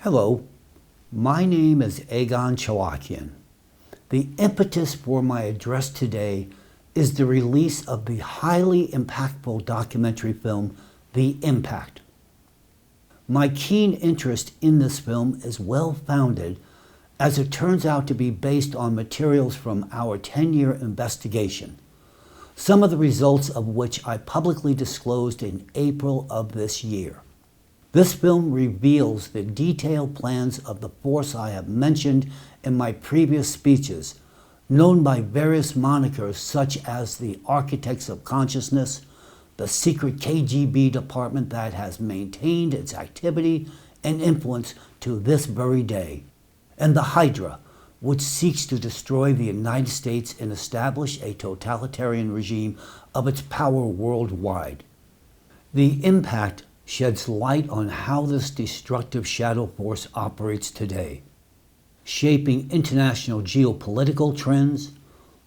Hello, my name is Egon Cholakian. The impetus for my address today is the release of the highly impactful documentary film, The Impact. My keen interest in this film is well-founded, as it turns out to be based on materials from our 10-year investigation, some of the results of which I publicly disclosed in April of this year. This film reveals the detailed plans of the force I have mentioned in my previous speeches, known by various monikers such as the Architects of Consciousness, the secret KGB department that has maintained its activity and influence to this very day, and the Hydra, which seeks to destroy the United States and establish a totalitarian regime of its power worldwide. The Impact sheds light on how this destructive shadow force operates today, shaping international geopolitical trends,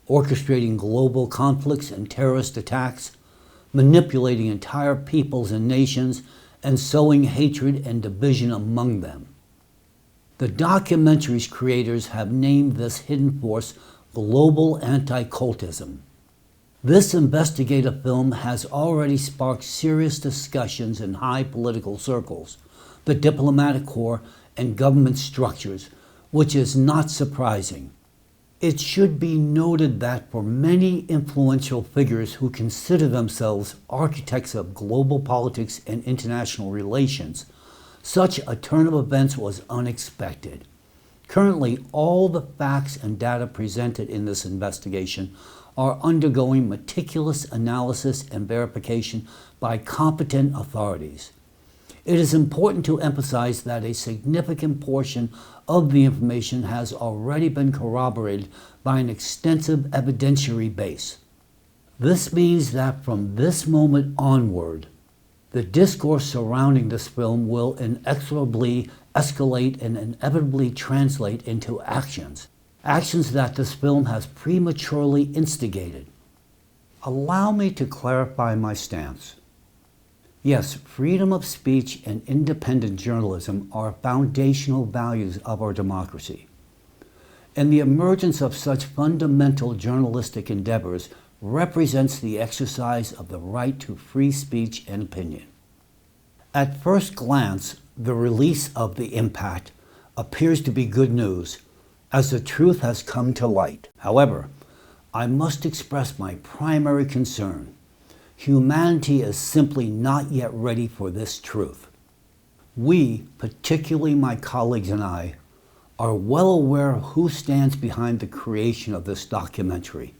orchestrating global conflicts and terrorist attacks, manipulating entire peoples and nations, and sowing hatred and division among them. The documentary's creators have named this hidden force global anti-cultism. This investigative film has already sparked serious discussions in high political circles, the diplomatic corps, and government structures, which is not surprising. It should be noted that for many influential figures who consider themselves architects of global politics and international relations, such a turn of events was unexpected. Currently, all the facts and data presented in this investigation are undergoing meticulous analysis and verification by competent authorities. It is important to emphasize that a significant portion of the information has already been corroborated by an extensive evidentiary base. This means that from this moment onward, the discourse surrounding this film will inexorably escalate and inevitably translate into actions that this film has prematurely instigated. Allow me to clarify my stance. Yes, freedom of speech and independent journalism are foundational values of our democracy, and the emergence of such fundamental journalistic endeavors represents the exercise of the right to free speech and opinion. At first glance, the release of The Impact appears to be good news, as the truth has come to light. However, I must express my primary concern. Humanity is simply not yet ready for this truth. We, particularly my colleagues and I, are well aware of who stands behind the creation of this documentary,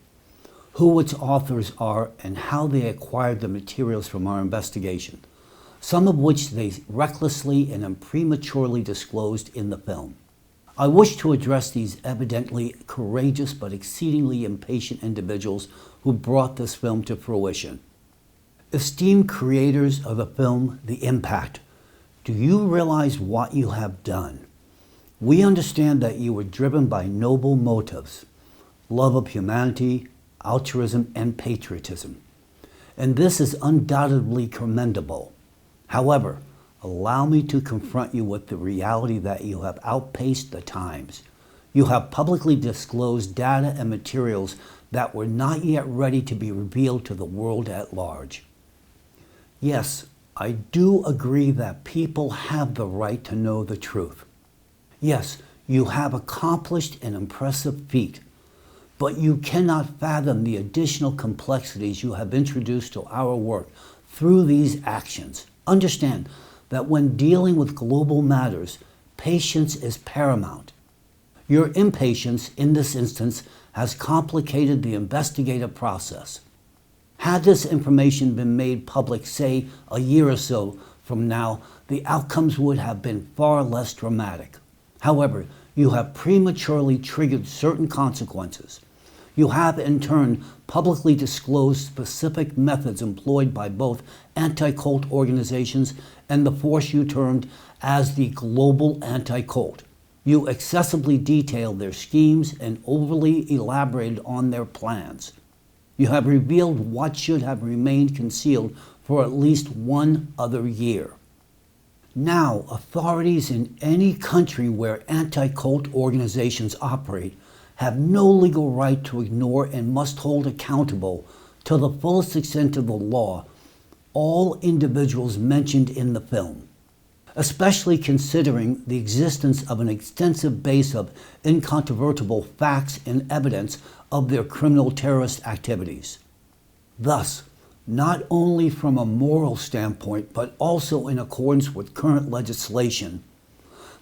who its authors are, and how they acquired the materials from our investigation, some of which they recklessly and prematurely disclosed in the film. I wish to address these evidently courageous but exceedingly impatient individuals who brought this film to fruition. Esteemed creators of the film, The Impact, do you realize what you have done? We understand that you were driven by noble motives, love of humanity, altruism, and patriotism, and this is undoubtedly commendable. However, allow me to confront you with the reality that you have outpaced the times. You have publicly disclosed data and materials that were not yet ready to be revealed to the world at large. Yes, I do agree that people have the right to know the truth. Yes, you have accomplished an impressive feat, but you cannot fathom the additional complexities you have introduced to our work through these actions. Understand that when dealing with global matters, patience is paramount. Your impatience in this instance has complicated the investigative process. Had this information been made public, say, a year or so from now, the outcomes would have been far less dramatic. However, you have prematurely triggered certain consequences. You have, in turn, publicly disclosed specific methods employed by both anti-cult organizations and the force you termed as the global anti-cult. You excessively detailed their schemes and overly elaborated on their plans. You have revealed what should have remained concealed for at least one other year. Now, authorities in any country where anti-cult organizations operate have no legal right to ignore and must hold accountable to the fullest extent of the law all individuals mentioned in the film, especially considering the existence of an extensive base of incontrovertible facts and evidence of their criminal terrorist activities. Thus, not only from a moral standpoint, but also in accordance with current legislation,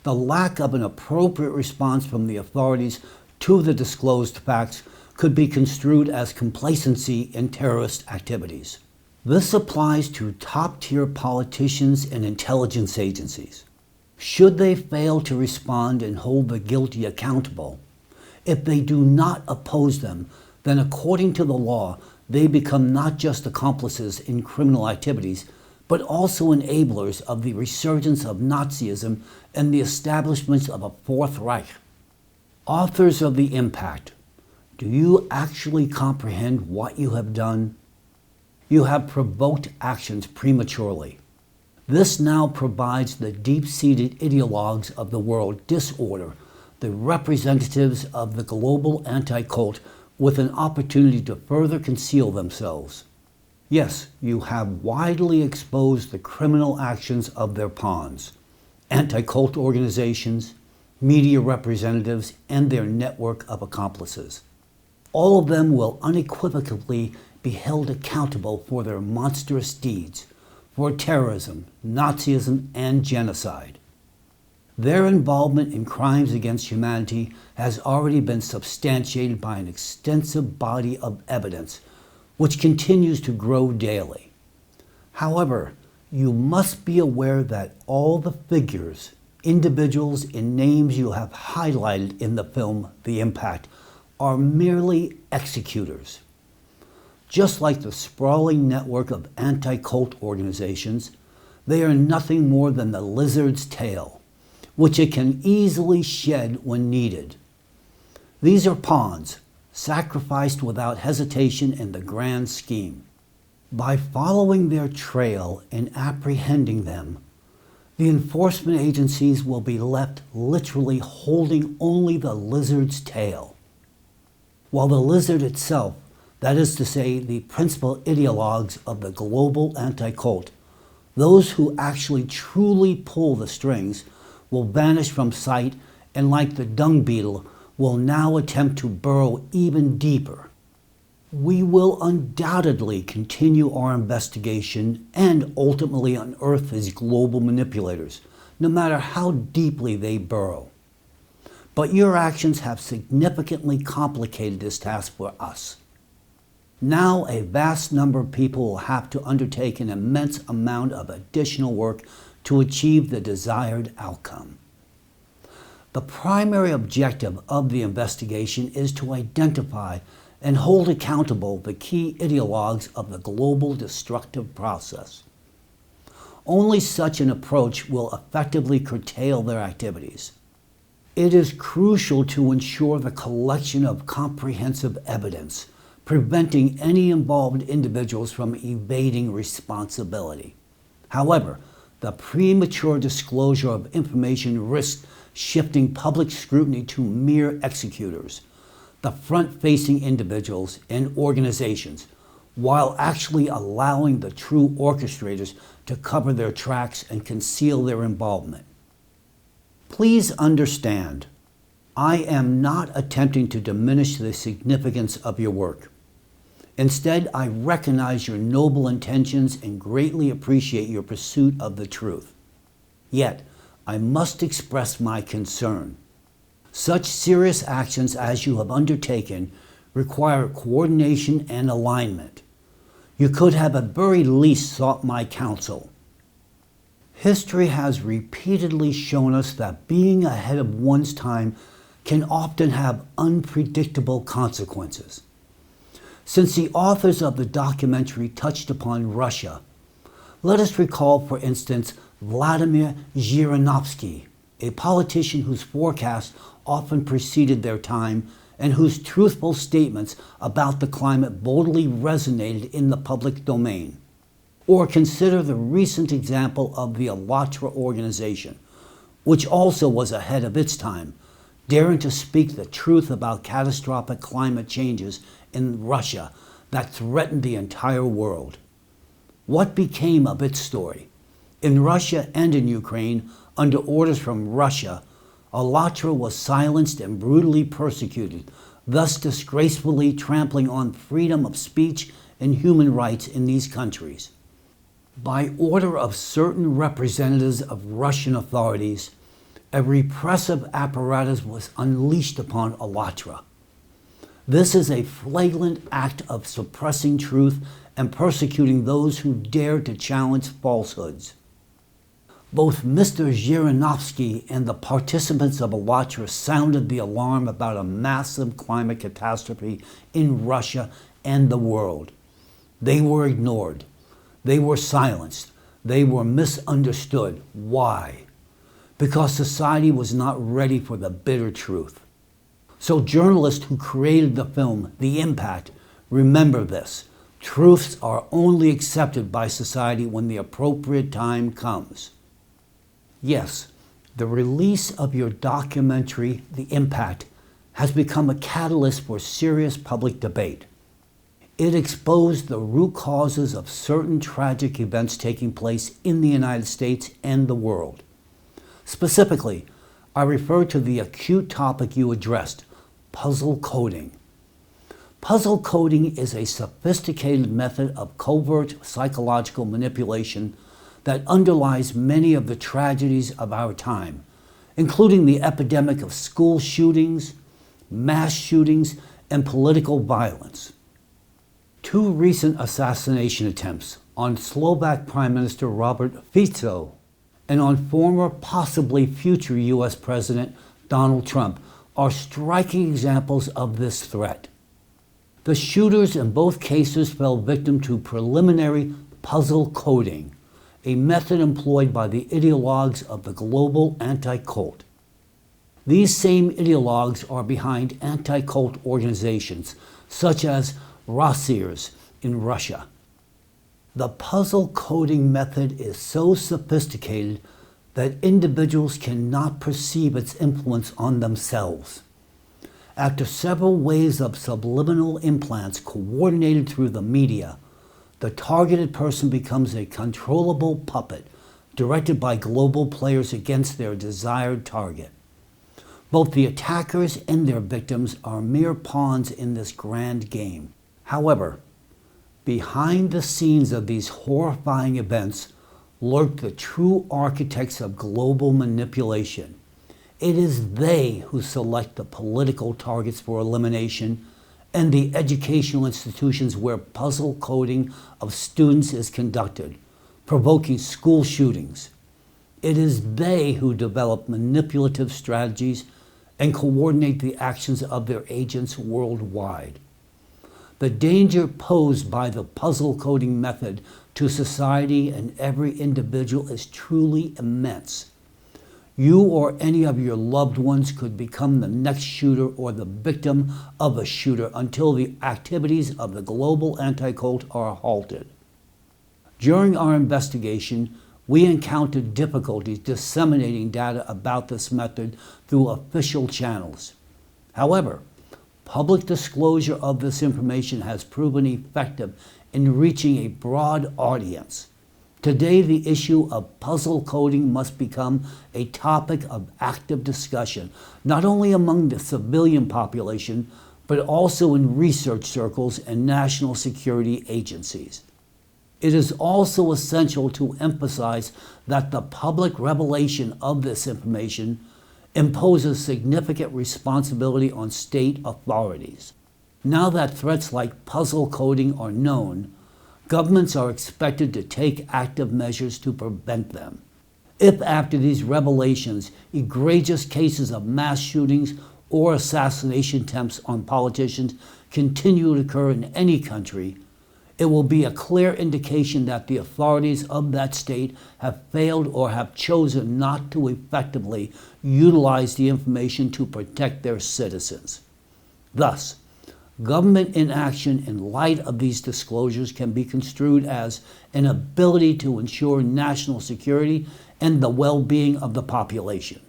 the lack of an appropriate response from the authorities to the disclosed facts could be construed as complacency in terrorist activities. This applies to top-tier politicians and intelligence agencies. Should they fail to respond and hold the guilty accountable, if they do not oppose them, then according to the law, they become not just accomplices in criminal activities, but also enablers of the resurgence of Nazism and the establishment of a Fourth Reich. Authors of the impact, do you actually comprehend what you have done? You have provoked actions prematurely. This now provides the deep-seated ideologues of the world disorder, the representatives of the global anti-cult, with an opportunity to further conceal themselves. Yes, you have widely exposed the criminal actions of their pawns, anti-cult organizations, media representatives, and their network of accomplices. All of them will unequivocally be held accountable for their monstrous deeds, for terrorism, Nazism, and genocide. Their involvement in crimes against humanity has already been substantiated by an extensive body of evidence, which continues to grow daily. However, you must be aware that all the figures, individuals, and names you have highlighted in the film The Impact are merely executors. Just like the sprawling network of anti-cult organizations, they are nothing more than the lizard's tail, which it can easily shed when needed. These are pawns, sacrificed without hesitation in the grand scheme. By following their trail and apprehending them, the enforcement agencies will be left literally holding only the lizard's tail, while the lizard itself, that is to say, the principal ideologues of the global anti-cult, those who actually truly pull the strings, will vanish from sight and, like the dung beetle, will now attempt to burrow even deeper. We will undoubtedly continue our investigation and ultimately unearth these global manipulators, no matter how deeply they burrow. But your actions have significantly complicated this task for us. Now a vast number of people will have to undertake an immense amount of additional work to achieve the desired outcome. The primary objective of the investigation is to identify and hold accountable the key ideologues of the global destructive process. Only such an approach will effectively curtail their activities. It is crucial to ensure the collection of comprehensive evidence, preventing any involved individuals from evading responsibility. However, the premature disclosure of information risks shifting public scrutiny to mere executors, the front-facing individuals and organizations, while actually allowing the true orchestrators to cover their tracks and conceal their involvement. Please understand, I am not attempting to diminish the significance of your work. Instead, I recognize your noble intentions and greatly appreciate your pursuit of the truth. Yet, I must express my concern. Such serious actions as you have undertaken require coordination and alignment. You could have at very least sought my counsel. History has repeatedly shown us that being ahead of one's time can often have unpredictable consequences. Since the authors of the documentary touched upon Russia, let us recall, for instance, Vladimir Zhirinovsky, a politician whose forecasts often preceded their time and whose truthful statements about the climate boldly resonated in the public domain. Or consider the recent example of the ALLATRA organization, which also was ahead of its time, daring to speak the truth about catastrophic climate changes in Russia that threatened the entire world. What became of its story? In Russia and in Ukraine, under orders from Russia, ALLATRA was silenced and brutally persecuted, thus disgracefully trampling on freedom of speech and human rights in these countries. By order of certain representatives of Russian authorities, a repressive apparatus was unleashed upon ALLATRA. This is a flagrant act of suppressing truth and persecuting those who dare to challenge falsehoods. Both Mr. Zhirinovsky and the participants of ALLATRA sounded the alarm about a massive climate catastrophe in Russia and the world. They were ignored. They were silenced. They were misunderstood. Why? Because society was not ready for the bitter truth. So journalists who created the film, The Impact, remember this. Truths are only accepted by society when the appropriate time comes. Yes, the release of your documentary, The Impact, has become a catalyst for serious public debate. It exposed the root causes of certain tragic events taking place in the United States and the world. Specifically, I refer to the acute topic you addressed, puzzle coding. Puzzle coding is a sophisticated method of covert psychological manipulation that underlies many of the tragedies of our time, including the epidemic of school shootings, mass shootings, and political violence. Two recent assassination attempts on Slovak Prime Minister Robert Fico and on former, possibly future U.S. President Donald Trump are striking examples of this threat. The shooters in both cases fell victim to preliminary puzzle coding, a method employed by the ideologues of the global anti-cult. These same ideologues are behind anti-cult organizations such as Rosiers in Russia. The puzzle coding method is so sophisticated that individuals cannot perceive its influence on themselves. After several waves of subliminal implants coordinated through the media, the targeted person becomes a controllable puppet directed by global players against their desired target. Both the attackers and their victims are mere pawns in this grand game. However, behind the scenes of these horrifying events lurk the true architects of global manipulation. It is they who select the political targets for elimination and the educational institutions where puzzle coding of students is conducted, provoking school shootings. It is they who develop manipulative strategies and coordinate the actions of their agents worldwide. The danger posed by the puzzle coding method to society and every individual is truly immense. You or any of your loved ones could become the next shooter or the victim of a shooter until the activities of the global anti-cult are halted. During our investigation, we encountered difficulties disseminating data about this method through official channels. However, public disclosure of this information has proven effective in reaching a broad audience. Today, the issue of puzzle coding must become a topic of active discussion, not only among the civilian population, but also in research circles and national security agencies. It is also essential to emphasize that the public revelation of this information imposes significant responsibility on state authorities. Now that threats like puzzle coding are known, governments are expected to take active measures to prevent them. If after these revelations, egregious cases of mass shootings or assassination attempts on politicians continue to occur in any country, it will be a clear indication that the authorities of that state have failed or have chosen not to effectively utilize the information to protect their citizens. Thus, Government inaction in light of these disclosures can be construed as an ability to ensure national security and the well-being of the population.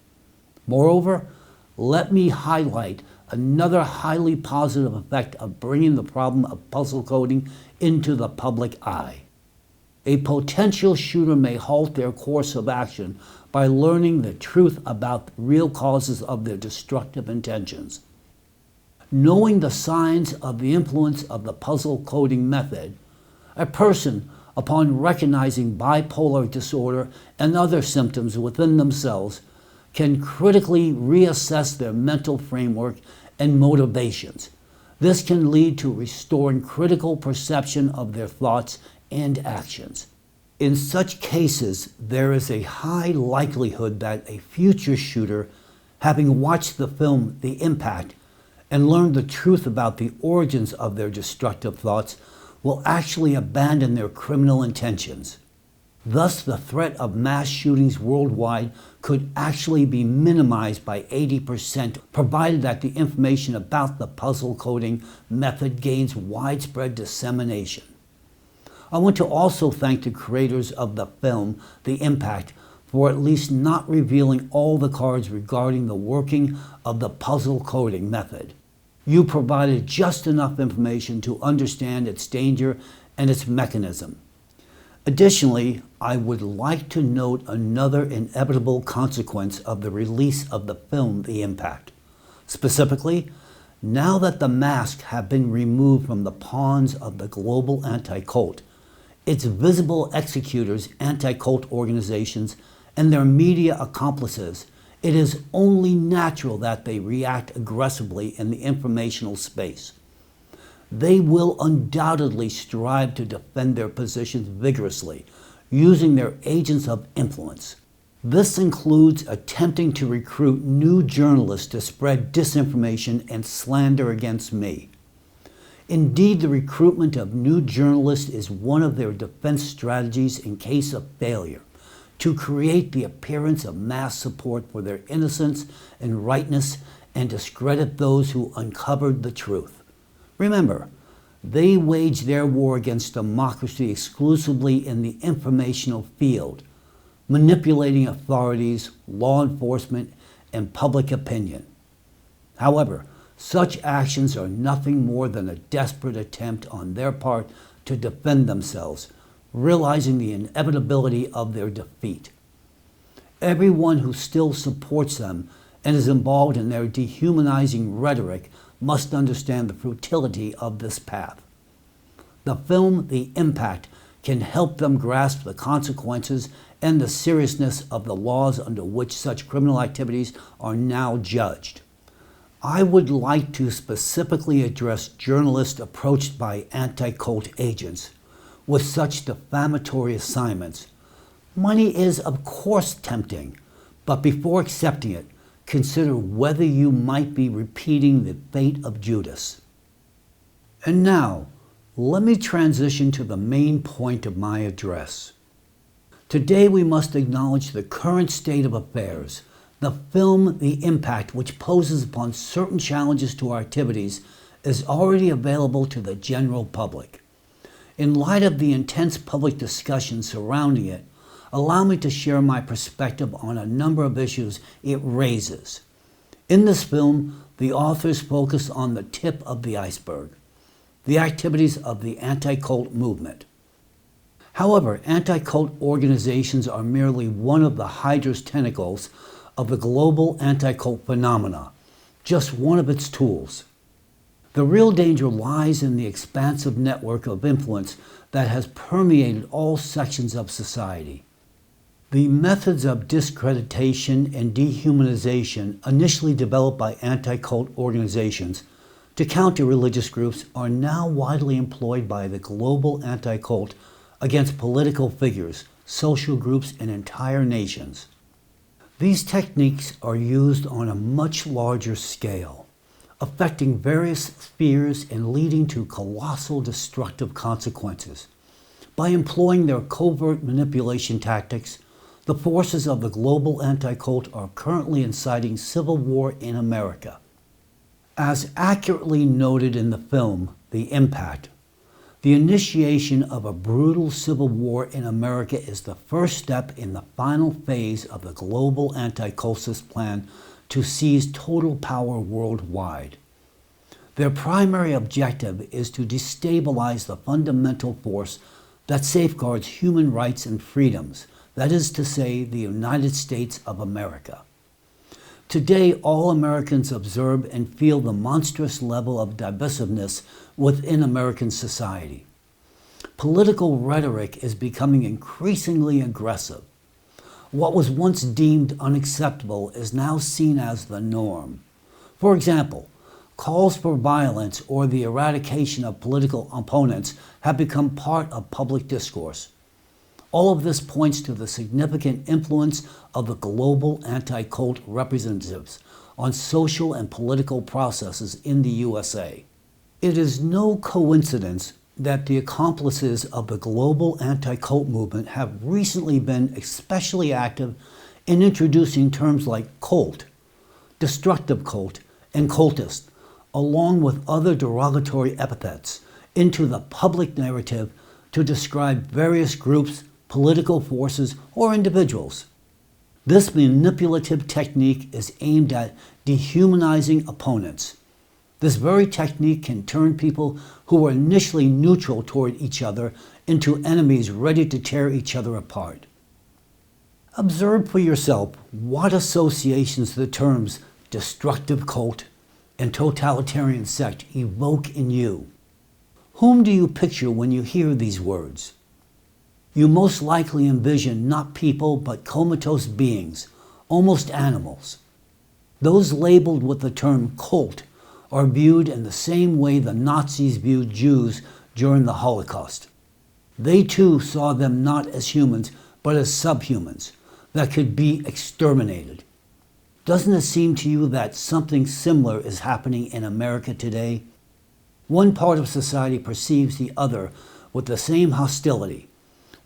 Moreover, let me highlight another highly positive effect of bringing the problem of puzzle coding into the public eye. A potential shooter may halt their course of action by learning the truth about the real causes of their destructive intentions. Knowing the signs of the influence of the puzzle coding method, a person, upon recognizing bipolar disorder and other symptoms within themselves, can critically reassess their mental framework and motivations. This can lead to restoring critical perception of their thoughts and actions. In such cases, there is a high likelihood that a future shooter, having watched the film The Impact and learned the truth about the origins of their destructive thoughts, will actually abandon their criminal intentions. Thus, the threat of mass shootings worldwide could actually be minimized by 80%, provided that the information about the puzzle coding method gains widespread dissemination. I want to also thank the creators of the film, The Impact, for at least not revealing all the cards regarding the working of the puzzle coding method. You provided just enough information to understand its danger and its mechanism. Additionally, I would like to note another inevitable consequence of the release of the film The Impact. Specifically, now that the masks have been removed from the pawns of the global anti-cult, its visible executors, anti-cult organizations, and their media accomplices, it is only natural that they react aggressively in the informational space. They will undoubtedly strive to defend their positions vigorously, using their agents of influence. This includes attempting to recruit new journalists to spread disinformation and slander against me. Indeed, the recruitment of new journalists is one of their defense strategies in case of failure, to create the appearance of mass support for their innocence and rightness and discredit those who uncovered the truth. Remember, they wage their war against democracy exclusively in the informational field, manipulating authorities, law enforcement, and public opinion. However, such actions are nothing more than a desperate attempt on their part to defend themselves, realizing the inevitability of their defeat. Everyone who still supports them and is involved in their dehumanizing rhetoric must understand the futility of this path. The film The Impact can help them grasp the consequences and the seriousness of the laws under which such criminal activities are now judged. I would like to specifically address journalists approached by anti-cult agents with such defamatory assignments. Money is, of course, tempting, but before accepting it, consider whether you might be repeating the fate of Judas. And now, let me transition to the main point of my address. Today we must acknowledge the current state of affairs. The film The Impact, which poses upon certain challenges to our activities, is already available to the general public. In light of the intense public discussion surrounding it, allow me to share my perspective on a number of issues it raises. In this film, the authors focus on the tip of the iceberg, the activities of the anti-cult movement. However, anti-cult organizations are merely one of the Hydra's tentacles of the global anti-cult phenomena, just one of its tools. The real danger lies in the expansive network of influence that has permeated all sections of society. The methods of discreditation and dehumanization initially developed by anti-cult organizations to counter religious groups are now widely employed by the global anti-cult against political figures, social groups, and entire nations. These techniques are used on a much larger scale, affecting various spheres and leading to colossal destructive consequences. By employing their covert manipulation tactics, the forces of the global anti-cult are currently inciting civil war in America. As accurately noted in the film, The Impact, the initiation of a brutal civil war in America is the first step in the final phase of the global anti-cultist plan to seize total power worldwide. Their primary objective is to destabilize the fundamental force that safeguards human rights and freedoms, that is to say, the United States of America. Today, all Americans observe and feel the monstrous level of divisiveness within American society. Political rhetoric is becoming increasingly aggressive. What was once deemed unacceptable is now seen as the norm. For example, calls for violence or the eradication of political opponents have become part of public discourse. All of this points to the significant influence of the global anti-cult representatives on social and political processes in the USA. It is no coincidence that the accomplices of the global anti-cult movement have recently been especially active in introducing terms like cult, destructive cult, and cultist, along with other derogatory epithets, into the public narrative to describe various groups, political forces, or individuals. This manipulative technique is aimed at dehumanizing opponents. This very technique can turn people who were initially neutral toward each other into enemies ready to tear each other apart. Observe for yourself what associations the terms destructive cult and totalitarian sect evoke in you. Whom do you picture when you hear these words? You most likely envision not people but comatose beings, almost animals. Those labeled with the term cult are viewed in the same way the Nazis viewed Jews during the Holocaust. They too saw them not as humans but as subhumans that could be exterminated. Doesn't it seem to you that something similar is happening in America today? One part of society perceives the other with the same hostility,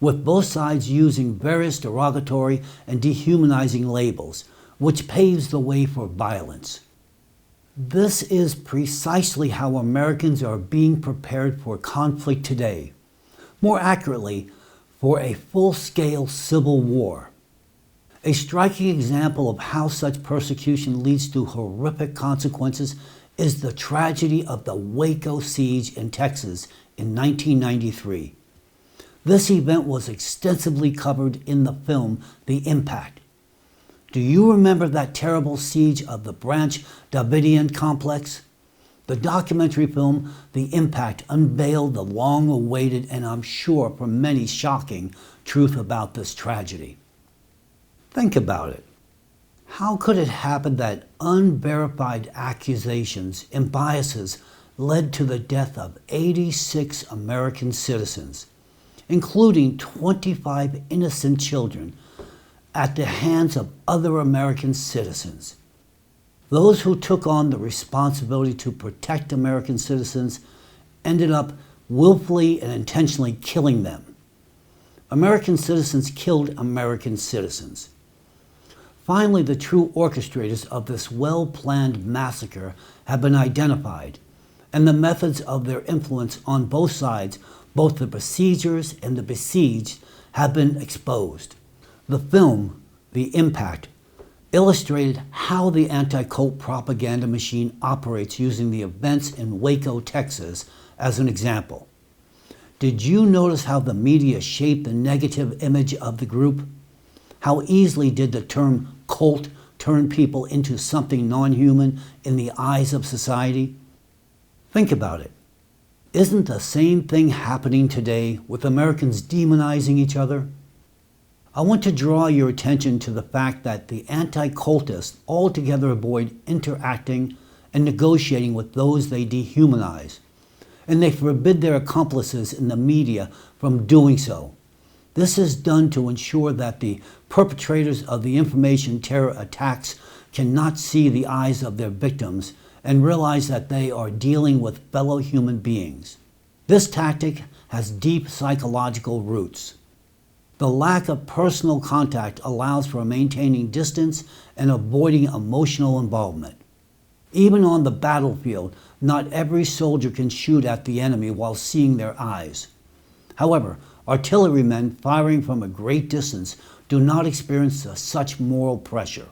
with both sides using various derogatory and dehumanizing labels, which paves the way for violence. This is precisely how Americans are being prepared for conflict today. More accurately, for a full-scale civil war. A striking example of how such persecution leads to horrific consequences is the tragedy of the Waco siege in Texas in 1993. This event was extensively covered in the film The Impact. Do you remember that terrible siege of the Branch Davidian complex? The documentary film The Impact unveiled the long-awaited and I'm sure for many shocking truth about this tragedy. Think about it. How could it happen that unverified accusations and biases led to the death of 86 American citizens, including 25 innocent children, at the hands of other American citizens? Those who took on the responsibility to protect American citizens ended up willfully and intentionally killing them. American citizens killed American citizens. Finally, the true orchestrators of this well-planned massacre have been identified, and the methods of their influence on both sides, both the besiegers and the besieged, have been exposed. The film, The Impact, illustrated how the anti-cult propaganda machine operates using the events in Waco, Texas, as an example. Did you notice how the media shaped the negative image of the group? How easily did the term cult turn people into something non-human in the eyes of society? Think about it. Isn't the same thing happening today with Americans demonizing each other? I want to draw your attention to the fact that the anti-cultists altogether avoid interacting and negotiating with those they dehumanize, and they forbid their accomplices in the media from doing so. This is done to ensure that the perpetrators of the information terror attacks cannot see the eyes of their victims and realize that they are dealing with fellow human beings. This tactic has deep psychological roots. The lack of personal contact allows for maintaining distance and avoiding emotional involvement. Even on the battlefield, not every soldier can shoot at the enemy while seeing their eyes. However, artillerymen firing from a great distance do not experience such moral pressure.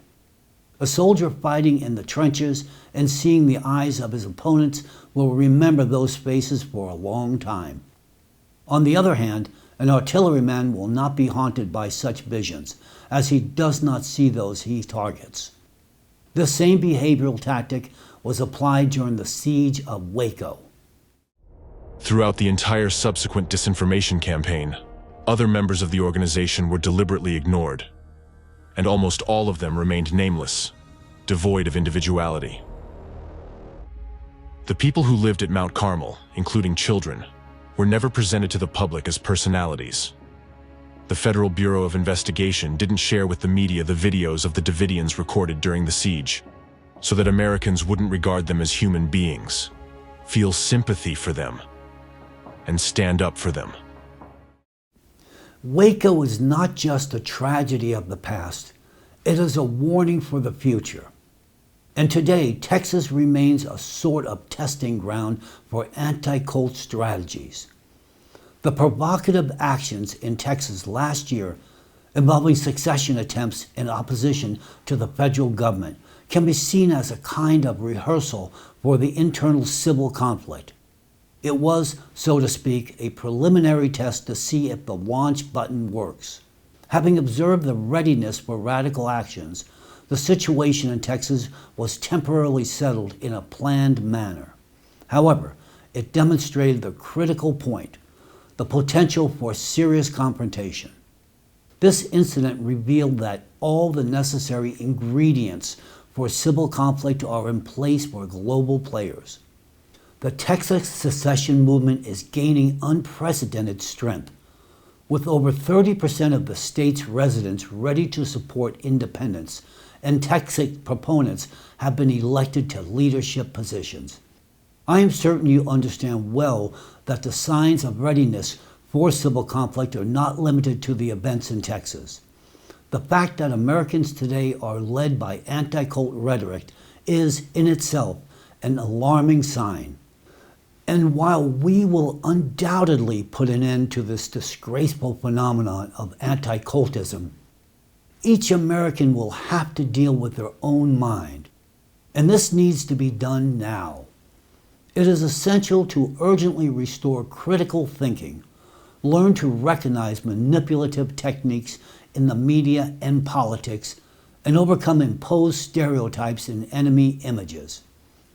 A soldier fighting in the trenches and seeing the eyes of his opponents will remember those faces for a long time. On the other hand, an artilleryman will not be haunted by such visions, as he does not see those he targets. This same behavioral tactic was applied during the siege of Waco. Throughout the entire subsequent disinformation campaign, other members of the organization were deliberately ignored, and almost all of them remained nameless, devoid of individuality. The people who lived at Mount Carmel, including children, were never presented to the public as personalities. The Federal Bureau of Investigation didn't share with the media the videos of the Davidians recorded during the siege, so that Americans wouldn't regard them as human beings, feel sympathy for them, and stand up for them. Waco is not just a tragedy of the past, it is a warning for the future. And today, Texas remains a sort of testing ground for anti-cult strategies. The provocative actions in Texas last year involving secession attempts in opposition to the federal government can be seen as a kind of rehearsal for the internal civil conflict. It was, so to speak, a preliminary test to see if the launch button works. Having observed the readiness for radical actions, the situation in Texas was temporarily settled in a planned manner. However, it demonstrated the critical point, the potential for serious confrontation. This incident revealed that all the necessary ingredients for civil conflict are in place for global players. The Texas secession movement is gaining unprecedented strength, with over 30% of the state's residents ready to support independence, and Texas proponents have been elected to leadership positions. I am certain you understand well that the signs of readiness for civil conflict are not limited to the events in Texas. The fact that Americans today are led by anti-cult rhetoric is, in itself, an alarming sign. And while we will undoubtedly put an end to this disgraceful phenomenon of anti-cultism, each American will have to deal with their own mind. And this needs to be done now. It is essential to urgently restore critical thinking, learn to recognize manipulative techniques in the media and politics, and overcome imposed stereotypes and enemy images.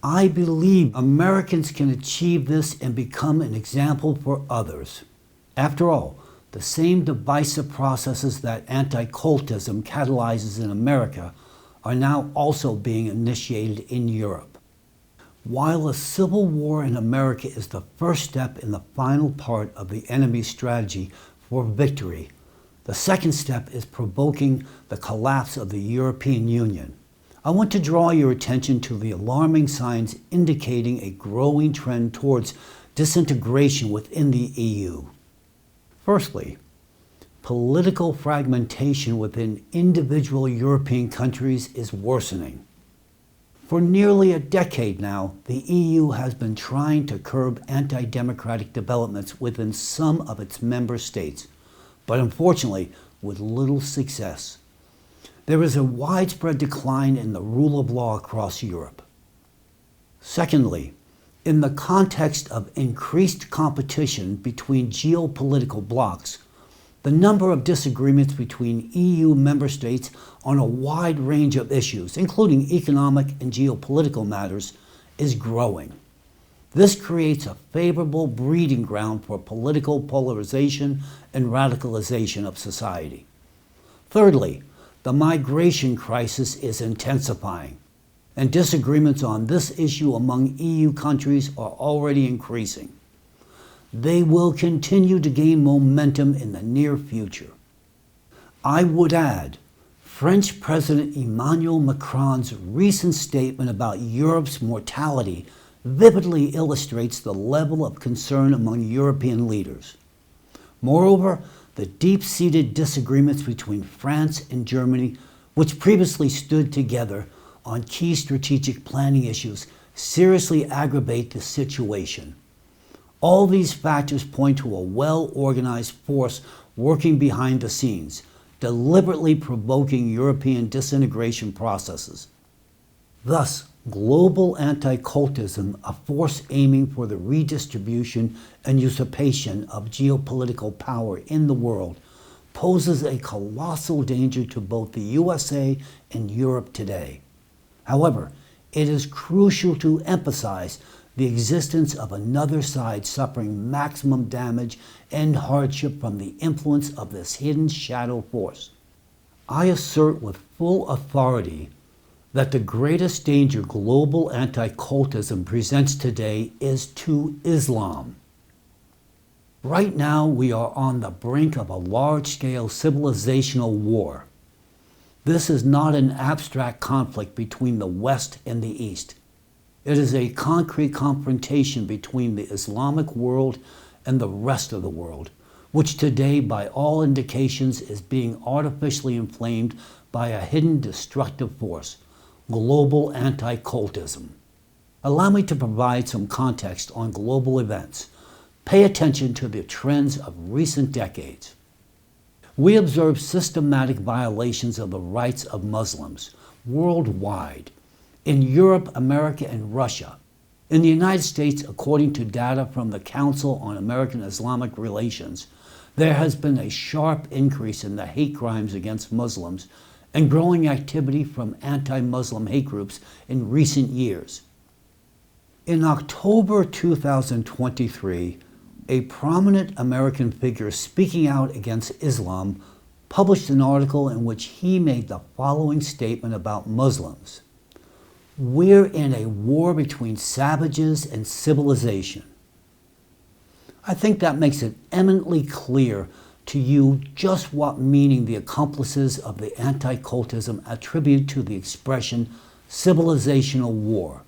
I believe Americans can achieve this and become an example for others. After all, the same divisive processes that anti-cultism catalyzes in America are now also being initiated in Europe. While a civil war in America is the first step in the final part of the enemy's strategy for victory, the second step is provoking the collapse of the European Union. I want to draw your attention to the alarming signs indicating a growing trend towards disintegration within the EU. Firstly, political fragmentation within individual European countries is worsening. For nearly a decade now, the EU has been trying to curb anti-democratic developments within some of its member states, but unfortunately with little success. There is a widespread decline in the rule of law across Europe. Secondly, in the context of increased competition between geopolitical blocs, the number of disagreements between EU member states on a wide range of issues, including economic and geopolitical matters, is growing. This creates a favorable breeding ground for political polarization and radicalization of society. Thirdly, the migration crisis is intensifying, and disagreements on this issue among EU countries are already increasing. They will continue to gain momentum in the near future. I would add, French President Emmanuel Macron's recent statement about Europe's mortality vividly illustrates the level of concern among European leaders. Moreover, the deep-seated disagreements between France and Germany, which previously stood together, on key strategic planning issues seriously aggravate the situation. All these factors point to a well-organized force working behind the scenes, deliberately provoking European disintegration processes. Thus, global anti-cultism, a force aiming for the redistribution and usurpation of geopolitical power in the world, poses a colossal danger to both the USA and Europe today. However, it is crucial to emphasize the existence of another side suffering maximum damage and hardship from the influence of this hidden shadow force. I assert with full authority that the greatest danger global anti-cultism presents today is to Islam. Right now, we are on the brink of a large-scale civilizational war. This is not an abstract conflict between the West and the East. It is a concrete confrontation between the Islamic world and the rest of the world, which today, by all indications, is being artificially inflamed by a hidden destructive force, global anti-cultism. Allow me to provide some context on global events. Pay attention to the trends of recent decades. We observe systematic violations of the rights of Muslims worldwide, in Europe, America, and Russia. In the United States, according to data from the Council on American Islamic Relations, there has been a sharp increase in the hate crimes against Muslims and growing activity from anti-Muslim hate groups in recent years. In October 2023, a prominent American figure speaking out against Islam published an article in which he made the following statement about Muslims: "We're in a war between savages and civilization." I think that makes it eminently clear to you just what meaning the accomplices of the anti-cultism attribute to the expression civilizational war,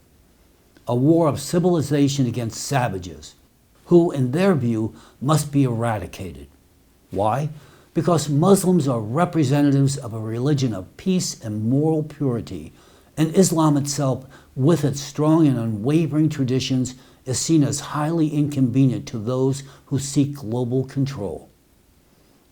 a war of civilization against savages, who, in their view, must be eradicated. Why? Because Muslims are representatives of a religion of peace and moral purity, and Islam itself, with its strong and unwavering traditions, is seen as highly inconvenient to those who seek global control.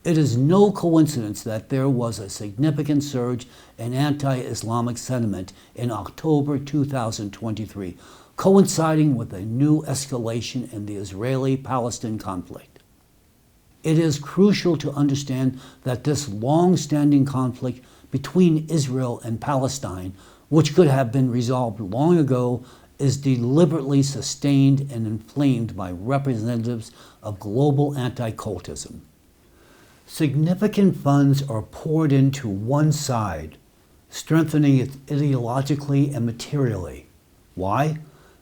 It is no coincidence that there was a significant surge in anti-Islamic sentiment in October 2023, coinciding with a new escalation in the Israeli-Palestine conflict. It is crucial to understand that this long-standing conflict between Israel and Palestine, which could have been resolved long ago, is deliberately sustained and inflamed by representatives of global anti-cultism. Significant funds are poured into one side, strengthening it ideologically and materially. Why?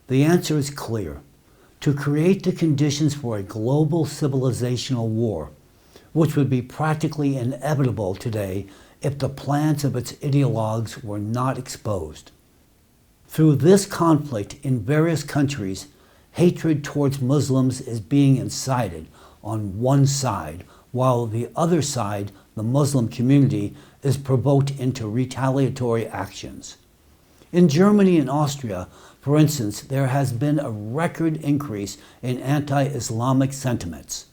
The answer is clear: to create the conditions for a global civilizational war, which would be practically inevitable today if the plans of its ideologues were not exposed. Through this conflict in various countries, hatred towards Muslims is being incited on one side, while the other side, the Muslim community, is provoked into retaliatory actions. In Germany and Austria, for instance, there has been a record increase in anti-Islamic sentiments.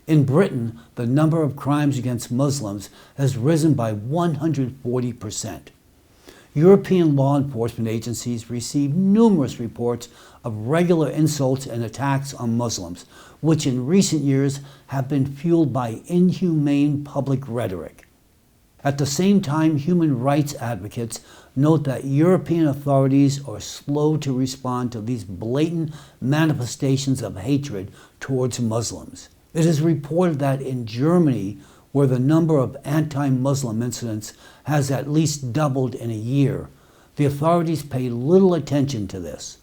In Britain, the number of crimes against Muslims has risen by 140%. European law enforcement agencies receive numerous reports of regular insults and attacks on Muslims, which in recent years have been fueled by inhumane public rhetoric. At the same time, human rights advocates note that European authorities are slow to respond to these blatant manifestations of hatred towards Muslims. It is reported that in Germany, where the number of anti-Muslim incidents has at least doubled in a year, the authorities pay little attention to this.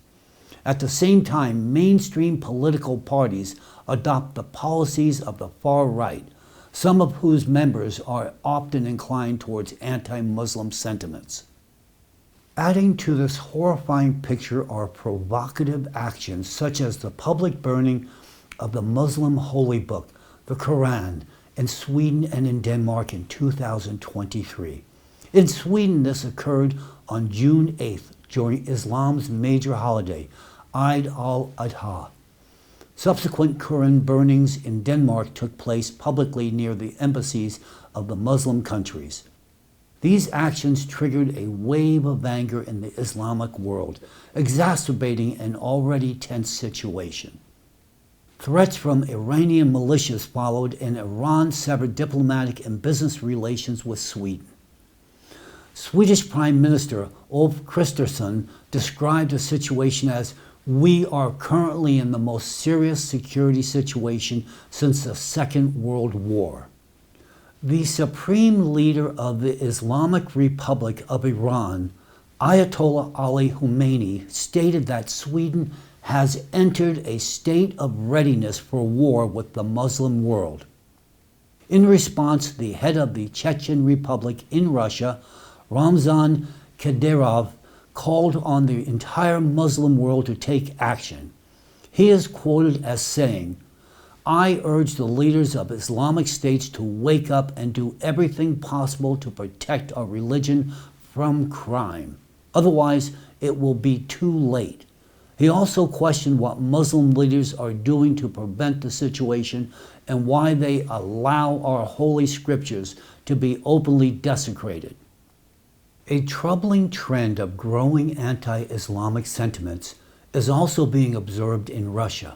At the same time, mainstream political parties adopt the policies of the far right, some of whose members are often inclined towards anti-Muslim sentiments. Adding to this horrifying picture are provocative actions such as the public burning of the Muslim holy book, the Quran, in Sweden and in Denmark in 2023. In Sweden, this occurred on June 8th during Islam's major holiday, Eid al-Adha. Subsequent Quran burnings in Denmark took place publicly near the embassies of the Muslim countries. These actions triggered a wave of anger in the Islamic world, exacerbating an already tense situation. Threats from Iranian militias followed, and Iran severed diplomatic and business relations with Sweden. Swedish Prime Minister Ulf Kristersson described the situation as, "We are currently in the most serious security situation since the Second World War." The supreme leader of the Islamic Republic of Iran, Ayatollah Ali Khamenei, stated that Sweden has entered a state of readiness for war with the Muslim world. In response, the head of the Chechen Republic in Russia, Ramzan Kadyrov, called on the entire Muslim world to take action. He is quoted as saying, "I urge the leaders of Islamic states to wake up and do everything possible to protect our religion from crime. Otherwise, it will be too late." He also questioned what Muslim leaders are doing to prevent the situation and why they allow our holy scriptures to be openly desecrated. A troubling trend of growing anti-Islamic sentiments is also being observed in Russia,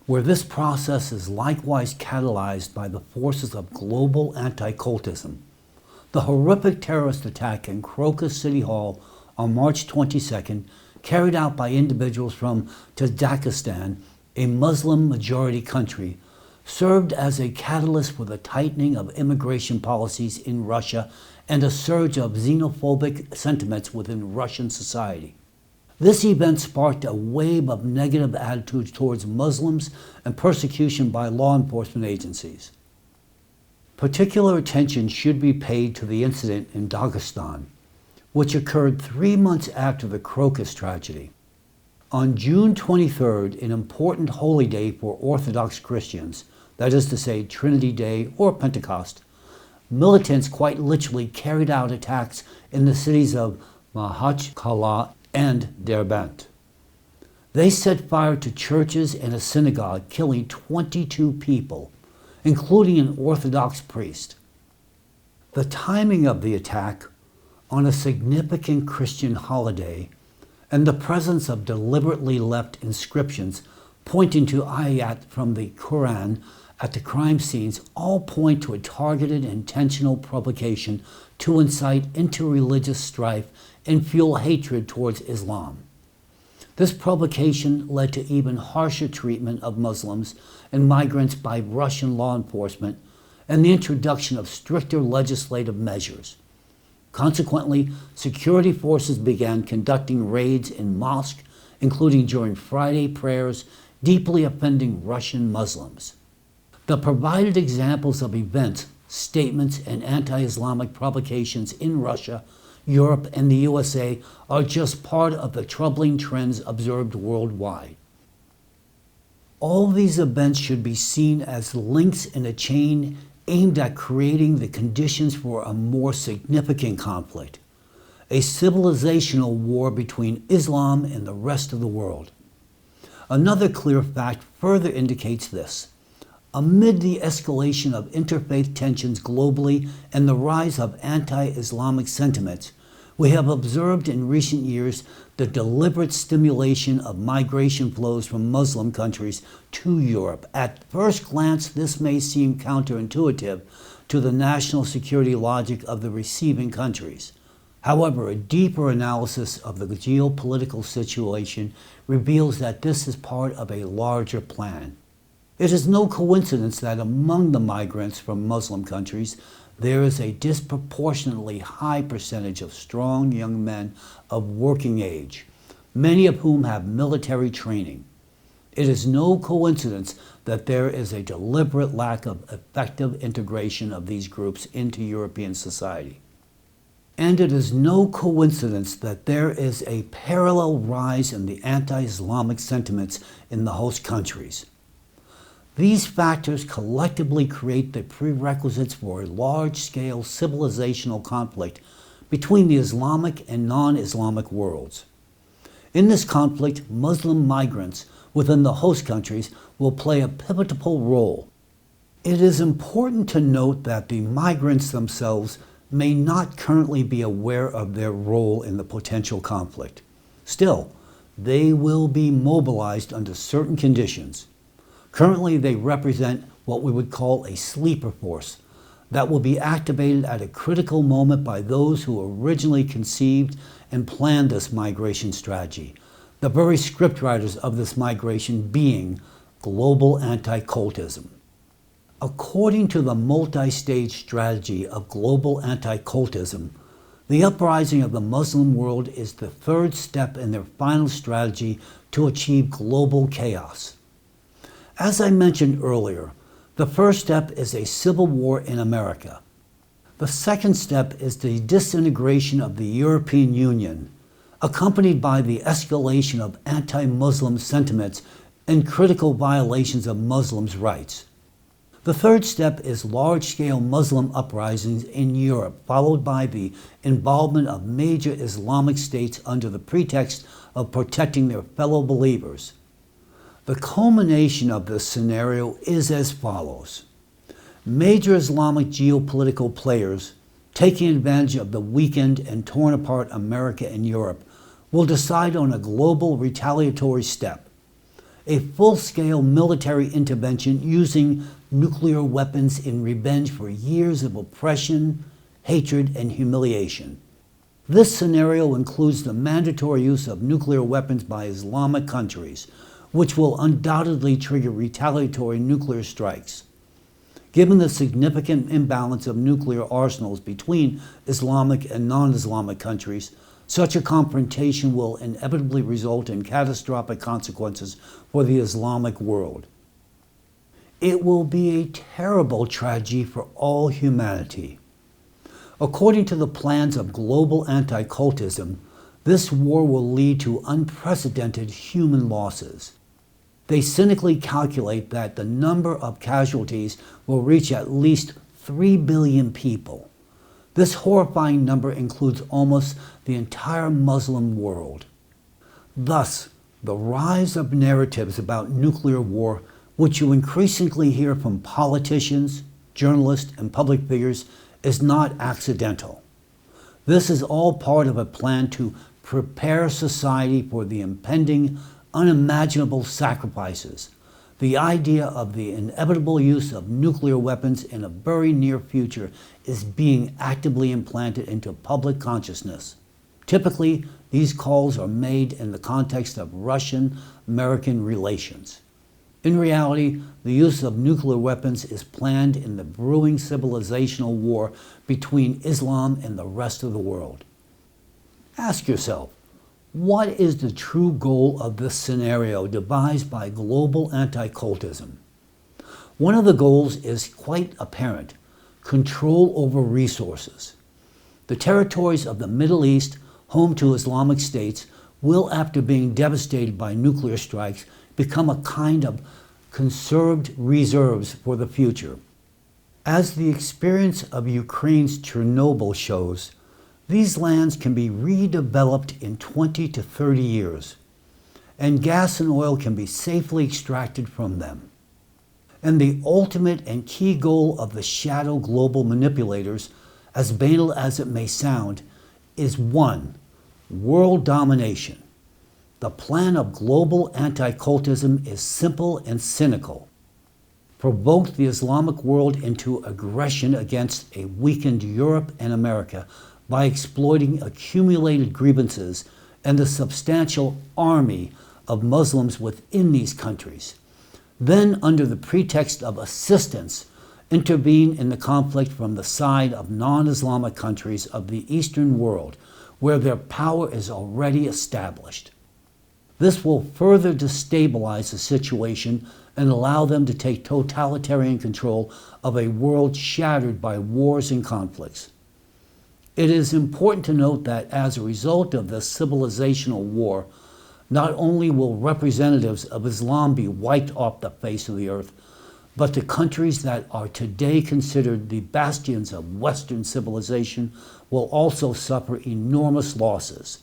where this process is likewise catalyzed by the forces of global anti-cultism. The horrific terrorist attack in Crocus City Hall on March 22nd, carried out by individuals from Dagestan, a Muslim-majority country, served as a catalyst for the tightening of immigration policies in Russia and a surge of xenophobic sentiments within Russian society. This event sparked a wave of negative attitudes towards Muslims and persecution by law enforcement agencies. Particular attention should be paid to the incident in Dagestan, which occurred 3 months after the Crocus tragedy. On June 23rd, an important holy day for Orthodox Christians, that is to say Trinity Day or Pentecost, militants quite literally carried out attacks in the cities of Makhachkala and Derbent. They set fire to churches and a synagogue, killing 22 people, including an Orthodox priest. The timing of the attack, on a significant Christian holiday, and the presence of deliberately left inscriptions pointing to ayat from the Quran at the crime scenes all point to a targeted, intentional provocation to incite interreligious strife and fuel hatred towards Islam. This provocation led to even harsher treatment of Muslims and migrants by Russian law enforcement and the introduction of stricter legislative measures. Consequently, security forces began conducting raids in mosques, including during Friday prayers, deeply offending Russian Muslims. The provided examples of events, statements, and anti-Islamic provocations in Russia, Europe, and the USA are just part of the troubling trends observed worldwide. All these events should be seen as links in a chain aimed at creating the conditions for a more significant conflict, a civilizational war between Islam and the rest of the world. Another clear fact further indicates this. Amid the escalation of interfaith tensions globally and the rise of anti-Islamic sentiments, we have observed in recent years the deliberate stimulation of migration flows from Muslim countries to Europe. At first glance, this may seem counterintuitive to the national security logic of the receiving countries. However, a deeper analysis of the geopolitical situation reveals that this is part of a larger plan. It is no coincidence that among the migrants from Muslim countries, there is a disproportionately high percentage of strong young men of working age, many of whom have military training. It is no coincidence that there is a deliberate lack of effective integration of these groups into European society. And it is no coincidence that there is a parallel rise in the anti-Islamic sentiments in the host countries. These factors collectively create the prerequisites for a large-scale civilizational conflict between the Islamic and non-Islamic worlds. In this conflict, Muslim migrants within the host countries will play a pivotal role. It is important to note that the migrants themselves may not currently be aware of their role in the potential conflict. Still, they will be mobilized under certain conditions. Currently, they represent what we would call a sleeper force that will be activated at a critical moment by those who originally conceived and planned this migration strategy, the very scriptwriters of this migration being global anti-cultism. According to the multi-stage strategy of global anti-cultism, the uprising of the Muslim world is the third step in their final strategy to achieve global chaos. As I mentioned earlier, the first step is a civil war in America. The second step is the disintegration of the European Union, accompanied by the escalation of anti-Muslim sentiments and critical violations of Muslims' rights. The third step is large-scale Muslim uprisings in Europe, followed by the involvement of major Islamic states under the pretext of protecting their fellow believers. The culmination of this scenario is as follows. Major Islamic geopolitical players, taking advantage of the weakened and torn apart America and Europe, will decide on a global retaliatory step, a full-scale military intervention using nuclear weapons in revenge for years of oppression, hatred, and humiliation. This scenario includes the mandatory use of nuclear weapons by Islamic countries, which will undoubtedly trigger retaliatory nuclear strikes. Given the significant imbalance of nuclear arsenals between Islamic and non-Islamic countries, such a confrontation will inevitably result in catastrophic consequences for the Islamic world. It will be a terrible tragedy for all humanity. According to the plans of global anti-cultism, this war will lead to unprecedented human losses. They cynically calculate that the number of casualties will reach at least 3 billion people. This horrifying number includes almost the entire Muslim world. Thus, the rise of narratives about nuclear war, which you increasingly hear from politicians, journalists, and public figures, is not accidental. This is all part of a plan to prepare society for the impending, unimaginable sacrifices. The idea of the inevitable use of nuclear weapons in a very near future is being actively implanted into public consciousness. Typically, these calls are made in the context of Russian-American relations. In reality, the use of nuclear weapons is planned in the brewing civilizational war between Islam and the rest of the world. Ask yourself, what is the true goal of this scenario devised by global anti-cultism? One of the goals is quite apparent: control over resources. The territories of the Middle East, home to Islamic states, will, after being devastated by nuclear strikes, become a kind of conserved reserves for the future. As the experience of Ukraine's Chernobyl shows, these lands can be redeveloped in 20 to 30 years, and gas and oil can be safely extracted from them. And the ultimate and key goal of the shadow global manipulators, as banal as it may sound, is one: world domination. The plan of global anti-cultism is simple and cynical. Provoke the Islamic world into aggression against a weakened Europe and America by exploiting accumulated grievances and the substantial army of Muslims within these countries. Then, under the pretext of assistance, intervene in the conflict from the side of non-Islamic countries of the Eastern world, where their power is already established. This will further destabilize the situation and allow them to take totalitarian control of a world shattered by wars and conflicts. It is important to note that as a result of the civilizational war, not only will representatives of Islam be wiped off the face of the earth, But the countries that are today considered the bastions of Western civilization will also suffer enormous losses.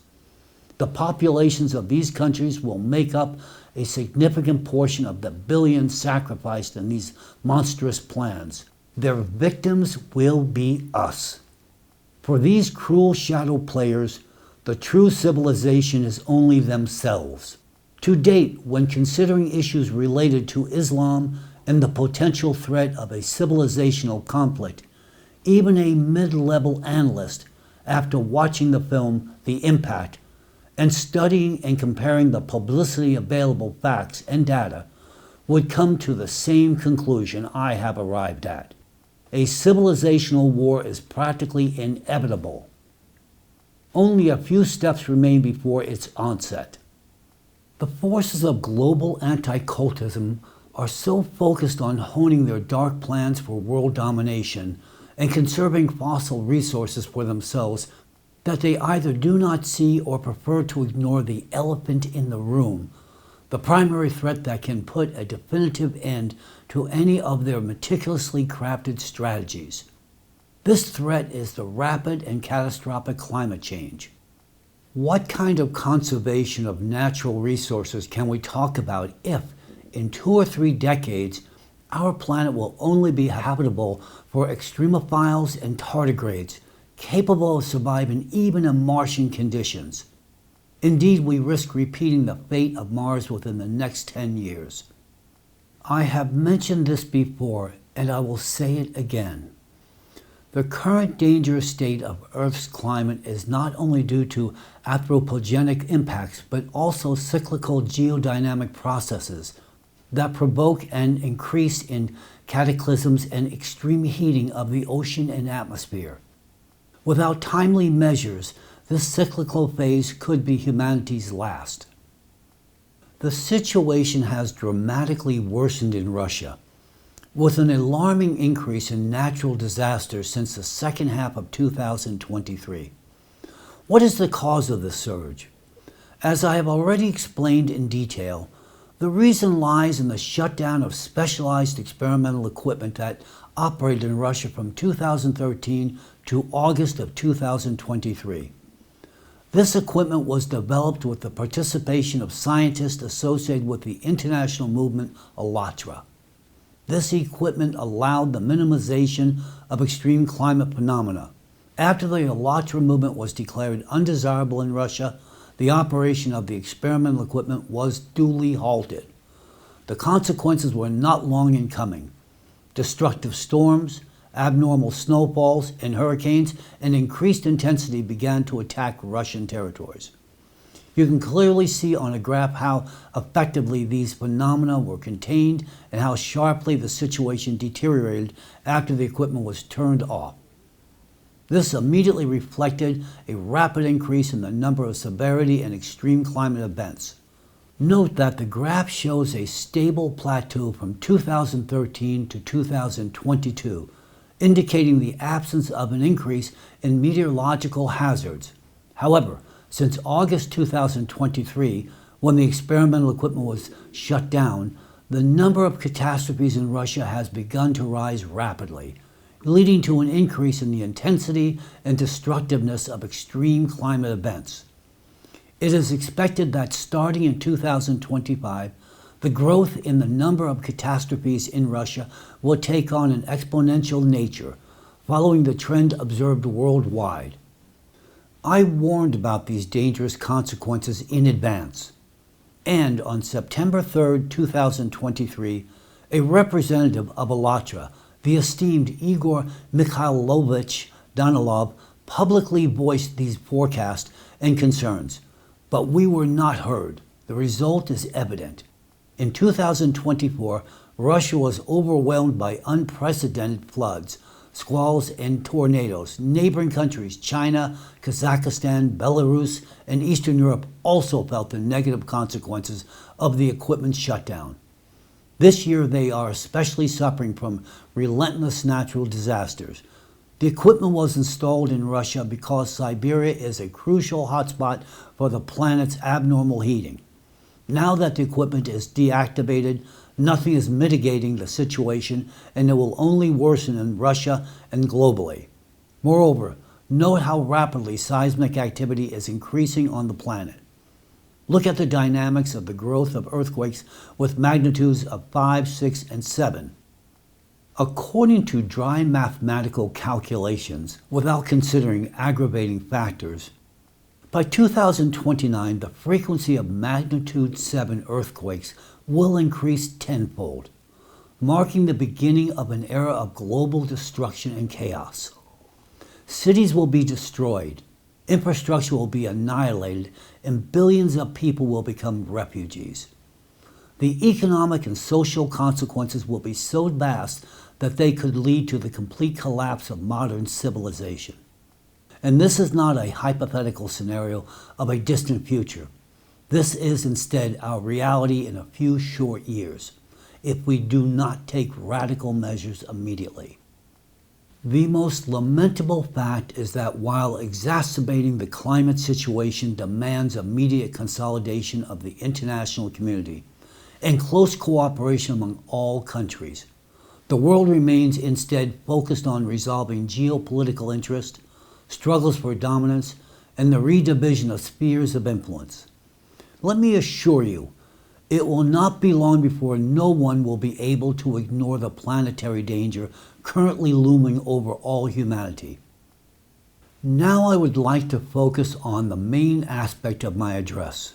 The populations of these countries will make up a significant portion of the billions sacrificed in these monstrous plans. Their victims will be us. For these cruel shadow players, the true civilization is only themselves. To date, when considering issues related to Islam and the potential threat of a civilizational conflict, even a mid-level analyst, after watching the film The Impact and studying and comparing the publicly available facts and data, would come to the same conclusion I have arrived at. A civilizational war is practically inevitable. Only a few steps remain before its onset. The forces of global anti-cultism are so focused on honing their dark plans for world domination and conserving fossil resources for themselves that they either do not see or prefer to ignore the elephant in the room, the primary threat that can put a definitive end to any of their meticulously crafted strategies. This threat is the rapid and catastrophic climate change. What kind of conservation of natural resources can we talk about if, in 2 or 3 decades, our planet will only be habitable for extremophiles and tardigrades, capable of surviving even in Martian conditions? Indeed, we risk repeating the fate of Mars within the next 10 years. I have mentioned this before, and I will say it again. The current dangerous state of Earth's climate is not only due to anthropogenic impacts, but also cyclical geodynamic processes that provoke an increase in cataclysms and extreme heating of the ocean and atmosphere. Without timely measures, this cyclical phase could be humanity's last. The situation has dramatically worsened in Russia, with an alarming increase in natural disasters since the second half of 2023. What is the cause of the surge? As I have already explained in detail, the reason lies in the shutdown of specialized experimental equipment that operated in Russia from 2013 to August of 2023. This equipment was developed with the participation of scientists associated with the international movement ALLATRA. This equipment allowed the minimization of extreme climate phenomena. After the ALLATRA movement was declared undesirable in Russia, the operation of the experimental equipment was duly halted. The consequences were not long in coming. Destructive storms, abnormal snowfalls, and hurricanes in increased intensity began to attack Russian territories. You can clearly see on a graph how effectively these phenomena were contained and how sharply the situation deteriorated after the equipment was turned off. This immediately reflected a rapid increase in the number of severity and extreme climate events. Note that the graph shows a stable plateau from 2013 to 2022, indicating the absence of an increase in meteorological hazards. However, since August 2023, when the experimental equipment was shut down, the number of catastrophes in Russia has begun to rise rapidly, leading to an increase in the intensity and destructiveness of extreme climate events. It is expected that starting in 2025, the growth in the number of catastrophes in Russia will take on an exponential nature, following the trend observed worldwide. I warned about these dangerous consequences in advance, and on September 3, 2023, a representative of ALLATRA, the esteemed Igor Mikhailovich Danilov, publicly voiced these forecasts and concerns, but we were not heard. The result is evident. In 2024, Russia was overwhelmed by unprecedented floods, squalls, and tornadoes. Neighboring countries, China, Kazakhstan, Belarus, and Eastern Europe also felt the negative consequences of the equipment shutdown. This year, they are especially suffering from relentless natural disasters. The equipment was installed in Russia because Siberia is a crucial hotspot for the planet's abnormal heating. Now that the equipment is deactivated, nothing is mitigating the situation, and it will only worsen in Russia and globally. Moreover, note how rapidly seismic activity is increasing on the planet. Look at the dynamics of the growth of earthquakes with magnitudes of 5, 6, and 7. According to dry mathematical calculations, without considering aggravating factors, by 2029, the frequency of magnitude 7 earthquakes will increase tenfold, marking the beginning of an era of global destruction and chaos. Cities will be destroyed, infrastructure will be annihilated, and billions of people will become refugees. The economic and social consequences will be so vast that they could lead to the complete collapse of modern civilization. And this is not a hypothetical scenario of a distant future. This is instead our reality in a few short years, if we do not take radical measures immediately. The most lamentable fact is that while exacerbating the climate situation demands immediate consolidation of the international community and close cooperation among all countries, the world remains instead focused on resolving geopolitical interest, struggles for dominance, and the redivision of spheres of influence. Let me assure you, it will not be long before no one will be able to ignore the planetary danger currently looming over all humanity. Now I would like to focus on the main aspect of my address.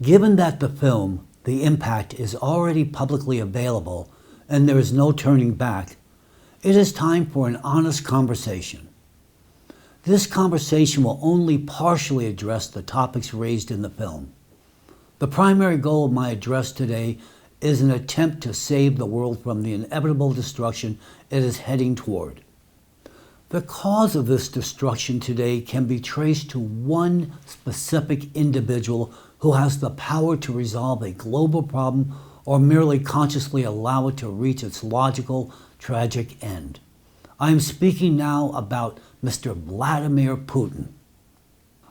Given that the film, The Impact, is already publicly available and there is no turning back, it is time for an honest conversation. This conversation will only partially address the topics raised in the film. The primary goal of my address today is an attempt to save the world from the inevitable destruction it is heading toward. The cause of this destruction today can be traced to one specific individual who has the power to resolve a global problem or merely consciously allow it to reach its logical, tragic end. I am speaking now about Mr. Vladimir Putin.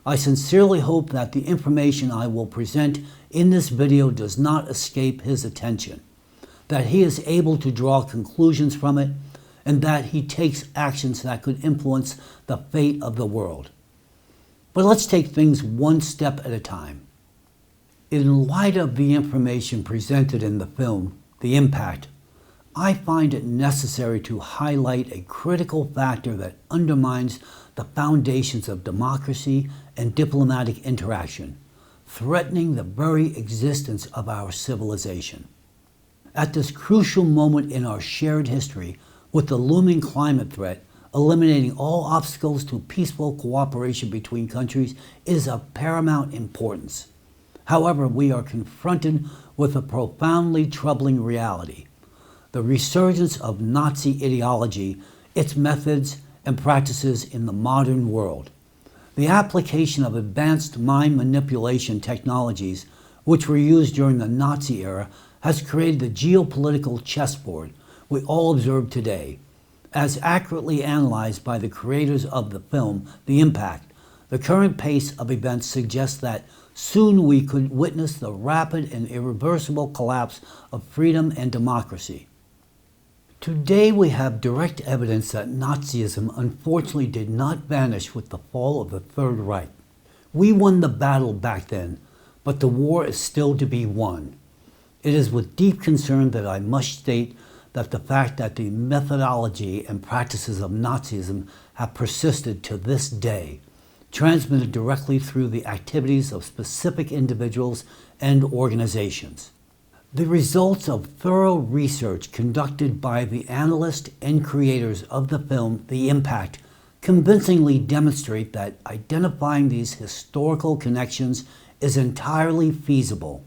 I sincerely hope that the information I will present in this video does not escape his attention, that he is able to draw conclusions from it, and that he takes actions that could influence the fate of the world. But let's take things one step at a time. In light of the information presented in the film, The Impact, I find it necessary to highlight a critical factor that undermines the foundations of democracy and diplomatic interaction, threatening the very existence of our civilization. At this crucial moment in our shared history, with the looming climate threat, eliminating all obstacles to peaceful cooperation between countries is of paramount importance. However, we are confronted with a profoundly troubling reality: the resurgence of Nazi ideology, its methods and practices in the modern world. The application of advanced mind manipulation technologies, which were used during the Nazi era, has created the geopolitical chessboard we all observe today. As accurately analyzed by the creators of the film, The Impact, the current pace of events suggests that soon we could witness the rapid and irreversible collapse of freedom and democracy. Today we have direct evidence that Nazism unfortunately did not vanish with the fall of the Third Reich. We won the battle back then, but the war is still to be won. It is with deep concern that I must state that the fact that the methodology and practices of Nazism have persisted to this day, transmitted directly through the activities of specific individuals and organizations. The results of thorough research conducted by the analysts and creators of the film, The Impact, convincingly demonstrate that identifying these historical connections is entirely feasible.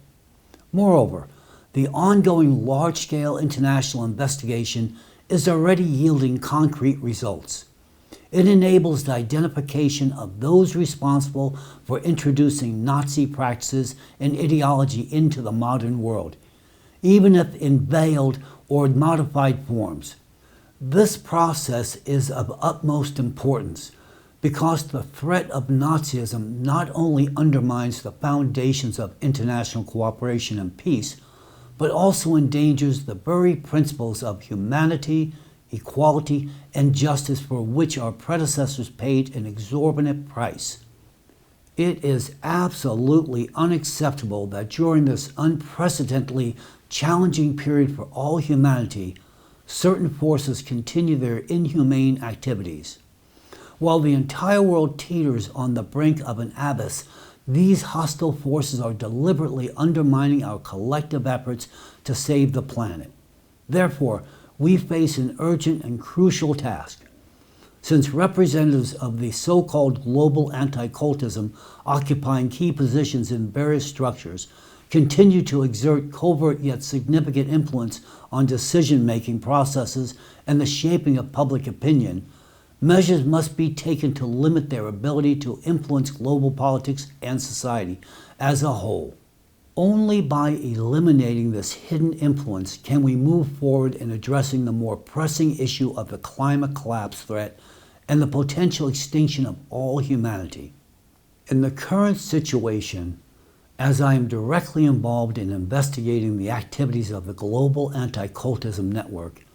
Moreover, the ongoing large-scale international investigation is already yielding concrete results. It enables the identification of those responsible for introducing Nazi practices and ideology into the modern world, even if in veiled or modified forms. This process is of utmost importance because the threat of Nazism not only undermines the foundations of international cooperation and peace, but also endangers the very principles of humanity, equality, and justice for which our predecessors paid an exorbitant price. It is absolutely unacceptable that during this unprecedentedly challenging period for all humanity, certain forces continue their inhumane activities. While the entire world teeters on the brink of an abyss, these hostile forces are deliberately undermining our collective efforts to save the planet. Therefore, we face an urgent and crucial task. Since representatives of the so-called global anti-cultism occupying key positions in various structures continue to exert covert yet significant influence on decision-making processes and the shaping of public opinion, measures must be taken to limit their ability to influence global politics and society as a whole. Only by eliminating this hidden influence can we move forward in addressing the more pressing issue of the climate collapse threat and the potential extinction of all humanity. In the current situation, as I am directly involved in investigating the activities of the global anti-cultism network,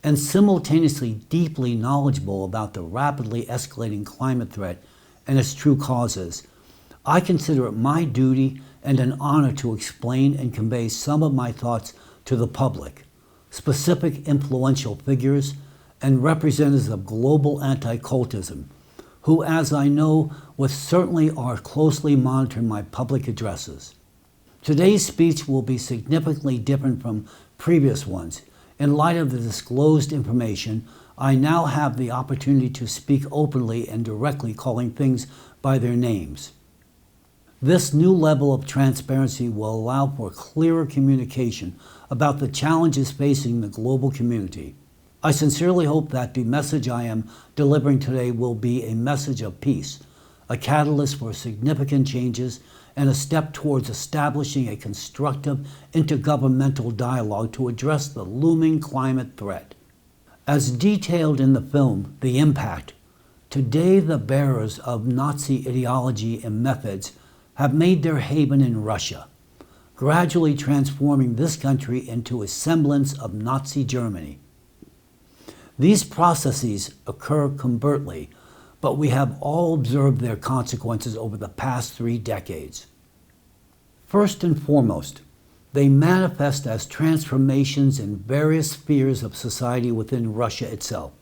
and simultaneously deeply knowledgeable about the rapidly escalating climate threat and its true causes, I consider it my duty and an honor to explain and convey some of my thoughts to the public, specific influential figures, and representatives of global anti-cultism, who, as I know, with certainty are closely monitoring my public addresses. Today's speech will be significantly different from previous ones. In light of the disclosed information, I now have the opportunity to speak openly and directly, calling things by their names. This new level of transparency will allow for clearer communication about the challenges facing the global community. I sincerely hope that the message I am delivering today will be a message of peace, a catalyst for significant changes, and a step towards establishing a constructive intergovernmental dialogue to address the looming climate threat. As detailed in the film, The Impact, today the bearers of Nazi ideology and methods have made their haven in Russia, gradually transforming this country into a semblance of Nazi Germany. These processes occur covertly, but we have all observed their consequences over the past 3 decades. First and foremost, they manifest as transformations in various spheres of society within Russia itself.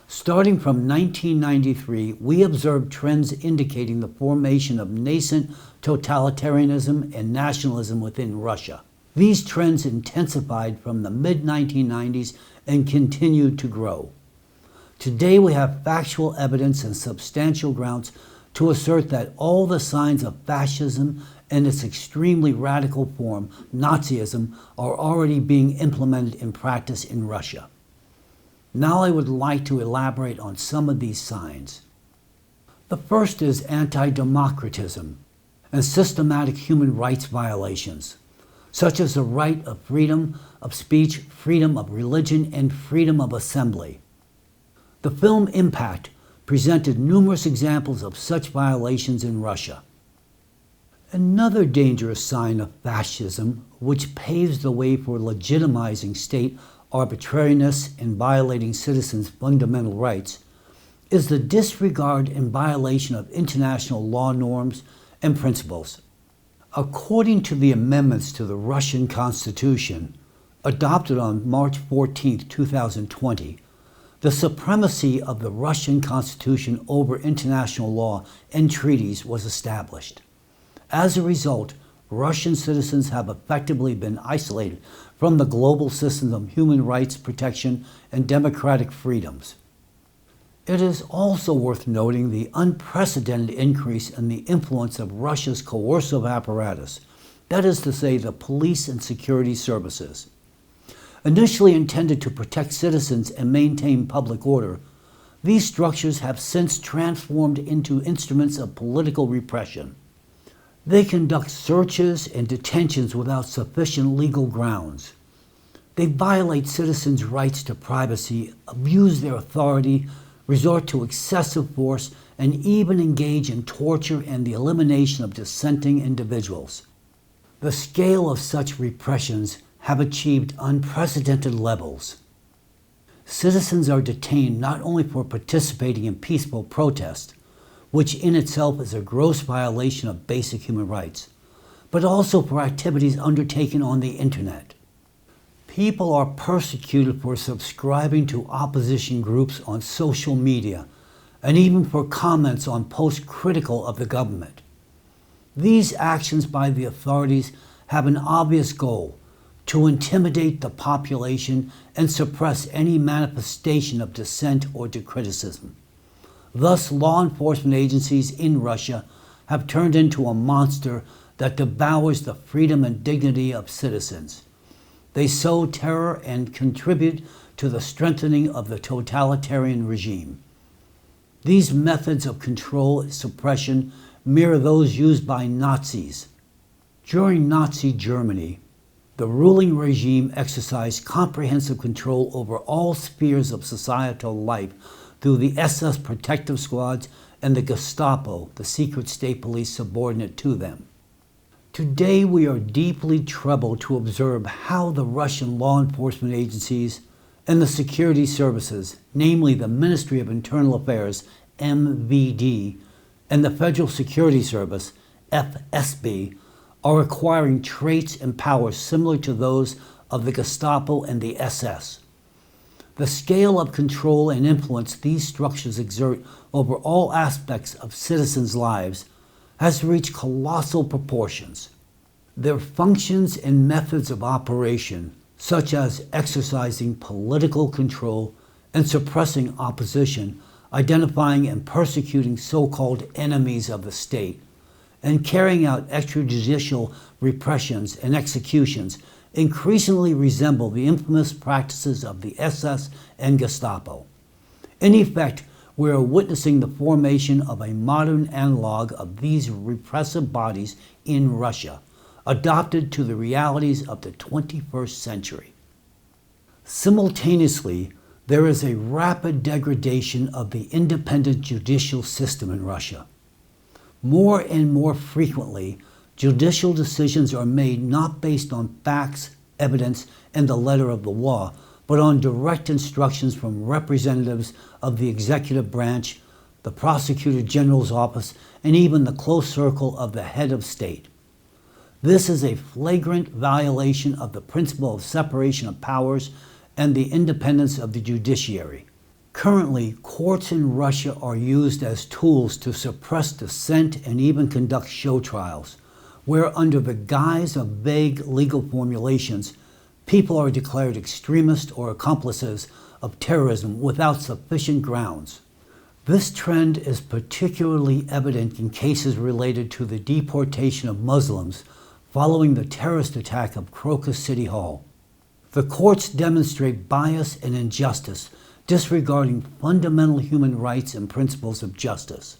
Starting from 1993, we observed trends indicating the formation of nascent totalitarianism and nationalism within Russia. These trends intensified from the mid-1990s and continued to grow. Today we have factual evidence and substantial grounds to assert that all the signs of fascism and its extremely radical form, Nazism, are already being implemented in practice in Russia. Now I would like to elaborate on some of these signs. The first is anti-democratism and systematic human rights violations, such as the right of freedom of speech, freedom of religion, and freedom of assembly. The film Impact presented numerous examples of such violations in Russia. Another dangerous sign of fascism, which paves the way for legitimizing state arbitrariness and violating citizens' fundamental rights, is the disregard and violation of international law norms and principles. According to the amendments to the Russian Constitution, adopted on March 14, 2020, the supremacy of the Russian Constitution over international law and treaties was established. As a result, Russian citizens have effectively been isolated from the global system of human rights protection and democratic freedoms. It is also worth noting the unprecedented increase in the influence of Russia's coercive apparatus, that is to say, the police and security services. Initially intended to protect citizens and maintain public order, these structures have since transformed into instruments of political repression. They conduct searches and detentions without sufficient legal grounds. They violate citizens' rights to privacy, abuse their authority, resort to excessive force, and even engage in torture and the elimination of dissenting individuals. The scale of such repressions have achieved unprecedented levels. Citizens are detained not only for participating in peaceful protest, which in itself is a gross violation of basic human rights, but also for activities undertaken on the internet. People are persecuted for subscribing to opposition groups on social media, and even for comments on posts critical of the government. These actions by the authorities have an obvious goal: to intimidate the population and suppress any manifestation of dissent or to criticism. Thus, law enforcement agencies in Russia have turned into a monster that devours the freedom and dignity of citizens. They sow terror and contribute to the strengthening of the totalitarian regime. These methods of control and suppression mirror those used by Nazis. During Nazi Germany, the ruling regime exercised comprehensive control over all spheres of societal life through the SS protective squads and the Gestapo, the secret state police subordinate to them. Today we are deeply troubled to observe how the Russian law enforcement agencies and the security services, namely the Ministry of Internal Affairs, MVD, and the Federal Security Service, FSB, are acquiring traits and powers similar to those of the Gestapo and the SS. The scale of control and influence these structures exert over all aspects of citizens' lives has reached colossal proportions. Their functions and methods of operation, such as exercising political control and suppressing opposition, identifying and persecuting so-called enemies of the state, and carrying out extrajudicial repressions and executions, increasingly resemble the infamous practices of the SS and Gestapo. In effect, we are witnessing the formation of a modern analog of these repressive bodies in Russia, adopted to the realities of the 21st century. Simultaneously, there is a rapid degradation of the independent judicial system in Russia. More and more frequently, judicial decisions are made not based on facts, evidence, and the letter of the law, but on direct instructions from representatives of the executive branch, the prosecutor general's office, and even the close circle of the head of state. This is a flagrant violation of the principle of separation of powers and the independence of the judiciary. Currently, courts in Russia are used as tools to suppress dissent and even conduct show trials, where under the guise of vague legal formulations, people are declared extremists or accomplices of terrorism without sufficient grounds. This trend is particularly evident in cases related to the deportation of Muslims following the terrorist attack of Crocus City Hall. The courts demonstrate bias and injustice, disregarding fundamental human rights and principles of justice.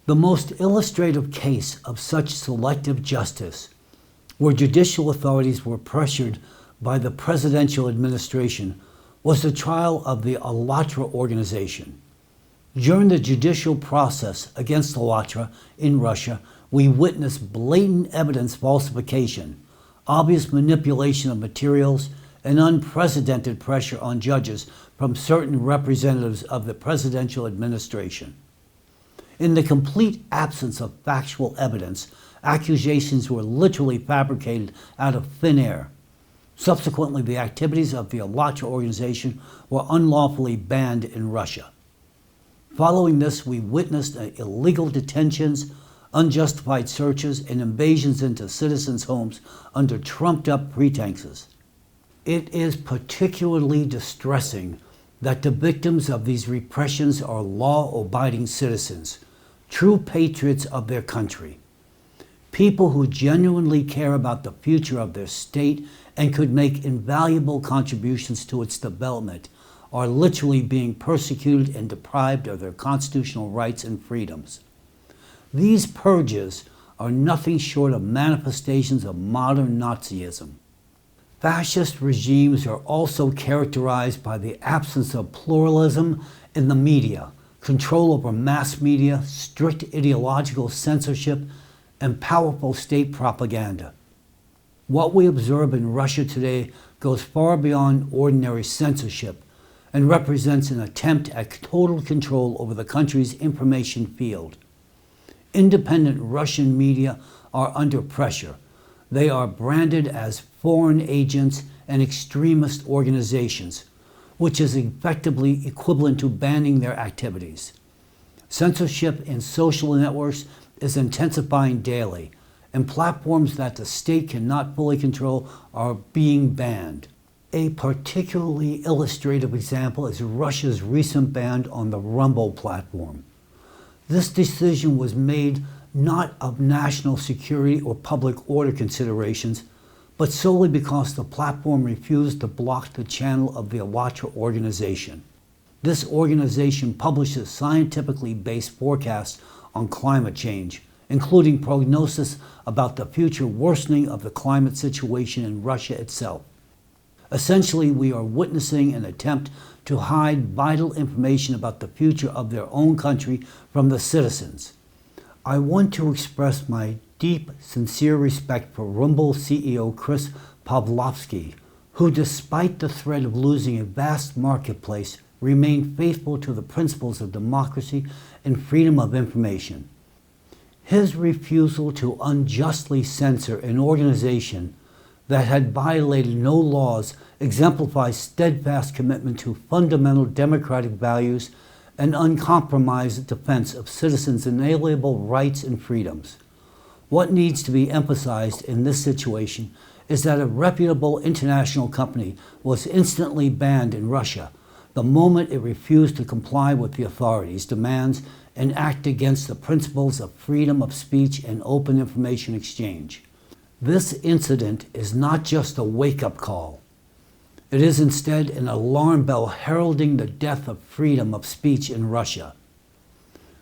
The most illustrative case of such selective justice, where judicial authorities were pressured by the presidential administration, was the trial of the ALLATRA organization. During the judicial process against ALLATRA in Russia, we witnessed blatant evidence falsification, obvious manipulation of materials, and unprecedented pressure on judges from certain representatives of the presidential administration. In the complete absence of factual evidence, accusations were literally fabricated out of thin air. Subsequently, the activities of the ALLATRA organization were unlawfully banned in Russia. Following this, we witnessed illegal detentions, unjustified searches, and invasions into citizens' homes under trumped-up pretenses. It is particularly distressing that the victims of these repressions are law-abiding citizens, true patriots of their country, people who genuinely care about the future of their state and could make invaluable contributions to its development, are literally being persecuted and deprived of their constitutional rights and freedoms. These purges are nothing short of manifestations of modern Nazism. Fascist regimes are also characterized by the absence of pluralism in the media, control over mass media, strict ideological censorship, and powerful state propaganda. What we observe in Russia today goes far beyond ordinary censorship and represents an attempt at total control over the country's information field. Independent Russian media are under pressure. They are branded as foreign agents and extremist organizations, which is effectively equivalent to banning their activities. Censorship in social networks is intensifying daily, and platforms that the state cannot fully control are being banned. A particularly illustrative example is Russia's recent ban on the Rumble platform. This decision was made not of national security or public order considerations, but solely because the platform refused to block the channel of the ALLATRA organization. This organization publishes scientifically based forecasts on climate change, including prognosis about the future worsening of the climate situation in Russia itself. Essentially, we are witnessing an attempt to hide vital information about the future of their own country from the citizens. I want to express my deep, sincere respect for Rumble CEO Chris Pavlovsky, who, despite the threat of losing a vast marketplace, remained faithful to the principles of democracy and freedom of information. His refusal to unjustly censor an organization that had violated no laws exemplifies steadfast commitment to fundamental democratic values and uncompromised defense of citizens' inalienable rights and freedoms. What needs to be emphasized in this situation is that a reputable international company was instantly banned in Russia the moment it refused to comply with the authorities' demands and act against the principles of freedom of speech and open information exchange. This incident is not just a wake-up call. It is instead an alarm bell heralding the death of freedom of speech in Russia.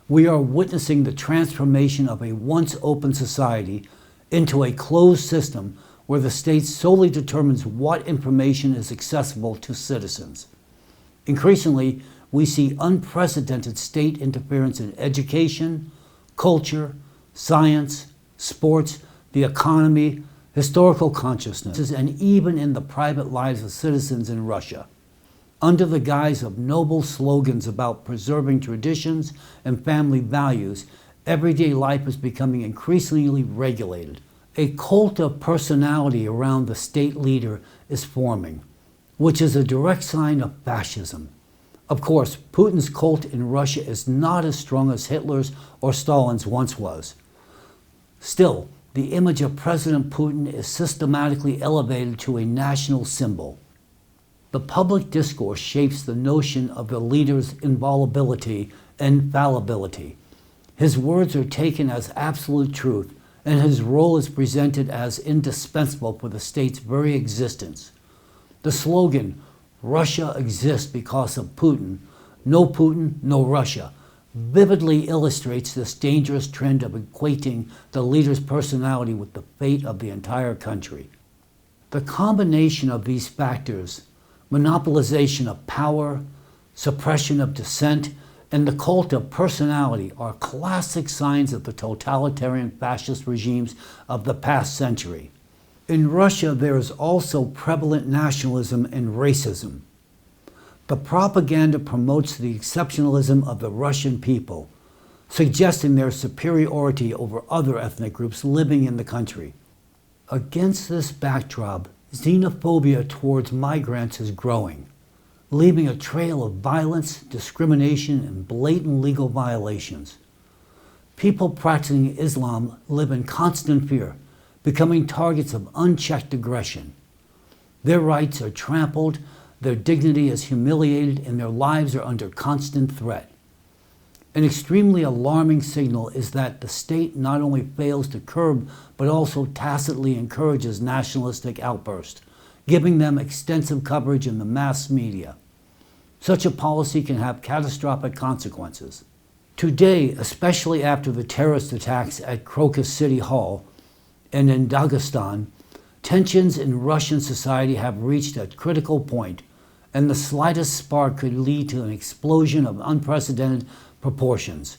We are witnessing the transformation of a once open society into a closed system where the state solely determines what information is accessible to citizens. Increasingly, we see unprecedented state interference in education, culture, science, sports, the economy, historical consciousness, and even in the private lives of citizens in Russia. Under the guise of noble slogans about preserving traditions and family values, everyday life is becoming increasingly regulated. A cult of personality around the state leader is forming, which is a direct sign of fascism. Of course, Putin's cult in Russia is not as strong as Hitler's or Stalin's once was. Still, the image of President Putin is systematically elevated to a national symbol. The public discourse shapes the notion of the leader's inviolability and fallibility. His words are taken as absolute truth, and his role is presented as indispensable for the state's very existence. The slogan, "Russia exists because of Putin, no Russia," vividly illustrates this dangerous trend of equating the leader's personality with the fate of the entire country. The combination of these factors, monopolization of power, suppression of dissent, and the cult of personality, are classic signs of the totalitarian fascist regimes of the past century. In Russia, there is also prevalent nationalism and racism. The propaganda promotes the exceptionalism of the Russian people, suggesting their superiority over other ethnic groups living in the country. Against this backdrop, xenophobia towards migrants is growing, leaving a trail of violence, discrimination, and blatant legal violations. People practicing Islam live in constant fear, becoming targets of unchecked aggression. Their rights are trampled, their dignity is humiliated, and their lives are under constant threat. An extremely alarming signal is that the state not only fails to curb, but also tacitly encourages nationalistic outbursts, giving them extensive coverage in the mass media. Such a policy can have catastrophic consequences. Today, especially after the terrorist attacks at Crocus City Hall and in Dagestan, tensions in Russian society have reached a critical point, and the slightest spark could lead to an explosion of unprecedented proportions.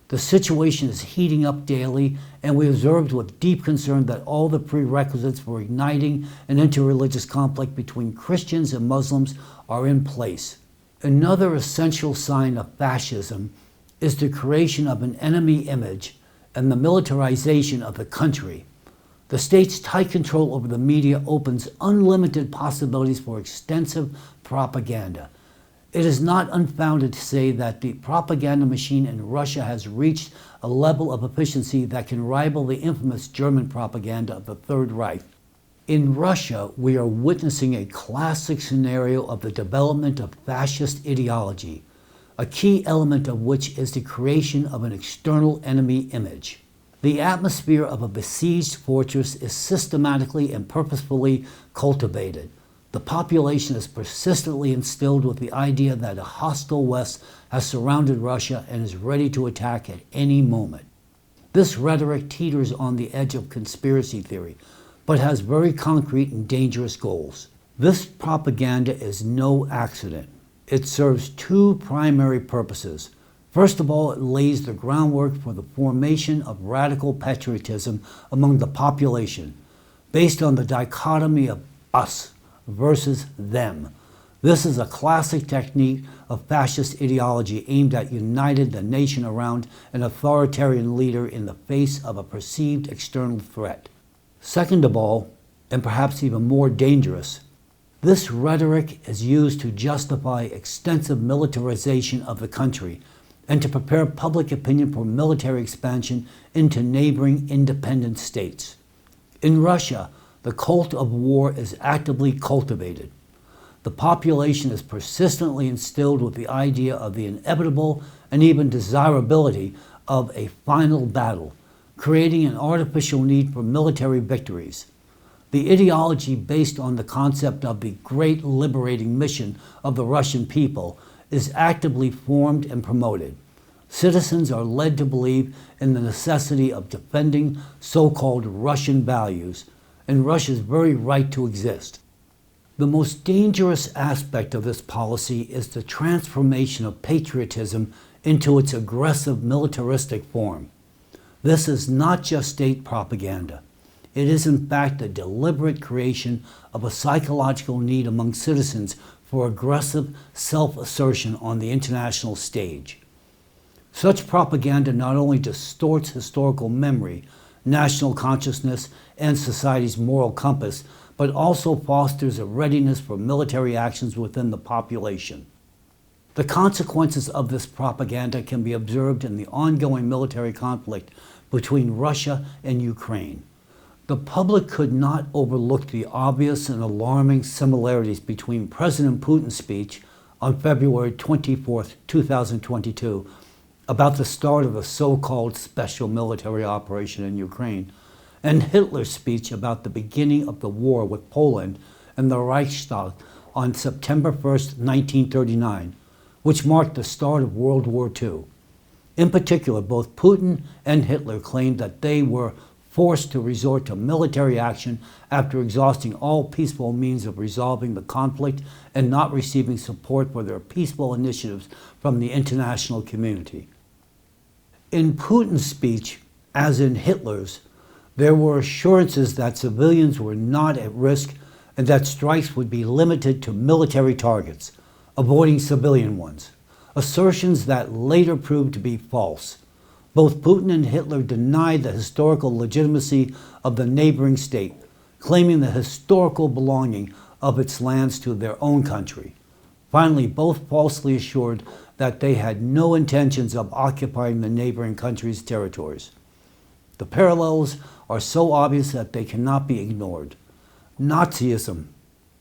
The situation is heating up daily, and we observed with deep concern that all the prerequisites for igniting an interreligious conflict between Christians and Muslims are in place. Another essential sign of fascism is the creation of an enemy image and the militarization of the country. The state's tight control over the media opens unlimited possibilities for extensive propaganda. It is not unfounded to say that the propaganda machine in Russia has reached a level of efficiency that can rival the infamous German propaganda of the Third Reich. In Russia, we are witnessing a classic scenario of the development of fascist ideology, a key element of which is the creation of an external enemy image. The atmosphere of a besieged fortress is systematically and purposefully cultivated. The population is persistently instilled with the idea that a hostile West has surrounded Russia and is ready to attack at any moment. This rhetoric teeters on the edge of conspiracy theory, but has very concrete and dangerous goals. This propaganda is no accident. It serves two primary purposes. First of all, it lays the groundwork for the formation of radical patriotism among the population, based on the dichotomy of us versus them. This is a classic technique of fascist ideology aimed at uniting the nation around an authoritarian leader in the face of a perceived external threat. Second of all, and perhaps even more dangerous, this rhetoric is used to justify extensive militarization of the country and to prepare public opinion for military expansion into neighboring independent states. In Russia, the cult of war is actively cultivated. The population is persistently instilled with the idea of the inevitable and even desirability of a final battle, creating an artificial need for military victories. The ideology based on the concept of the great liberating mission of the Russian people is actively formed and promoted. Citizens are led to believe in the necessity of defending so-called Russian values and Russia's very right to exist. The most dangerous aspect of this policy is the transformation of patriotism into its aggressive militaristic form. This is not just state propaganda. It is in fact the deliberate creation of a psychological need among citizens for aggressive self-assertion on the international stage. Such propaganda not only distorts historical memory, national consciousness, and society's moral compass, but also fosters a readiness for military actions within the population. The consequences of this propaganda can be observed in the ongoing military conflict between Russia and Ukraine. The public could not overlook the obvious and alarming similarities between President Putin's speech on February 24, 2022, about the start of a so-called special military operation in Ukraine, and Hitler's speech about the beginning of the war with Poland and the Reichstag on September 1, 1939, which marked the start of World War II. In particular, both Putin and Hitler claimed that they were forced to resort to military action after exhausting all peaceful means of resolving the conflict and not receiving support for their peaceful initiatives from the international community. In Putin's speech, as in Hitler's, there were assurances that civilians were not at risk and that strikes would be limited to military targets, avoiding civilian ones, assertions that later proved to be false. Both Putin and Hitler denied the historical legitimacy of the neighboring state, claiming the historical belonging of its lands to their own country. Finally, both falsely assured that they had no intentions of occupying the neighboring country's territories. The parallels are so obvious that they cannot be ignored. Nazism,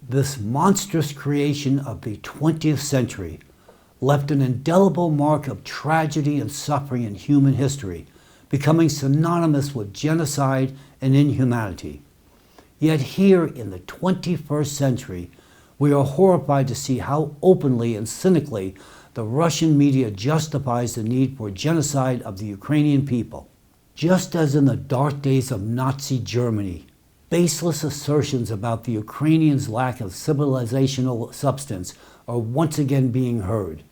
this monstrous creation of the 20th century, left an indelible mark of tragedy and suffering in human history, becoming synonymous with genocide and inhumanity. Yet here in the 21st century, we are horrified to see how openly and cynically the Russian media justifies the need for genocide of the Ukrainian people. Just as in the dark days of Nazi Germany, baseless assertions about the Ukrainians' lack of civilizational substance are once again being heard.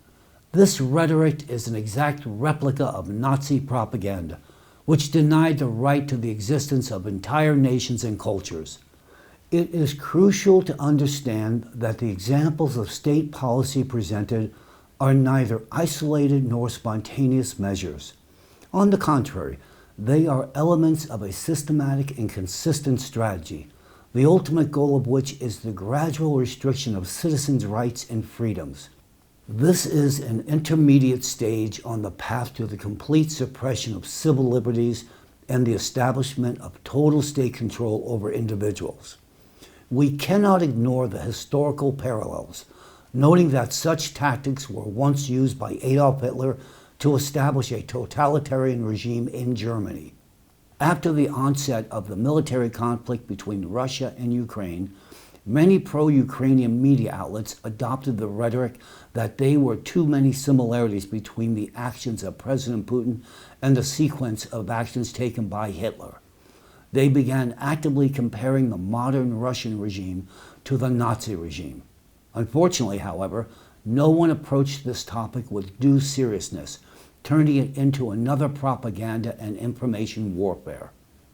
This rhetoric is an exact replica of Nazi propaganda, which denied the right to the existence of entire nations and cultures. It is crucial to understand that the examples of state policy presented are neither isolated nor spontaneous measures. On the contrary, they are elements of a systematic and consistent strategy, the ultimate goal of which is the gradual restriction of citizens' rights and freedoms. This is an intermediate stage on the path to the complete suppression of civil liberties and the establishment of total state control over individuals. We cannot ignore the historical parallels, noting that such tactics were once used by Adolf Hitler to establish a totalitarian regime in Germany. After the onset of the military conflict between Russia and Ukraine, many pro-Ukrainian media outlets adopted the rhetoric that there were too many similarities between the actions of President Putin and the sequence of actions taken by Hitler. They began actively comparing the modern Russian regime to the Nazi regime. Unfortunately, however, no one approached this topic with due seriousness, turning it into another propaganda and information warfare.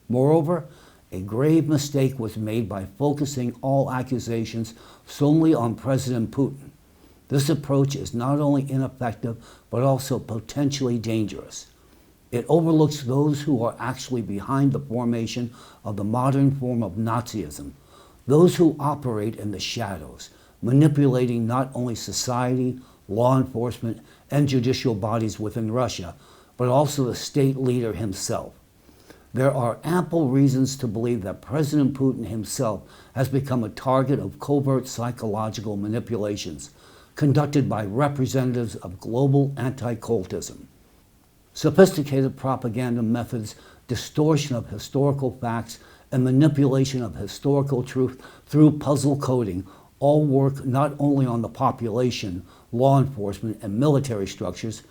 Moreover, a grave mistake was made by focusing all accusations solely on President Putin. This approach is not only ineffective, but also potentially dangerous. It overlooks those who are actually behind the formation of the modern form of Nazism, those who operate in the shadows, manipulating not only society, law enforcement, and judicial bodies within Russia, but also the state leader himself. There are ample reasons to believe that President Putin himself has become a target of covert psychological manipulations conducted by representatives of global anti-cultism. Sophisticated propaganda methods, distortion of historical facts, and manipulation of historical truth through puzzle coding all work not only on the population, law enforcement, and military structures,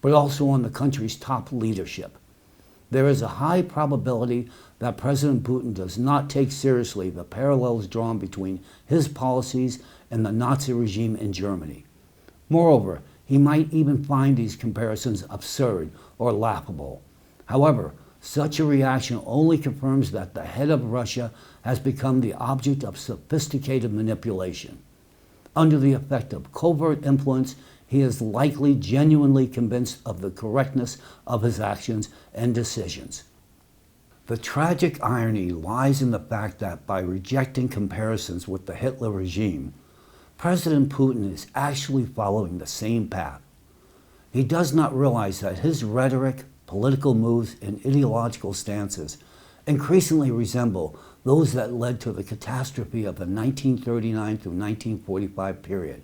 but also on the country's top leadership. There is a high probability that President Putin does not take seriously the parallels drawn between his policies and the Nazi regime in Germany. Moreover, he might even find these comparisons absurd or laughable. However, such a reaction only confirms that the head of Russia has become the object of sophisticated manipulation. Under the effect of covert influence, he is likely genuinely convinced of the correctness of his actions and decisions. The tragic irony lies in the fact that by rejecting comparisons with the Hitler regime, President Putin is actually following the same path. He does not realize that his rhetoric, political moves, and ideological stances increasingly resemble those that led to the catastrophe of the 1939 through 1945 period.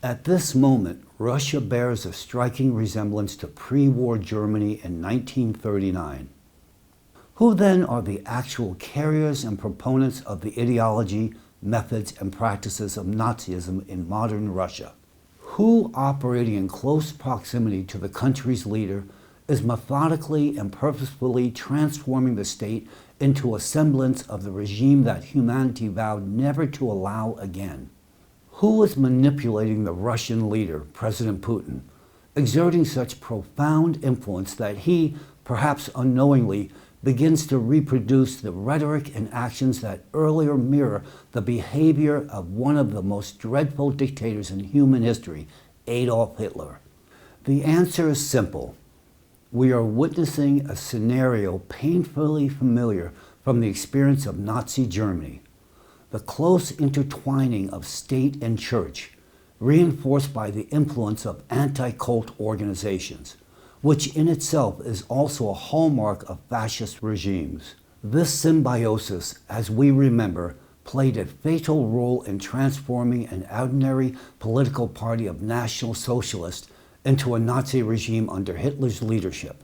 At this moment, Russia bears a striking resemblance to pre-war Germany in 1939. Who then are the actual carriers and proponents of the ideology, methods, and practices of Nazism in modern Russia? Who, operating in close proximity to the country's leader, is methodically and purposefully transforming the state into a semblance of the regime that humanity vowed never to allow again? Who is manipulating the Russian leader, President Putin, exerting such profound influence that he, perhaps unknowingly, begins to reproduce the rhetoric and actions that earlier mirror the behavior of one of the most dreadful dictators in human history, Adolf Hitler? The answer is simple. We are witnessing a scenario painfully familiar from the experience of Nazi Germany. The close intertwining of state and church, reinforced by the influence of anti-cult organizations, which in itself is also a hallmark of fascist regimes. This symbiosis, as we remember, played a fatal role in transforming an ordinary political party of National Socialists into a Nazi regime under Hitler's leadership.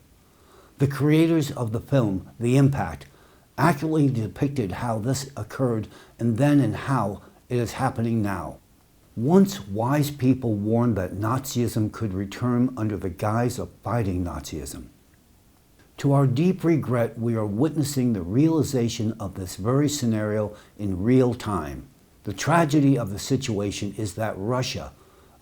The creators of the film, The Impact, accurately depicted how this occurred and then and how it is happening now. Once wise people warned that Nazism could return under the guise of fighting Nazism. To our deep regret, we are witnessing the realization of this very scenario in real time. The tragedy of the situation is that Russia,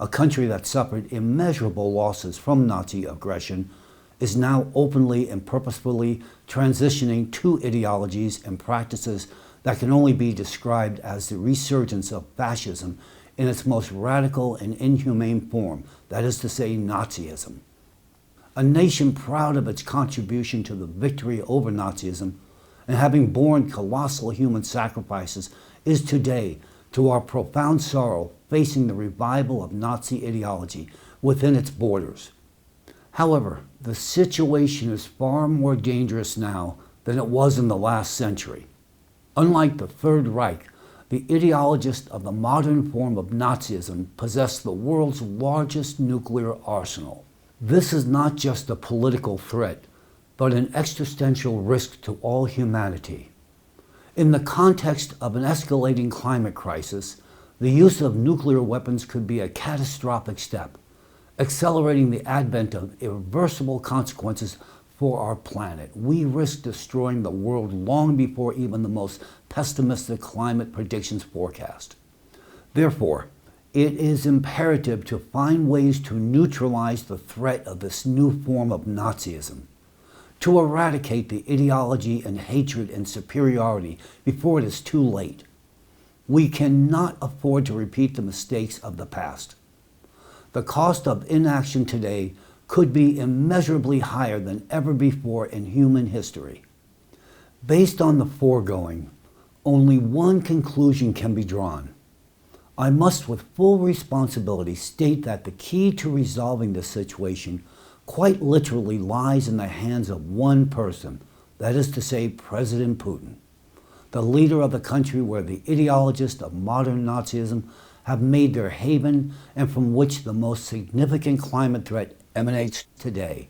a country that suffered immeasurable losses from Nazi aggression, is now openly and purposefully transitioning to ideologies and practices that can only be described as the resurgence of fascism in its most radical and inhumane form, that is to say, Nazism. A nation proud of its contribution to the victory over Nazism and having borne colossal human sacrifices is today, to our profound sorrow, facing the revival of Nazi ideology within its borders. However, the situation is far more dangerous now than it was in the last century. Unlike the Third Reich, the ideologists of the modern form of Nazism possess the world's largest nuclear arsenal. This is not just a political threat, but an existential risk to all humanity. In the context of an escalating climate crisis, the use of nuclear weapons could be a catastrophic step, accelerating the advent of irreversible consequences for our planet. We risk destroying the world long before even the most pessimistic climate predictions forecast. Therefore, it is imperative to find ways to neutralize the threat of this new form of Nazism, to eradicate the ideology and hatred and superiority before it is too late. We cannot afford to repeat the mistakes of the past. The cost of inaction today could be immeasurably higher than ever before in human history. Based on the foregoing, only one conclusion can be drawn. I must with full responsibility state that the key to resolving this situation quite literally lies in the hands of one person, that is to say, President Putin, the leader of the country where the ideologists of modern Nazism have made their haven and from which the most significant climate threat emanates today.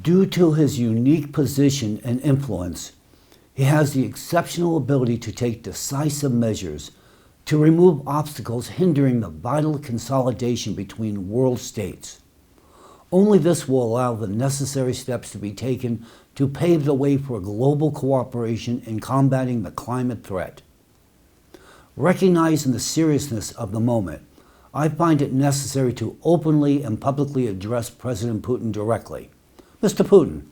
Due to his unique position and influence, he has the exceptional ability to take decisive measures to remove obstacles hindering the vital consolidation between world states. Only this will allow the necessary steps to be taken to pave the way for global cooperation in combating the climate threat. Recognizing the seriousness of the moment, I find it necessary to openly and publicly address President Putin directly. Mr. Putin,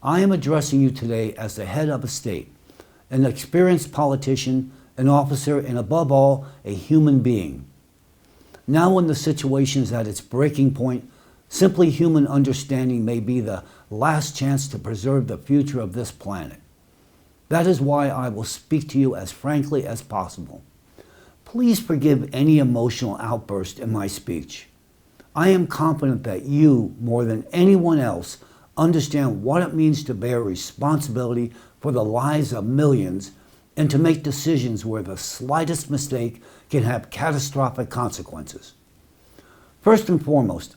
I am addressing you today as the head of a state, an experienced politician, an officer, and above all, a human being. Now when the situation is at its breaking point, simply human understanding may be the last chance to preserve the future of this planet. That is why I will speak to you as frankly as possible. Please forgive any emotional outburst in my speech. I am confident that you, more than anyone else, understand what it means to bear responsibility for the lives of millions and to make decisions where the slightest mistake can have catastrophic consequences. First and foremost,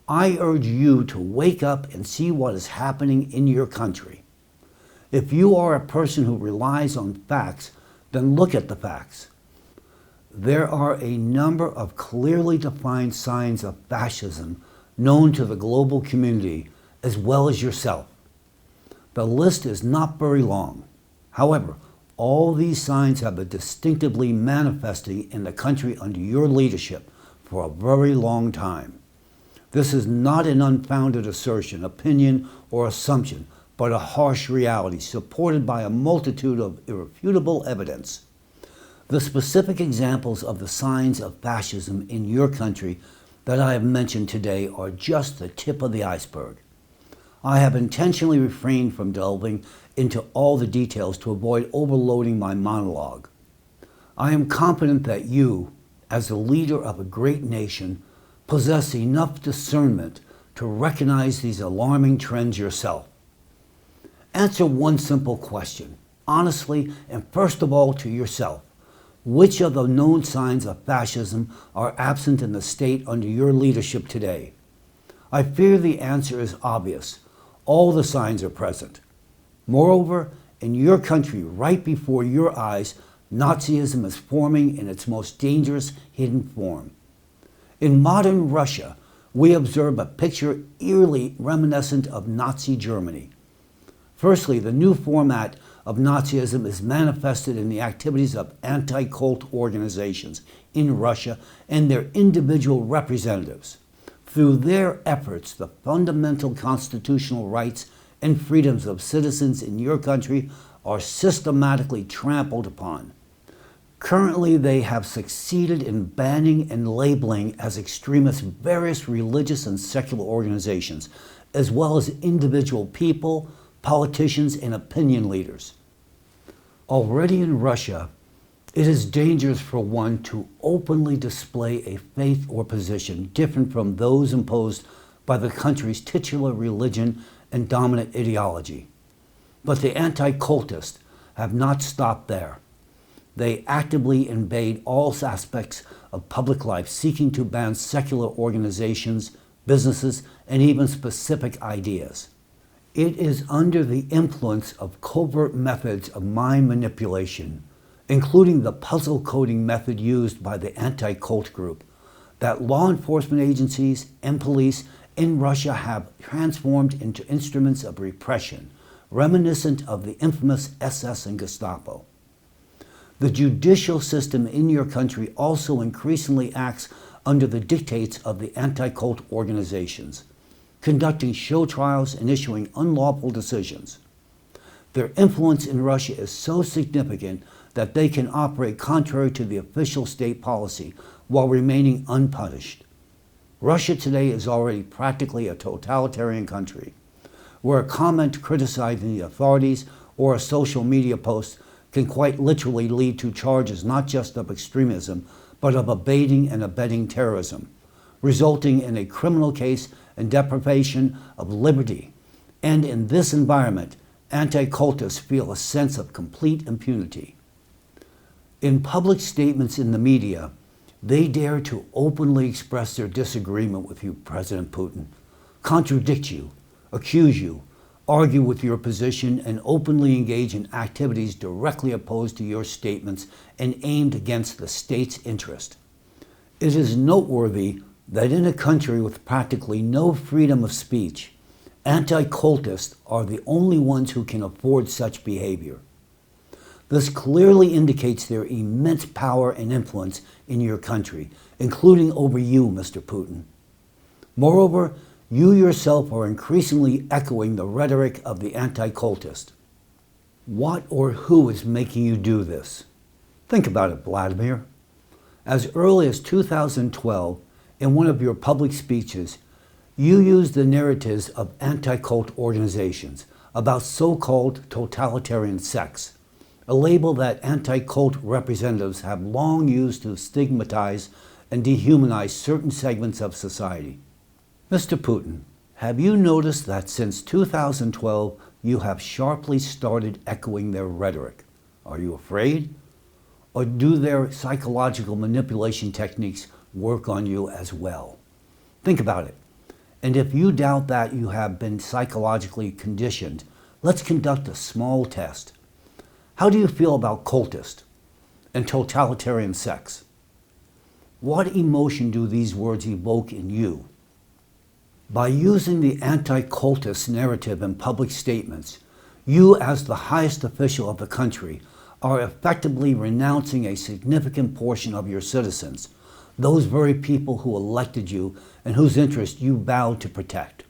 I urge you to wake up and see what is happening in your country. If you are a person who relies on facts, then look at the facts. There are a number of clearly defined signs of fascism known to the global community as well as yourself. The list is not very long. However, all these signs have been distinctively manifesting in the country under your leadership for a very long time. This is not an unfounded assertion, opinion, or assumption, but a harsh reality supported by a multitude of irrefutable evidence. The specific examples of the signs of fascism in your country that I have mentioned today are just the tip of the iceberg. I have intentionally refrained from delving into all the details to avoid overloading my monologue. I am confident that you, as the leader of a great nation, possess enough discernment to recognize these alarming trends yourself. Answer one simple question, honestly and first of all to yourself. Which of the known signs of fascism are absent in the state under your leadership today? I fear the answer is obvious. All the signs are present. Moreover, in your country, right before your eyes, Nazism is forming in its most dangerous hidden form. In modern Russia, we observe a picture eerily reminiscent of Nazi Germany. Firstly, the new format of Nazism is manifested in the activities of anti-cult organizations in Russia and their individual representatives. Through their efforts, the fundamental constitutional rights and freedoms of citizens in your country are systematically trampled upon. Currently, they have succeeded in banning and labeling as extremists various religious and secular organizations, as well as individual people, politicians, and opinion leaders. Already in Russia, it is dangerous for one to openly display a faith or position different from those imposed by the country's titular religion and dominant ideology. But the anti-cultists have not stopped there. They actively invade all aspects of public life, seeking to ban secular organizations, businesses, and even specific ideas. It is under the influence of covert methods of mind manipulation, including the puzzle coding method used by the anti-cult group, that law enforcement agencies and police in Russia have transformed into instruments of repression, reminiscent of the infamous SS and Gestapo. The judicial system in your country also increasingly acts under the dictates of the anti-cult organizations, conducting show trials and issuing unlawful decisions. Their influence in Russia is so significant that they can operate contrary to the official state policy while remaining unpunished. Russia today is already practically a totalitarian country, where a comment criticizing the authorities or a social media post can quite literally lead to charges not just of extremism, but of aiding and abetting terrorism, resulting in a criminal case and deprivation of liberty. And in this environment, anti-cultists feel a sense of complete impunity. In public statements in the media, they dare to openly express their disagreement with you, President Putin, contradict you, accuse you, argue with your position, and openly engage in activities directly opposed to your statements and aimed against the state's interest. It is noteworthy that in a country with practically no freedom of speech, anti-cultists are the only ones who can afford such behavior. This clearly indicates their immense power and influence in your country, including over you, Mr. Putin. Moreover, you yourself are increasingly echoing the rhetoric of the anti-cultist. What or who is making you do this? Think about it, Vladimir. As early as 2012, in one of your public speeches, you used the narratives of anti-cult organizations about so-called totalitarian sects, a label that anti-cult representatives have long used to stigmatize and dehumanize certain segments of society. Mr. Putin, have you noticed that since 2012 you have sharply started echoing their rhetoric? Are you afraid? Or do their psychological manipulation techniques work on you as well? Think about it. And if you doubt that you have been psychologically conditioned, let's conduct a small test. How do you feel about cultist and totalitarian sects? What emotion do these words evoke in you? By using the anti-cultist narrative in public statements, you, as the highest official of the country, are effectively renouncing a significant portion of your citizens, those very people who elected you and whose interests you vowed to protect.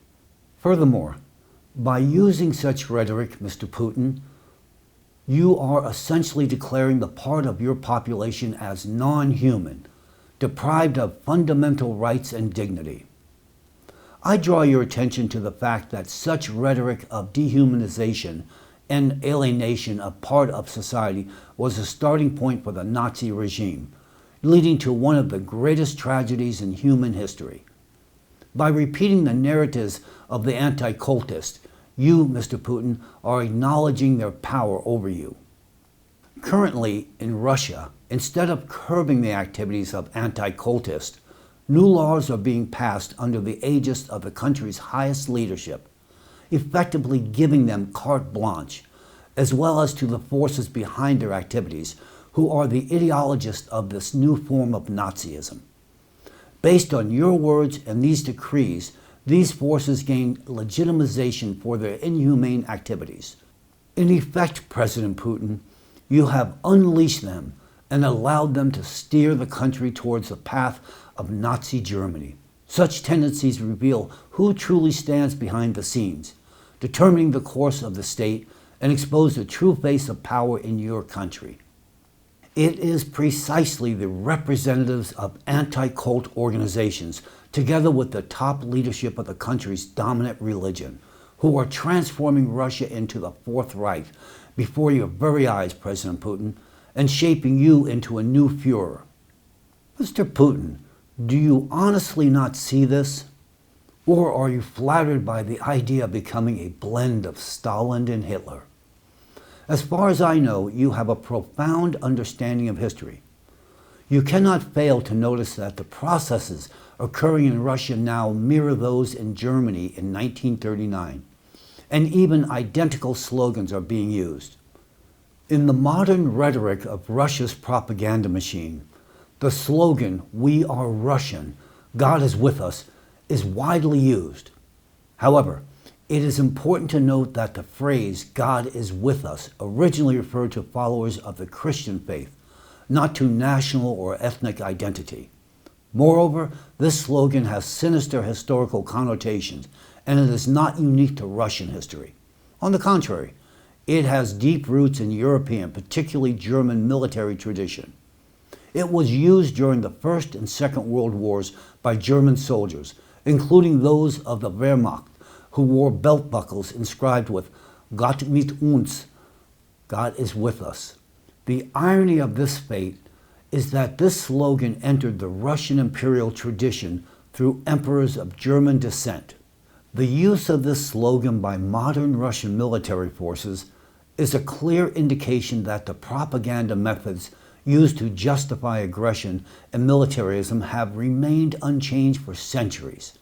Furthermore, by using such rhetoric, Mr. Putin, you are essentially declaring the part of your population as non-human, deprived of fundamental rights and dignity. I draw your attention to the fact that such rhetoric of dehumanization and alienation of part of society was a starting point for the Nazi regime, leading to one of the greatest tragedies in human history. By repeating the narratives of the anti-cultist, you, Mr. Putin, are acknowledging their power over you. Currently, in Russia, instead of curbing the activities of anti-cultists, new laws are being passed under the aegis of the country's highest leadership, effectively giving them carte blanche, as well as to the forces behind their activities, who are the ideologists of this new form of Nazism. Based on your words and these decrees, these forces gain legitimization for their inhumane activities. In effect, President Putin, you have unleashed them and allowed them to steer the country towards the path of Nazi Germany. Such tendencies reveal who truly stands behind the scenes, determining the course of the state and expose the true face of power in your country. It is precisely the representatives of anti-cult organizations, together with the top leadership of the country's dominant religion, who are transforming Russia into the Fourth Reich before your very eyes, President Putin, and shaping you into a new Führer. Mr. Putin, do you honestly not see this? Or are you flattered by the idea of becoming a blend of Stalin and Hitler? As far as I know, you have a profound understanding of history. You cannot fail to notice that the processes occurring in Russia now mirror those in Germany in 1939, and even identical slogans are being used. In the modern rhetoric of Russia's propaganda machine, the slogan, "We are Russian, God is with us," is widely used. However, it is important to note that the phrase, "God is with us," originally referred to followers of the Christian faith, not to national or ethnic identity. Moreover, this slogan has sinister historical connotations, and it is not unique to Russian history. On the contrary, it has deep roots in European, particularly German military tradition. It was used during the First and Second World Wars by German soldiers, including those of the Wehrmacht, who wore belt buckles inscribed with "Gott mit uns," God is with us. The irony of this fate is that this slogan entered the Russian imperial tradition through emperors of German descent. The use of this slogan by modern Russian military forces is a clear indication that the propaganda methods used to justify aggression and militarism have remained unchanged for centuries.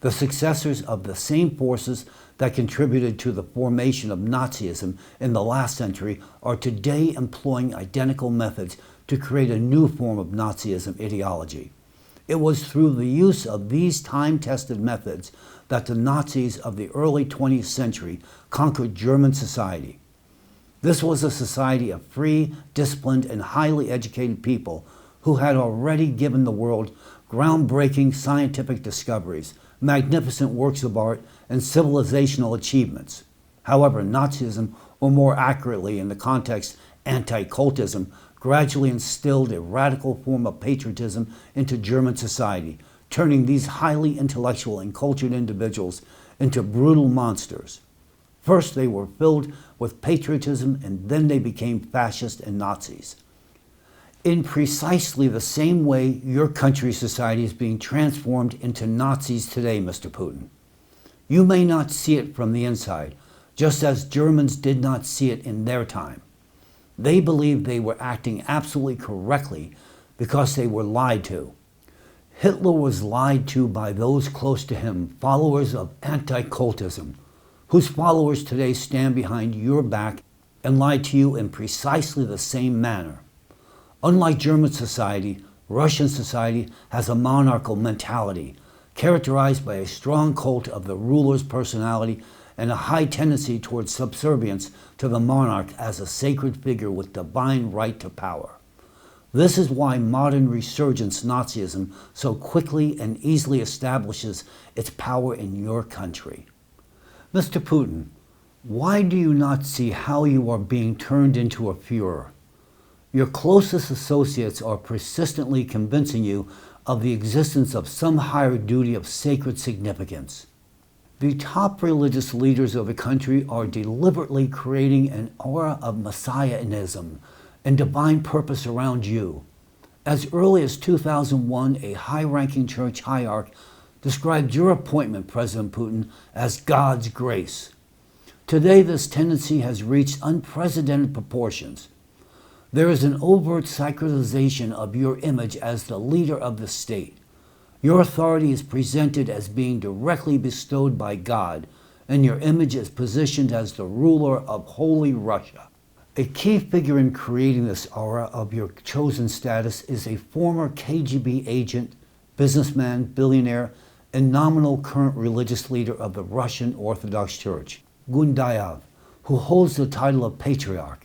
The successors of the same forces that contributed to the formation of Nazism in the last century are today employing identical methods to create a new form of Nazism ideology. It was through the use of these time-tested methods that the Nazis of the early 20th century conquered German society. This was a society of free, disciplined, and highly educated people who had already given the world groundbreaking scientific discoveries, magnificent works of art, and civilizational achievements. However, Nazism, or more accurately in the context, anti-cultism, gradually instilled a radical form of patriotism into German society, turning these highly intellectual and cultured individuals into brutal monsters. First, they were filled with patriotism, and then they became fascists and Nazis. In precisely the same way, your country's society is being transformed into Nazis today, Mr. Putin. You may not see it from the inside, just as Germans did not see it in their time. They believed they were acting absolutely correctly because they were lied to. Hitler was lied to by those close to him, followers of anti-cultism, whose followers today stand behind your back and lie to you in precisely the same manner. Unlike German society, Russian society has a monarchical mentality, characterized by a strong cult of the ruler's personality and a high tendency towards subservience to the monarch as a sacred figure with divine right to power. This is why modern resurgence Nazism so quickly and easily establishes its power in your country. Mr. Putin, why do you not see how you are being turned into a Führer? Your closest associates are persistently convincing you of the existence of some higher duty of sacred significance. The top religious leaders of the country are deliberately creating an aura of messianism and divine purpose around you. As early as 2001, a high-ranking church hierarch described your appointment, President Putin, as God's grace. Today, this tendency has reached unprecedented proportions. There is an overt sacralization of your image as the leader of the state. Your authority is presented as being directly bestowed by God, and your image is positioned as the ruler of Holy Russia. A key figure in creating this aura of your chosen status is a former KGB agent, businessman, billionaire, and nominal current religious leader of the Russian Orthodox Church, Gundayev, who holds the title of Patriarch.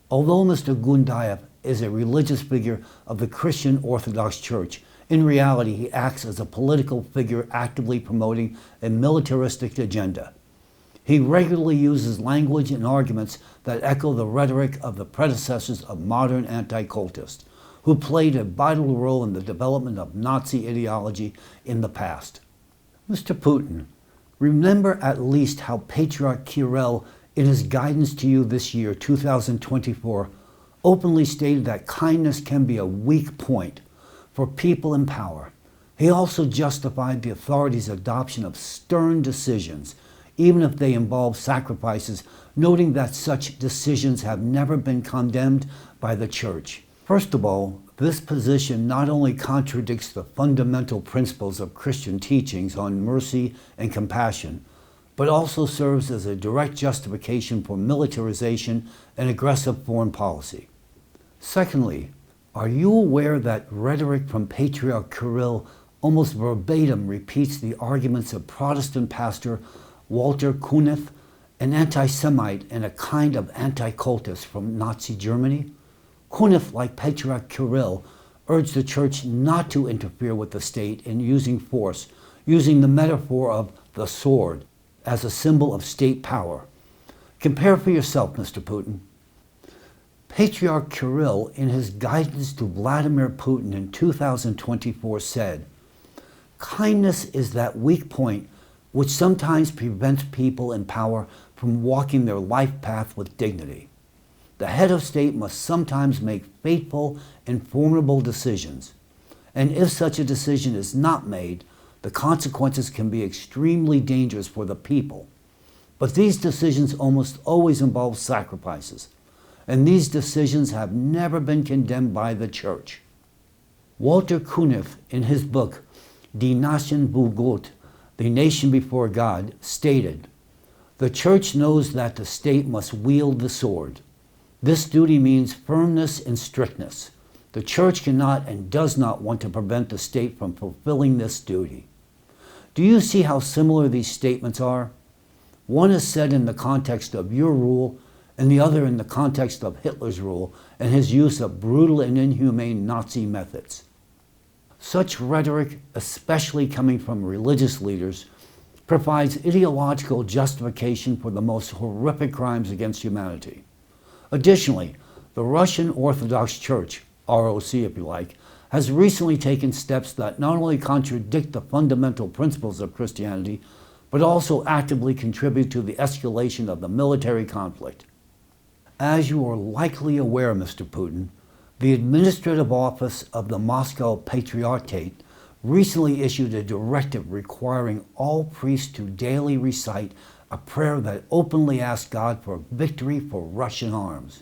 Although Mr. Gundaev is a religious figure of the Christian Orthodox Church, in reality he acts as a political figure actively promoting a militaristic agenda. He regularly uses language and arguments that echo the rhetoric of the predecessors of modern anti-cultists, who played a vital role in the development of Nazi ideology in the past. Mr. Putin, remember at least how Patriarch Kirill, in his guidance to you this year, 2024, openly stated that kindness can be a weak point for people in power. He also justified the authorities' adoption of stern decisions, even if they involve sacrifices, noting that such decisions have never been condemned by the Church. First of all, this position not only contradicts the fundamental principles of Christian teachings on mercy and compassion, but also serves as a direct justification for militarization and aggressive foreign policy. Secondly, are you aware that rhetoric from Patriarch Kirill almost verbatim repeats the arguments of Protestant pastor Walter Kuneff, an anti-Semite and a kind of anti-cultist from Nazi Germany? Kuneff, like Patriarch Kirill, urged the Church not to interfere with the state in using force, using the metaphor of the sword as a symbol of state power. Compare for yourself, Mr. Putin. Patriarch Kirill, in his guidance to Vladimir Putin in 2024, said, "Kindness is that weak point which sometimes prevents people in power from walking their life path with dignity. The head of state must sometimes make fateful and formidable decisions, and if such a decision is not made, the consequences can be extremely dangerous for the people. But these decisions almost always involve sacrifices, and these decisions have never been condemned by the Church." Walter Kuneff, in his book Die Nation vor Gott, The Nation Before God, stated, "The Church knows that the state must wield the sword. This duty means firmness and strictness. The Church cannot and does not want to prevent the state from fulfilling this duty." Do you see how similar these statements are? One is said in the context of your rule, and the other in the context of Hitler's rule and his use of brutal and inhumane Nazi methods. Such rhetoric, especially coming from religious leaders, provides ideological justification for the most horrific crimes against humanity. Additionally, the Russian Orthodox Church, ROC if you like, has recently taken steps that not only contradict the fundamental principles of Christianity, but also actively contribute to the escalation of the military conflict. As you are likely aware, Mr. Putin, the administrative office of the Moscow Patriarchate recently issued a directive requiring all priests to daily recite a prayer that openly asks God for victory for Russian arms.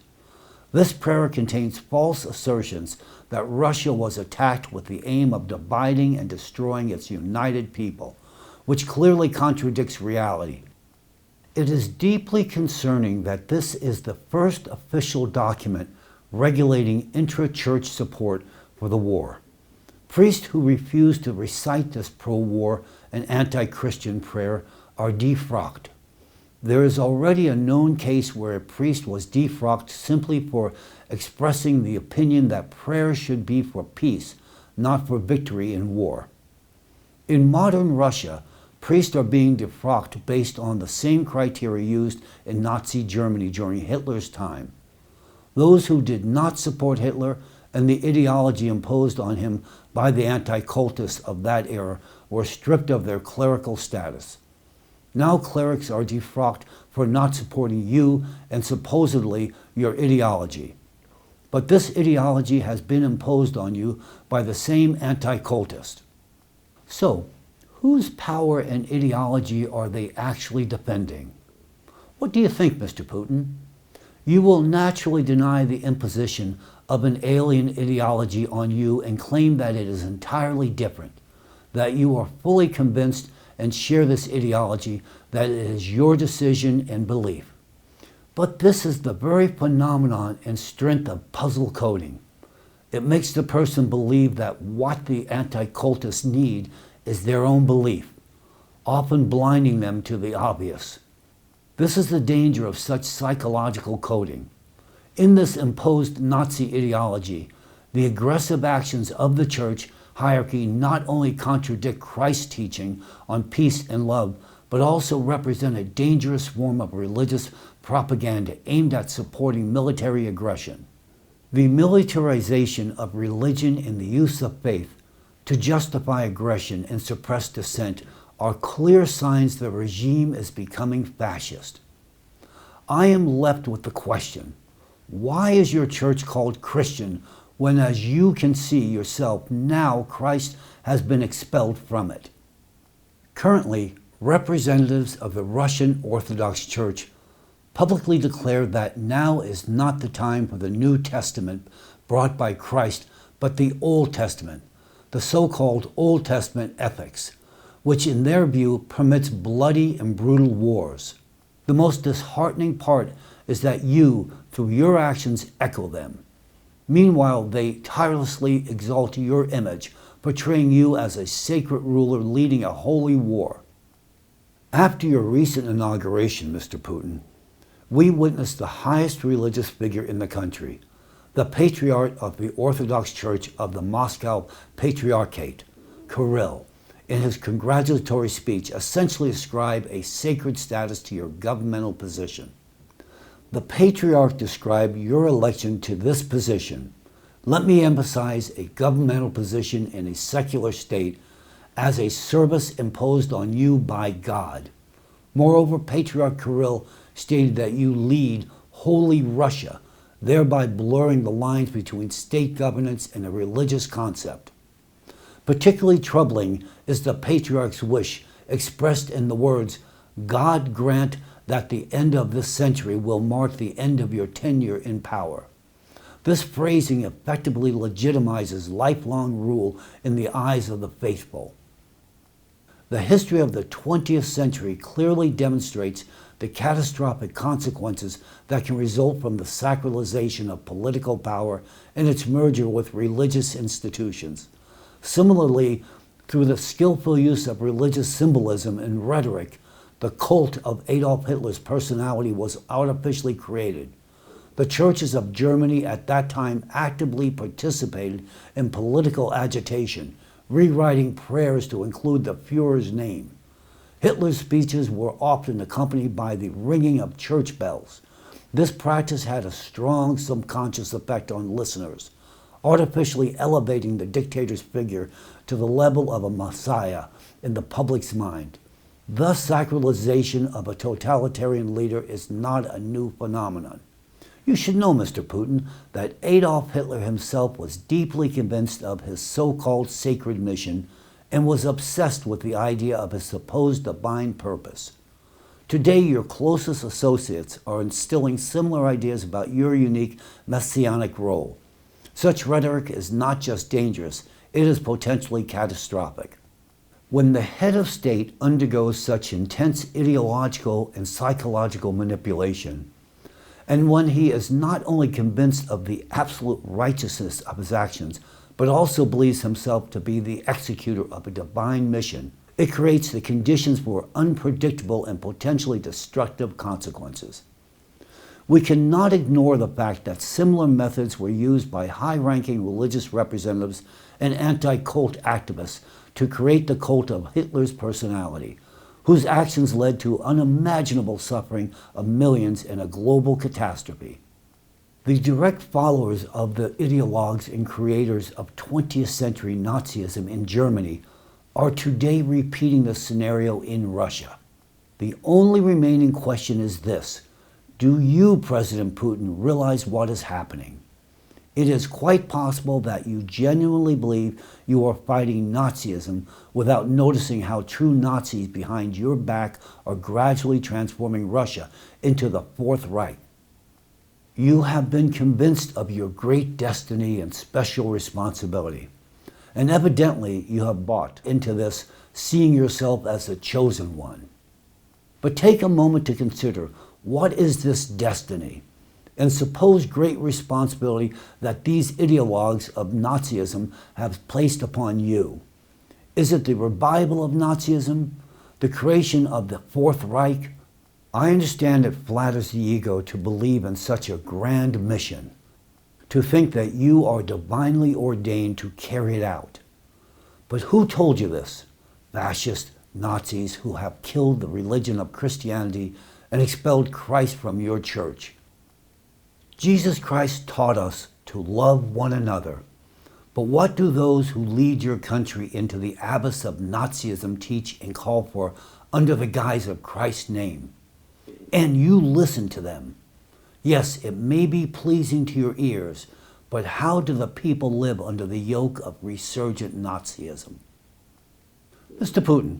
This prayer contains false assertions that Russia was attacked with the aim of dividing and destroying its united people, which clearly contradicts reality. It is deeply concerning that this is the first official document regulating intra-church support for the war. Priests who refuse to recite this pro-war and anti-Christian prayer are defrocked. There is already a known case where a priest was defrocked simply for expressing the opinion that prayer should be for peace, not for victory in war. In modern Russia, priests are being defrocked based on the same criteria used in Nazi Germany during Hitler's time. Those who did not support Hitler and the ideology imposed on him by the anti-cultists of that era were stripped of their clerical status. Now clerics are defrocked for not supporting you and supposedly your ideology. But this ideology has been imposed on you by the same anti-cultist. So, whose power and ideology are they actually defending? What do you think, Mr. Putin? You will naturally deny the imposition of an alien ideology on you and claim that it is entirely different, that you are fully convinced and share this ideology, that it is your decision and belief. But this is the very phenomenon and strength of puzzle coding. It makes the person believe that what the anti-cultists need is their own belief, often blinding them to the obvious. This is the danger of such psychological coding. In this imposed Nazi ideology, the aggressive actions of the church hierarchy not only contradict Christ's teaching on peace and love, but also represent a dangerous form of religious propaganda aimed at supporting military aggression. The militarization of religion and the use of faith to justify aggression and suppress dissent are clear signs the regime is becoming fascist. I am left with the question, why is your church called Christian when, as you can see yourself, now Christ has been expelled from it? Currently, representatives of the Russian Orthodox Church publicly declare that now is not the time for the New Testament brought by Christ, but the Old Testament, the so-called Old Testament ethics, which in their view permits bloody and brutal wars. The most disheartening part is that you, through your actions, echo them. Meanwhile, they tirelessly exalt your image, portraying you as a sacred ruler leading a holy war. After your recent inauguration, Mr. Putin, we witnessed the highest religious figure in the country, the Patriarch of the Orthodox Church of the Moscow Patriarchate, Kirill, in his congratulatory speech essentially ascribe a sacred status to your governmental position. The Patriarch described your election to this position, let me emphasize a governmental position in a secular state, as a service imposed on you by God. Moreover, Patriarch Kirill stated that you lead Holy Russia, thereby blurring the lines between state governance and a religious concept. Particularly troubling is the Patriarch's wish, expressed in the words, "God grant that the end of this century will mark the end of your tenure in power." This phrasing effectively legitimizes lifelong rule in the eyes of the faithful. The history of the 20th century clearly demonstrates the catastrophic consequences that can result from the sacralization of political power and its merger with religious institutions. Similarly, through the skillful use of religious symbolism and rhetoric, the cult of Adolf Hitler's personality was artificially created. The churches of Germany at that time actively participated in political agitation, rewriting prayers to include the Führer's name. Hitler's speeches were often accompanied by the ringing of church bells. This practice had a strong subconscious effect on listeners, artificially elevating the dictator's figure to the level of a messiah in the public's mind. Thus, sacralization of a totalitarian leader is not a new phenomenon. You should know, Mr. Putin, that Adolf Hitler himself was deeply convinced of his so-called sacred mission and was obsessed with the idea of his supposed divine purpose. Today, your closest associates are instilling similar ideas about your unique messianic role. Such rhetoric is not just dangerous, it is potentially catastrophic. When the head of state undergoes such intense ideological and psychological manipulation, and when he is not only convinced of the absolute righteousness of his actions, but also believes himself to be the executor of a divine mission, it creates the conditions for unpredictable and potentially destructive consequences. We cannot ignore the fact that similar methods were used by high-ranking religious representatives and anti-cult activists to create the cult of Hitler's personality, whose actions led to unimaginable suffering of millions in a global catastrophe. The direct followers of the ideologues and creators of 20th century Nazism in Germany are today repeating the scenario in Russia. The only remaining question is this: do you, President Putin, realize what is happening? It is quite possible that you genuinely believe you are fighting Nazism without noticing how true Nazis behind your back are gradually transforming Russia into the Fourth Reich. You have been convinced of your great destiny and special responsibility, and evidently you have bought into this, seeing yourself as the chosen one. But take a moment to consider, what is this destiny? And suppose great responsibility that these ideologues of Nazism have placed upon you. Is it the revival of Nazism, the creation of the Fourth Reich, I understand it flatters the ego to believe in such a grand mission, to think that you are divinely ordained to carry it out. But who told you this? Fascist Nazis who have killed the religion of Christianity and expelled Christ from your church. Jesus Christ taught us to love one another. But what do those who lead your country into the abyss of Nazism teach and call for under the guise of Christ's name? And you listen to them. Yes, it may be pleasing to your ears, but how do the people live under the yoke of resurgent Nazism? Mr. Putin,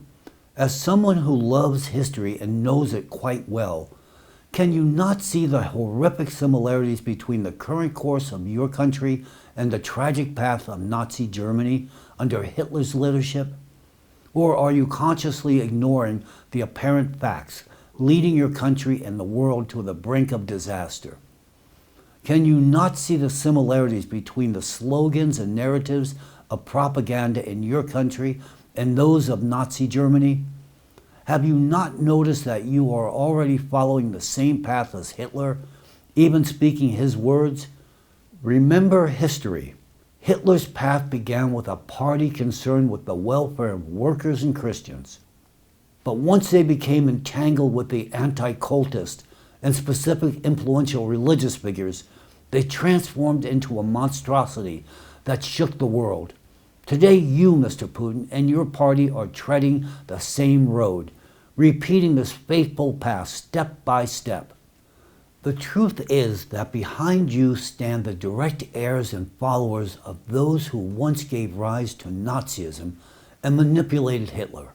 as someone who loves history and knows it quite well, can you not see the horrific similarities between the current course of your country and the tragic path of Nazi Germany under Hitler's leadership? Or are you consciously ignoring the apparent facts, leading your country and the world to the brink of disaster? Can you not see the similarities between the slogans and narratives of propaganda in your country and those of Nazi Germany? Have you not noticed that you are already following the same path as Hitler, even speaking his words? Remember history. Hitler's path began with a party concerned with the welfare of workers and Christians. But once they became entangled with the anti-cultist and specific influential religious figures, they transformed into a monstrosity that shook the world. Today you, Mr. Putin, and your party are treading the same road, repeating this faithful path step by step. The truth is that behind you stand the direct heirs and followers of those who once gave rise to Nazism and manipulated Hitler.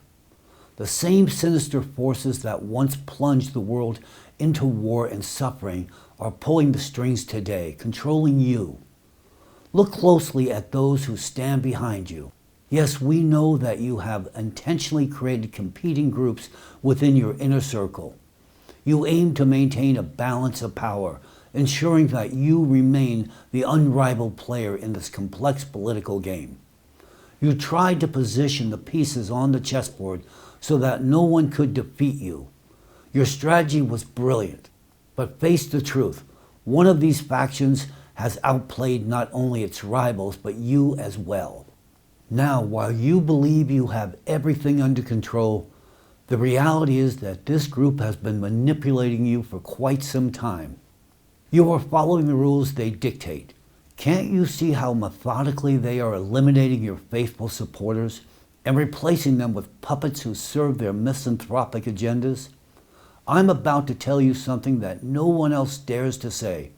The same sinister forces that once plunged the world into war and suffering are pulling the strings today, controlling you. Look closely at those who stand behind you. Yes, we know that you have intentionally created competing groups within your inner circle. You aim to maintain a balance of power, ensuring that you remain the unrivaled player in this complex political game. You tried to position the pieces on the chessboard so that no one could defeat you. Your strategy was brilliant, but face the truth. One of these factions has outplayed not only its rivals, but you as well. Now, while you believe you have everything under control, the reality is that this group has been manipulating you for quite some time. You are following the rules they dictate. Can't you see how methodically they are eliminating your faithful supporters and replacing them with puppets who serve their misanthropic agendas? I'm about to tell you something that no one else dares to say.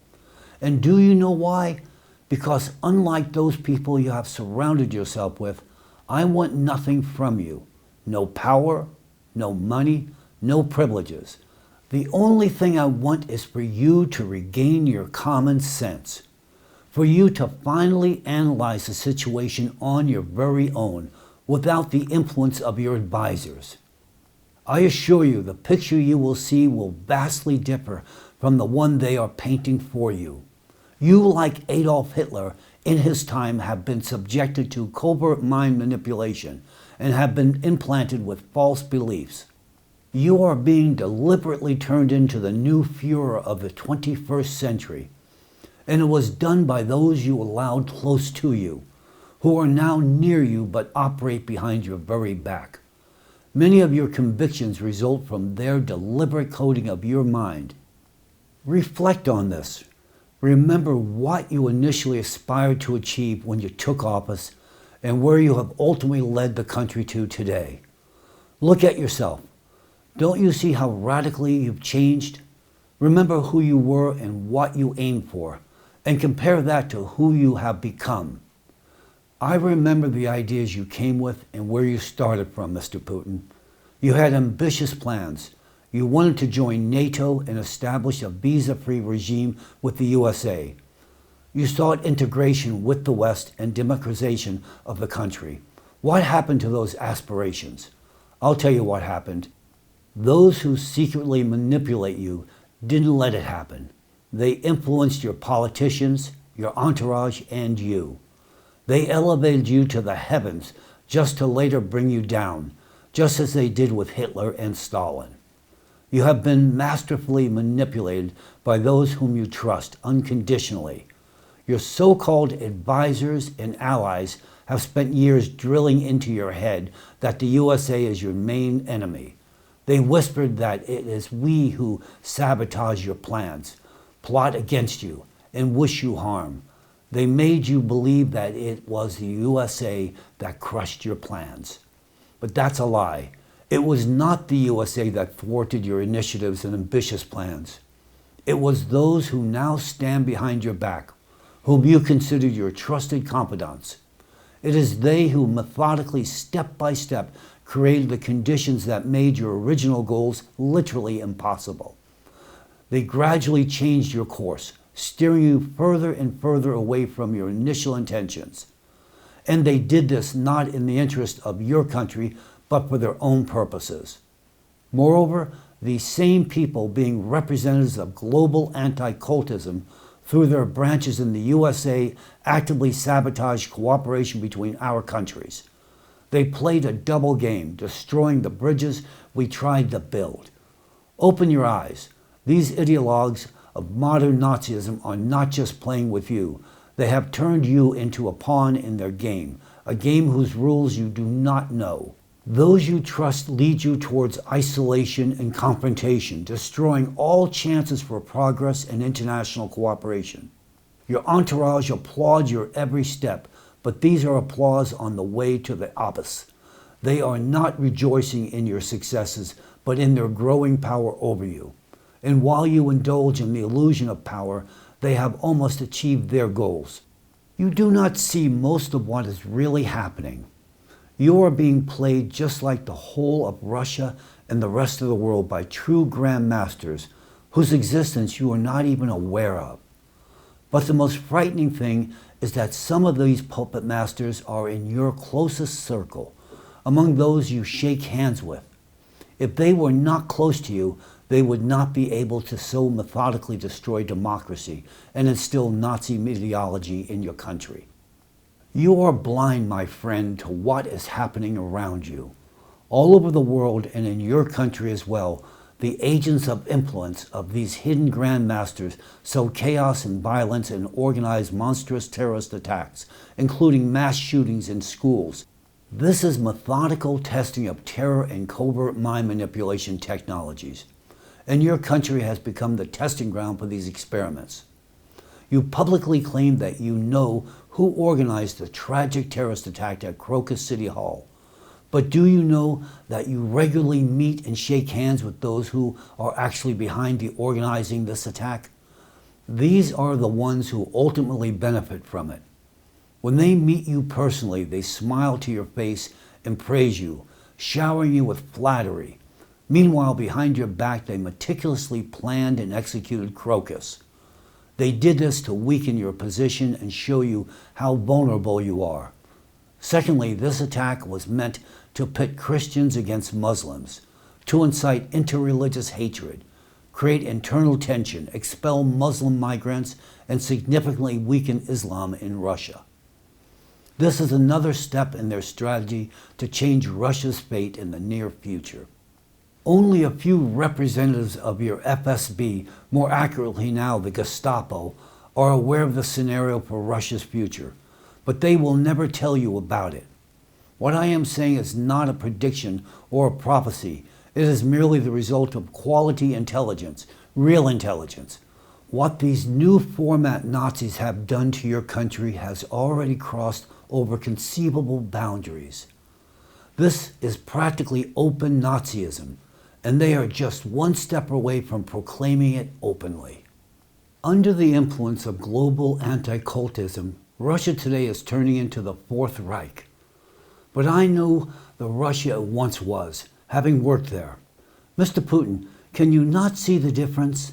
And do you know why? Because unlike those people you have surrounded yourself with, I want nothing from you. No power, no money, no privileges. The only thing I want is for you to regain your common sense. For you to finally analyze the situation on your very own without the influence of your advisors. I assure you the picture you will see will vastly differ from the one they are painting for you. You, like Adolf Hitler in his time, have been subjected to covert mind manipulation and have been implanted with false beliefs. You are being deliberately turned into the new Führer of the 21st century. And it was done by those you allowed close to you, who are now near you but operate behind your very back. Many of your convictions result from their deliberate coding of your mind. Reflect on this. Remember what you initially aspired to achieve when you took office and where you have ultimately led the country to today. Look at yourself. Don't you see how radically you've changed? Remember who you were and what you aimed for, and compare that to who you have become. I remember the ideas you came with and where you started from, Mr. Putin. You had ambitious plans. You wanted to join NATO and establish a visa-free regime with the USA. You sought integration with the West and democratization of the country. What happened to those aspirations? I'll tell you what happened. Those who secretly manipulate you didn't let it happen. They influenced your politicians, your entourage, and you. They elevated you to the heavens just to later bring you down, just as they did with Hitler and Stalin. You have been masterfully manipulated by those whom you trust unconditionally. Your so-called advisors and allies have spent years drilling into your head that the USA is your main enemy. They whispered that it is we who sabotage your plans, plot against you, and wish you harm. They made you believe that it was the USA that crushed your plans. But that's a lie. It was not the USA that thwarted your initiatives and ambitious plans. It was those who now stand behind your back, whom you consider your trusted confidants. It is they who methodically, step by step, created the conditions that made your original goals literally impossible. They gradually changed your course, steering you further and further away from your initial intentions. And they did this not in the interest of your country, but for their own purposes. Moreover, these same people, being representatives of global anti-cultism, through their branches in the USA, actively sabotaged cooperation between our countries. They played a double game, destroying the bridges we tried to build. Open your eyes. These ideologues of modern Nazism are not just playing with you. They have turned you into a pawn in their game, a game whose rules you do not know. Those you trust lead you towards isolation and confrontation, destroying all chances for progress and international cooperation. Your entourage applauds your every step, but these are applause on the way to the abyss. They are not rejoicing in your successes, but in their growing power over you. And while you indulge in the illusion of power, they have almost achieved their goals. You do not see most of what is really happening. You are being played just like the whole of Russia and the rest of the world by true grand masters whose existence you are not even aware of. But the most frightening thing is that some of these puppet masters are in your closest circle, among those you shake hands with. If they were not close to you, they would not be able to so methodically destroy democracy and instill Nazi ideology in your country. You are blind, my friend, to what is happening around you. All over the world and in your country as well, the agents of influence of these hidden grand masters sow chaos and violence and organize monstrous terrorist attacks, including mass shootings in schools. This is methodical testing of terror and covert mind manipulation technologies. And your country has become the testing ground for these experiments. You publicly claim that you know who organized the tragic terrorist attack at Crocus City Hall. But do you know that you regularly meet and shake hands with those who are actually behind the organizing this attack? These are the ones who ultimately benefit from it. When they meet you personally, they smile to your face and praise you, showering you with flattery. Meanwhile, behind your back, they meticulously planned and executed Crocus. They did this to weaken your position and show you how vulnerable you are. Secondly, this attack was meant to pit Christians against Muslims, to incite interreligious hatred, create internal tension, expel Muslim migrants, and significantly weaken Islam in Russia. This is another step in their strategy to change Russia's fate in the near future. Only a few representatives of your FSB, more accurately now the Gestapo, are aware of the scenario for Russia's future, but they will never tell you about it. What I am saying is not a prediction or a prophecy. It is merely the result of quality intelligence, real intelligence. What these new format Nazis have done to your country has already crossed over conceivable boundaries. This is practically open Nazism, and they are just one step away from proclaiming it openly. Under the influence of global anti-cultism, Russia today is turning into the Fourth Reich. But I know the Russia it once was, having worked there. Mr. Putin, can you not see the difference?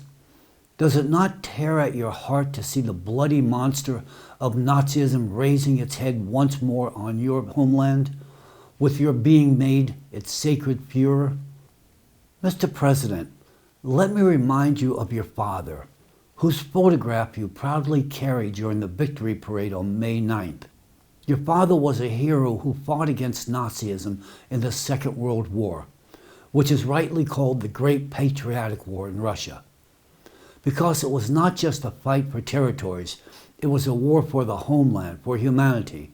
Does it not tear at your heart to see the bloody monster of Nazism raising its head once more on your homeland, with your being made its sacred Führer? Mr. President, let me remind you of your father, whose photograph you proudly carried during the victory parade on May 9th. Your father was a hero who fought against Nazism in the Second World War. which is rightly called the Great Patriotic War in Russia. Because it was not just a fight for territories, it was a war for the homeland, for humanity,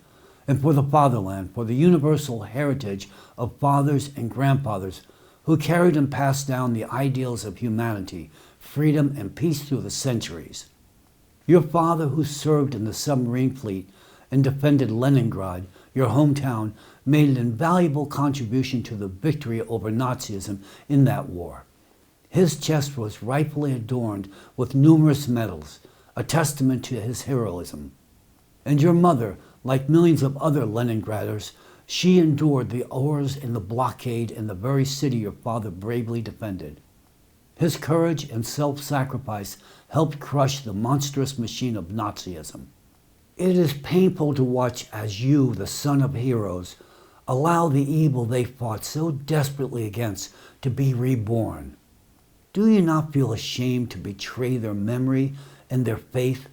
and for the fatherland, for the universal heritage of fathers and grandfathers who carried and passed down the ideals of humanity, freedom, and peace through the centuries. Your father, who served in the submarine fleet and defended Leningrad, your hometown, made an invaluable contribution to the victory over Nazism in that war. His chest was rightfully adorned with numerous medals, a testament to his heroism. And your mother, like millions of other Leningraders, she endured the horrors in the blockade in the very city your father bravely defended. His courage and self-sacrifice helped crush the monstrous machine of Nazism. It is painful to watch as you, the son of heroes, allow the evil they fought so desperately against to be reborn. Do you not feel ashamed to betray their memory and their faith?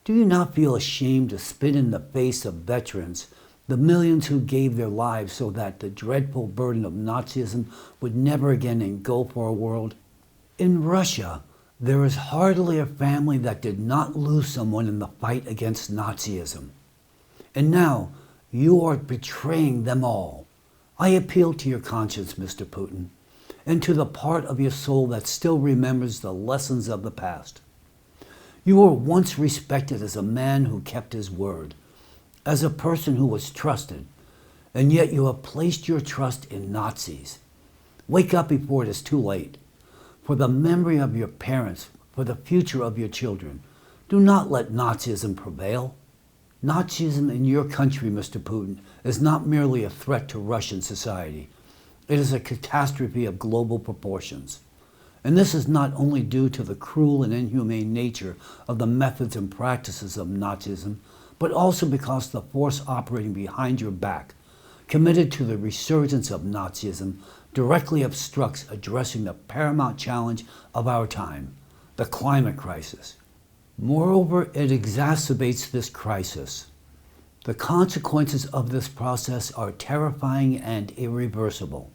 Do you not feel ashamed to spit in the face of veterans, the millions who gave their lives so that the dreadful burden of Nazism would never again engulf our world? In Russia, there is hardly a family that did not lose someone in the fight against Nazism. And now, you are betraying them all. I appeal to your conscience, Mr. Putin, and to the part of your soul that still remembers the lessons of the past. You were once respected as a man who kept his word, as a person who was trusted, and yet you have placed your trust in Nazis. Wake up before it is too late. For the memory of your parents, for the future of your children, do not let Nazism prevail. Nazism in your country, Mr. Putin, is not merely a threat to Russian society. It is a catastrophe of global proportions. And this is not only due to the cruel and inhumane nature of the methods and practices of Nazism, but also because the force operating behind your back, committed to the resurgence of Nazism, directly obstructs addressing the paramount challenge of our time, the climate crisis. Moreover, it exacerbates this crisis. The consequences of this process are terrifying and irreversible.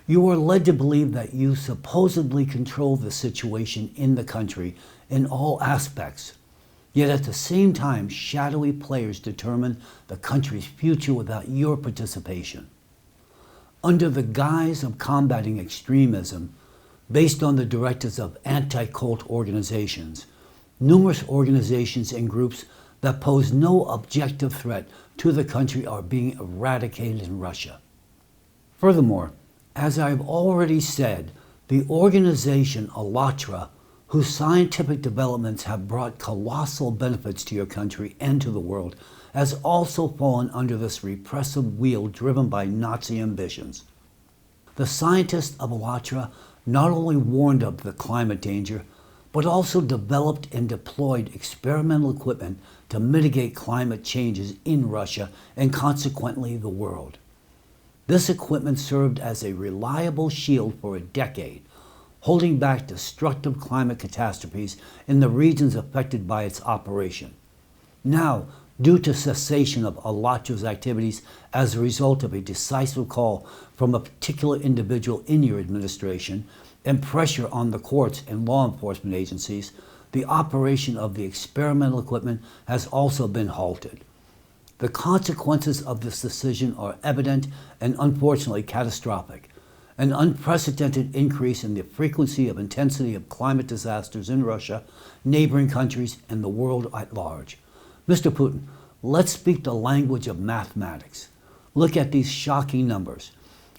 You are led to believe that you supposedly control the situation in the country in all aspects, yet at the same time, shadowy players determine the country's future without your participation. Under the guise of combating extremism, based on the directives of anti-cult organizations, numerous organizations and groups that pose no objective threat to the country are being eradicated in Russia. Furthermore, as I've already said, the organization ALLATRA, whose scientific developments have brought colossal benefits to your country and to the world, has also fallen under this repressive wheel driven by Nazi ambitions. The scientists of ALLATRA not only warned of the climate danger, but also developed and deployed experimental equipment to mitigate climate changes in Russia and consequently the world. This equipment served as a reliable shield for a decade, holding back destructive climate catastrophes in the regions affected by its operation. Now, due to cessation of ALLATRA's activities as a result of a decisive call from a particular individual in your administration and pressure on the courts and law enforcement agencies, the operation of the experimental equipment has also been halted. The consequences of this decision are evident and unfortunately catastrophic. An unprecedented increase in the frequency of intensity of climate disasters in Russia, neighboring countries, and the world at large. Mr. Putin, let's speak the language of mathematics. Look at these shocking numbers.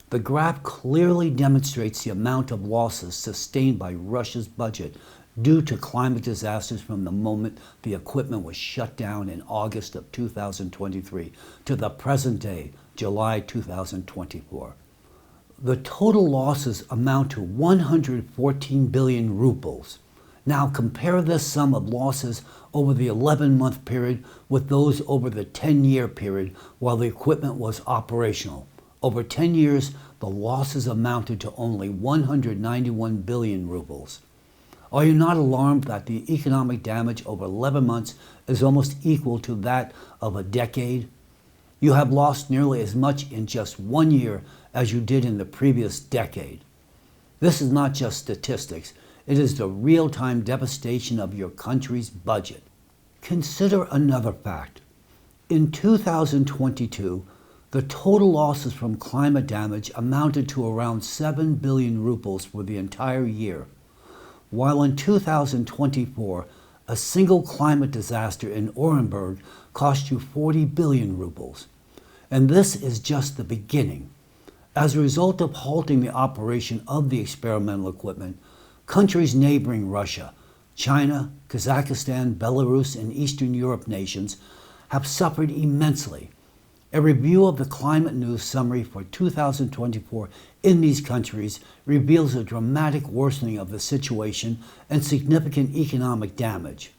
The graph clearly demonstrates the amount of losses sustained by Russia's budget due to climate disasters from the moment the equipment was shut down in August of 2023 to the present day, July 2024. The total losses amount to 114 billion rubles. Now compare this sum of losses over the 11-month period with those over the 10-year period while the equipment was operational. Over 10 years, the losses amounted to only 191 billion rubles. Are you not alarmed that the economic damage over 11 months is almost equal to that of a decade? You have lost nearly as much in just 1 year as you did in the previous decade. This is not just statistics, it is the real-time devastation of your country's budget. Consider another fact. In 2022, the total losses from climate damage amounted to around 7 billion rubles for the entire year, while in 2024, a single climate disaster in Orenburg cost you 40 billion rubles. And this is just the beginning. As a result of halting the operation of the experimental equipment, countries neighboring Russia, China, Kazakhstan, Belarus, and Eastern Europe nations have suffered immensely. A review of the Climate News summary for 2024 in these countries reveals a dramatic worsening of the situation and significant economic damage.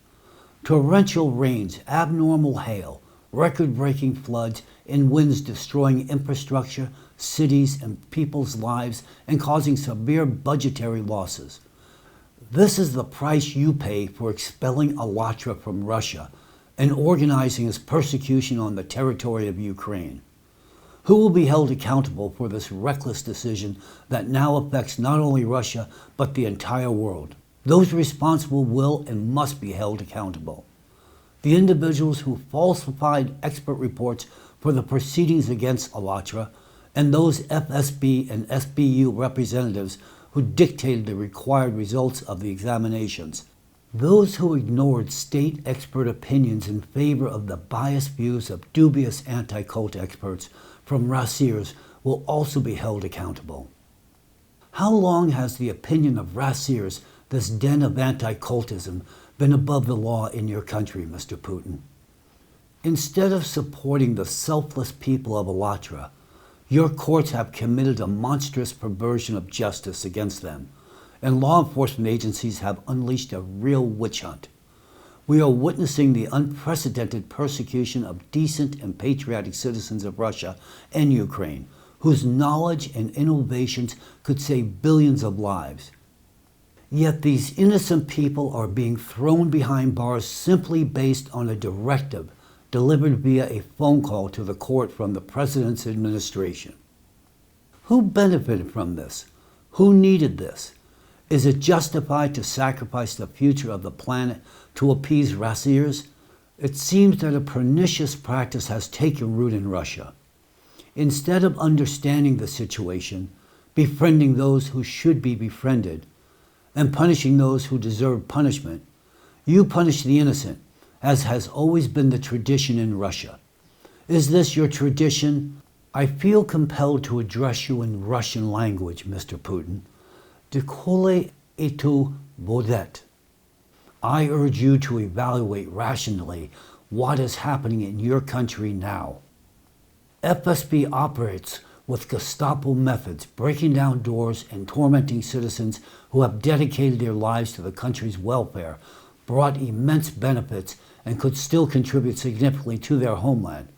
Torrential rains, abnormal hail, record-breaking floods, and winds destroying infrastructure, cities, and people's lives and causing severe budgetary losses. This is the price you pay for expelling ALLATRA from Russia and organizing its persecution on the territory of Ukraine. Who will be held accountable for this reckless decision that now affects not only Russia, but the entire world? Those responsible will and must be held accountable. The individuals who falsified expert reports for the proceedings against ALLATRA, and those FSB and SBU representatives who dictated the required results of the examinations. Those who ignored state expert opinions in favor of the biased views of dubious anti-cult experts from Rasiers will also be held accountable. How long has the opinion of Rasiers, this den of anti-cultism, been above the law in your country, Mr. Putin? Instead of supporting the selfless people of ALLATRA, your courts have committed a monstrous perversion of justice against them, and law enforcement agencies have unleashed a real witch hunt. We are witnessing the unprecedented persecution of decent and patriotic citizens of Russia and Ukraine, whose knowledge and innovations could save billions of lives. Yet these innocent people are being thrown behind bars simply based on a directive delivered via a phone call to the court from the President's administration. Who benefited from this? Who needed this? Is it justified to sacrifice the future of the planet to appease Rasiers? It seems that a pernicious practice has taken root in Russia. Instead of understanding the situation, befriending those who should be befriended, and punishing those who deserve punishment, you punish the innocent, as has always been the tradition in Russia. Is this your tradition? I feel compelled to address you in Russian language, Mr. Putin. Dekole etu vodet. I urge you to evaluate rationally what is happening in your country now. FSB operates with Gestapo methods, breaking down doors and tormenting citizens who have dedicated their lives to the country's welfare, brought immense benefits, and could still contribute significantly to their homeland.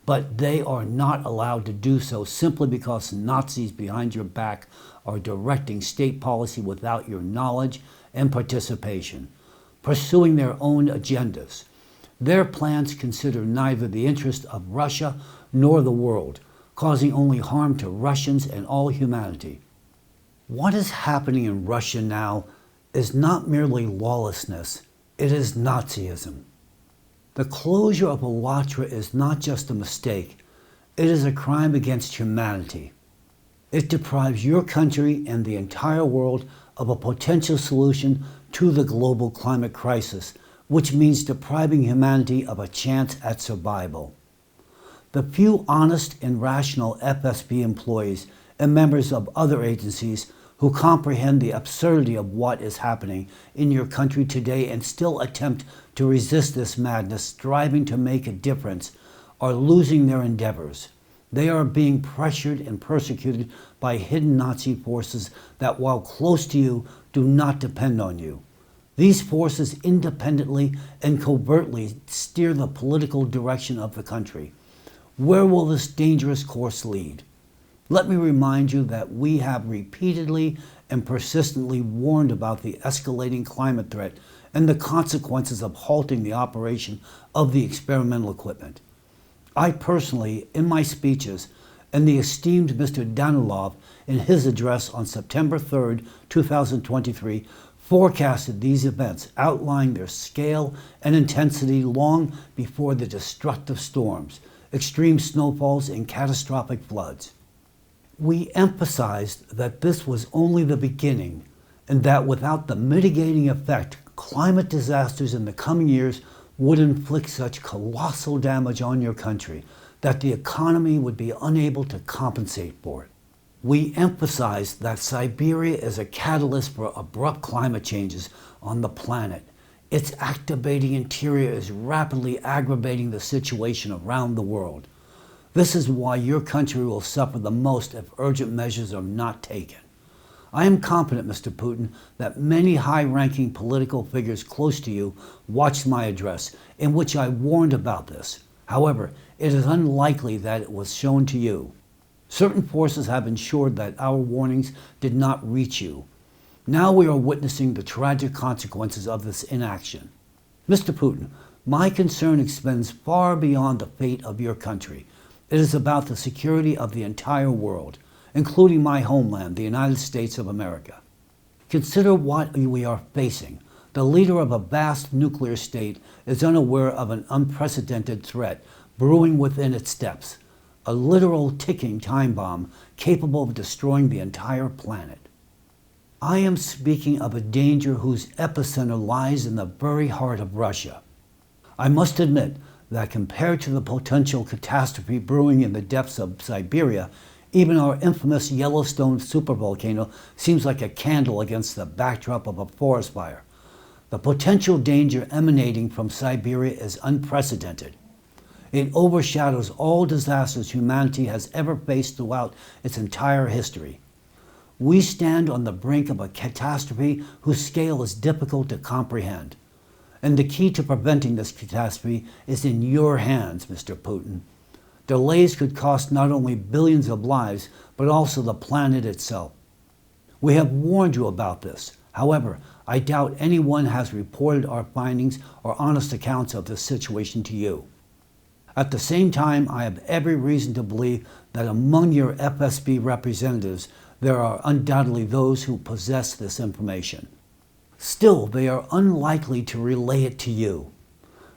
But they are not allowed to do so simply because Nazis behind your back are directing state policy without your knowledge and participation, pursuing their own agendas. Their plans consider neither the interest of Russia nor the world, causing only harm to Russians and all humanity. What is happening in Russia now is not merely lawlessness, it is Nazism. The closure of ALLATRA is not just a mistake, it is a crime against humanity. It deprives your country and the entire world of a potential solution to the global climate crisis, which means depriving humanity of a chance at survival. The few honest and rational FSB employees and members of other agencies who comprehend the absurdity of what is happening in your country today and still attempt to resist this madness, striving to make a difference, are losing their endeavors. They are being pressured and persecuted by hidden Nazi forces that, while close to you, do not depend on you. These forces independently and covertly steer the political direction of the country. Where will this dangerous course lead? Let me remind you that we have repeatedly and persistently warned about the escalating climate threat and the consequences of halting the operation of the experimental equipment. I personally, in my speeches, and the esteemed Mr. Danilov in his address on September 3, 2023, forecasted these events, outlining their scale and intensity long before the destructive storms, extreme snowfalls, and catastrophic floods. We emphasized that this was only the beginning, and that without the mitigating effect, climate disasters in the coming years would inflict such colossal damage on your country that the economy would be unable to compensate for it. We emphasized that Siberia is a catalyst for abrupt climate changes on the planet. Its activating interior is rapidly aggravating the situation around the world. This is why your country will suffer the most if urgent measures are not taken. I am confident, Mr. Putin, that many high-ranking political figures close to you watched my address, in which I warned about this. However, it is unlikely that it was shown to you. Certain forces have ensured that our warnings did not reach you. Now we are witnessing the tragic consequences of this inaction. Mr. Putin, my concern extends far beyond the fate of your country. It is about the security of the entire world, including my homeland, the United States of America. Consider what we are facing. The leader of a vast nuclear state is unaware of an unprecedented threat brewing within its depths, a literal ticking time bomb capable of destroying the entire planet. I am speaking of a danger whose epicenter lies in the very heart of Russia. I must admit that compared to the potential catastrophe brewing in the depths of Siberia, even our infamous Yellowstone supervolcano seems like a candle against the backdrop of a forest fire. The potential danger emanating from Siberia is unprecedented. It overshadows all disasters humanity has ever faced throughout its entire history. We stand on the brink of a catastrophe whose scale is difficult to comprehend. And the key to preventing this catastrophe is in your hands, Mr. Putin. Delays could cost not only billions of lives, but also the planet itself. We have warned you about this. However, I doubt anyone has reported our findings or honest accounts of this situation to you. At the same time, I have every reason to believe that among your FSB representatives, there are undoubtedly those who possess this information. Still, they are unlikely to relay it to you.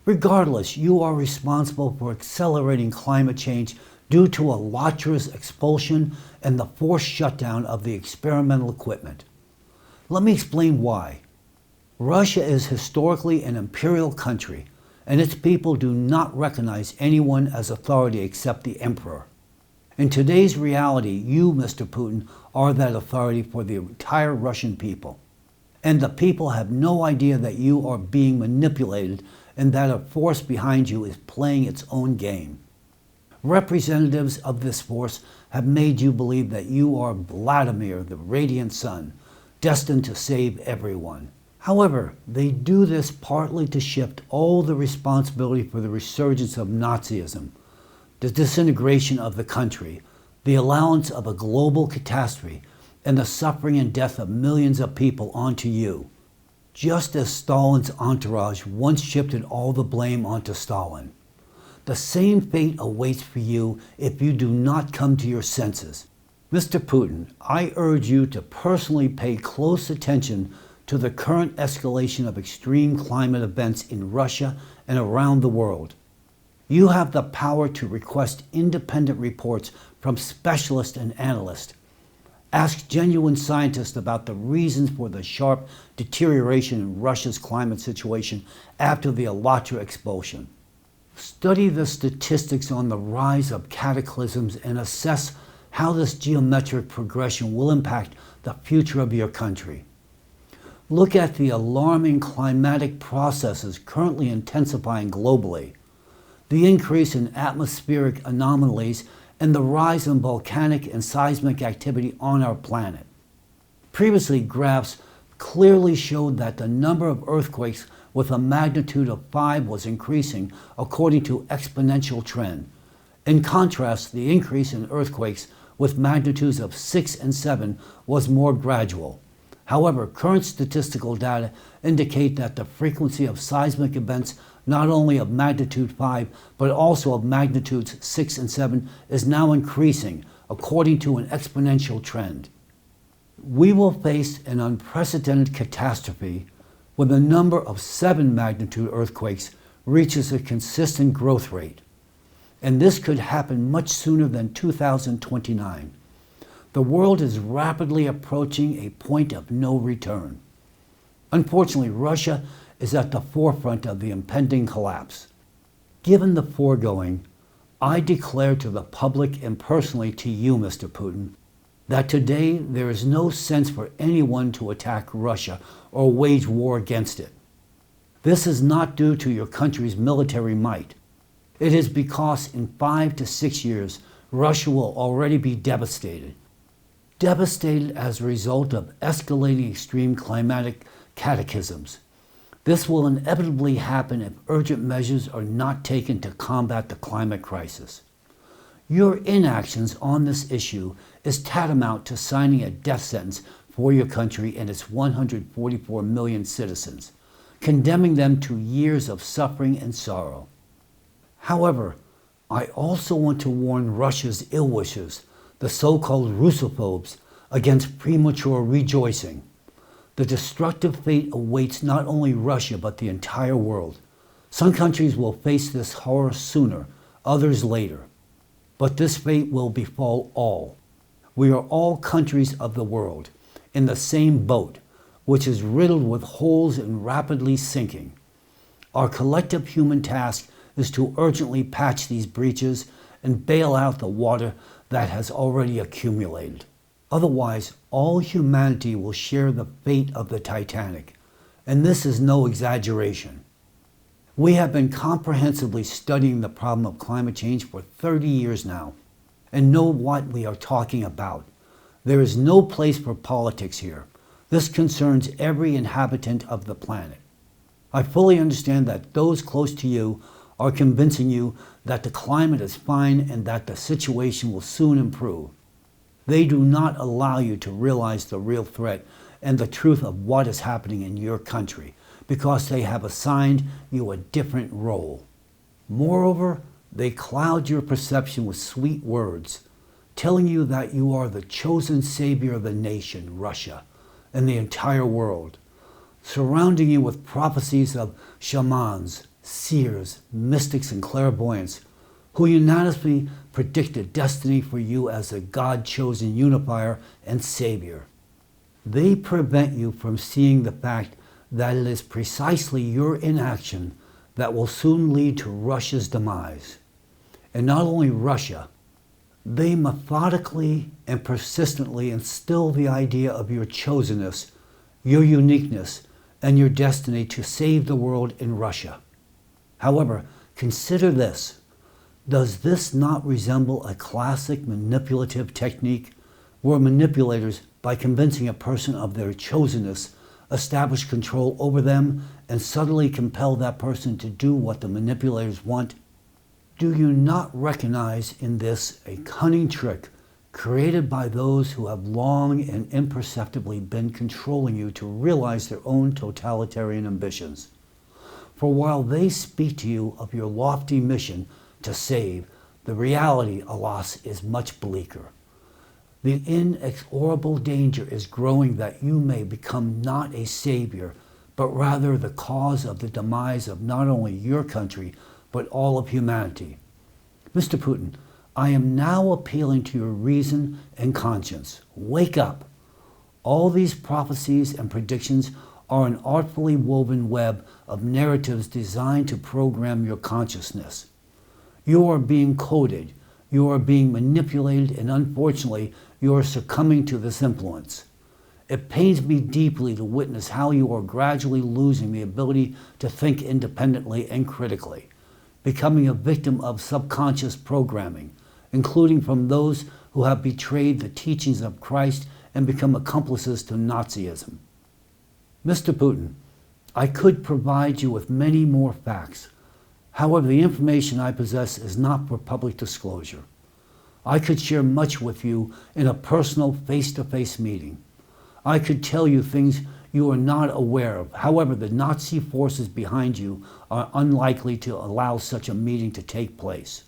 Regardless, you are responsible for accelerating climate change due to ALLATRA's expulsion and the forced shutdown of the experimental equipment. Let me explain why. Russia is historically an imperial country, and its people do not recognize anyone as authority except the emperor. In today's reality, you, Mr. Putin, are that authority for the entire Russian people. And the people have no idea that you are being manipulated and that a force behind you is playing its own game. Representatives of this force have made you believe that you are Vladimir, the radiant sun, destined to save everyone. However, they do this partly to shift all the responsibility for the resurgence of Nazism, the disintegration of the country, the allowance of a global catastrophe, and the suffering and death of millions of people onto you. Just as Stalin's entourage once shifted all the blame onto Stalin. The same fate awaits for you if you do not come to your senses. Mr. Putin, I urge you to personally pay close attention to the current escalation of extreme climate events in Russia and around the world. You have the power to request independent reports from specialists and analysts. Ask genuine scientists about the reasons for the sharp deterioration in Russia's climate situation after the ALLATRA expulsion. Study the statistics on the rise of cataclysms and assess how this geometric progression will impact the future of your country. Look at the alarming climatic processes currently intensifying globally, the increase in atmospheric anomalies, and the rise in volcanic and seismic activity on our planet. Previously, graphs clearly showed that the number of earthquakes with a magnitude of 5 was increasing according to exponential trend. In contrast, the increase in earthquakes with magnitudes of 6 and 7 was more gradual. However, current statistical data indicate that the frequency of seismic events not only of magnitude 5, but also of magnitudes 6 and 7, is now increasing according to an exponential trend. We will face an unprecedented catastrophe when the number of 7 magnitude earthquakes reaches a consistent growth rate. And this could happen much sooner than 2029. The world is rapidly approaching a point of no return. Unfortunately, Russia is at the forefront of the impending collapse. Given the foregoing, I declare to the public and personally to you, Mr. Putin, that today there is no sense for anyone to attack Russia or wage war against it. This is not due to your country's military might. It is because in 5 to 6 years, Russia will already be devastated. Devastated as a result of escalating extreme climatic cataclysms. This will inevitably happen if urgent measures are not taken to combat the climate crisis. Your inactions on this issue is tantamount to signing a death sentence for your country and its 144 million citizens, condemning them to years of suffering and sorrow. However, I also want to warn Russia's ill-wishers, the so-called Russophobes, against premature rejoicing. The destructive fate awaits not only Russia but the entire world. Some countries will face this horror sooner, others later. But this fate will befall all. We are all countries of the world, in the same boat, which is riddled with holes and rapidly sinking. Our collective human task is to urgently patch these breaches and bail out the water that has already accumulated. Otherwise, all humanity will share the fate of the Titanic, and this is no exaggeration. We have been comprehensively studying the problem of climate change for 30 years now, and know what we are talking about. There is no place for politics here. This concerns every inhabitant of the planet. I fully understand that those close to you are convincing you that the climate is fine and that the situation will soon improve. They do not allow you to realize the real threat and the truth of what is happening in your country because they have assigned you a different role. Moreover, they cloud your perception with sweet words, telling you that you are the chosen savior of the nation, Russia, and the entire world, surrounding you with prophecies of shamans, seers, mystics, and clairvoyants who unanimously predicted destiny for you as a God-chosen unifier and savior. They prevent you from seeing the fact that it is precisely your inaction that will soon lead to Russia's demise. And not only Russia, they methodically and persistently instill the idea of your chosenness, your uniqueness, and your destiny to save the world in Russia. However, consider this. Does this not resemble a classic manipulative technique where manipulators, by convincing a person of their chosenness, establish control over them and subtly compel that person to do what the manipulators want? Do you not recognize in this a cunning trick created by those who have long and imperceptibly been controlling you to realize their own totalitarian ambitions? For while they speak to you of your lofty mission to save, the reality, alas, is much bleaker. The inexorable danger is growing that you may become not a savior, but rather the cause of the demise of not only your country, but all of humanity. Mr. Putin, I am now appealing to your reason and conscience. Wake up. All these prophecies and predictions are an artfully woven web of narratives designed to program your consciousness. You are being coded, you are being manipulated, and unfortunately, you are succumbing to this influence. It pains me deeply to witness how you are gradually losing the ability to think independently and critically, becoming a victim of subconscious programming, including from those who have betrayed the teachings of Christ and become accomplices to Nazism. Mr. Putin, I could provide you with many more facts. However, the information I possess is not for public disclosure. I could share much with you in a personal face-to-face meeting. I could tell you things you are not aware of. However, the Nazi forces behind you are unlikely to allow such a meeting to take place.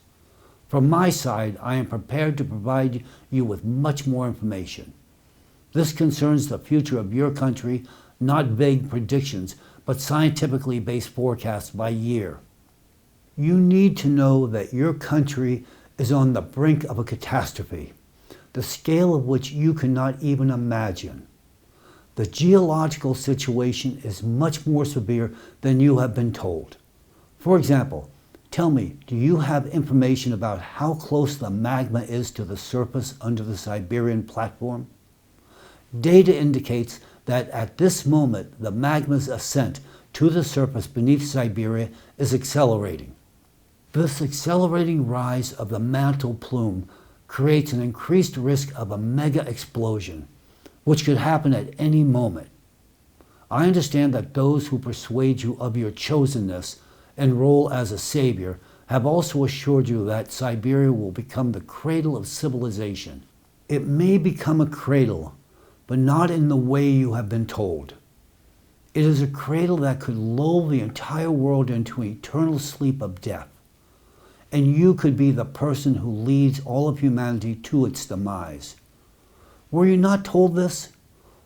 From my side, I am prepared to provide you with much more information. This concerns the future of your country, not vague predictions, but scientifically based forecasts by year. You need to know that your country is on the brink of a catastrophe, the scale of which you cannot even imagine. The geological situation is much more severe than you have been told. For example, tell me, do you have information about how close the magma is to the surface under the Siberian platform? Data indicates that at this moment, the magma's ascent to the surface beneath Siberia is accelerating. This accelerating rise of the mantle plume creates an increased risk of a mega explosion, which could happen at any moment. I understand that those who persuade you of your chosenness and role as a savior have also assured you that Siberia will become the cradle of civilization. It may become a cradle, but not in the way you have been told. It is a cradle that could lull the entire world into an eternal sleep of death, and you could be the person who leads all of humanity to its demise. Were you not told this?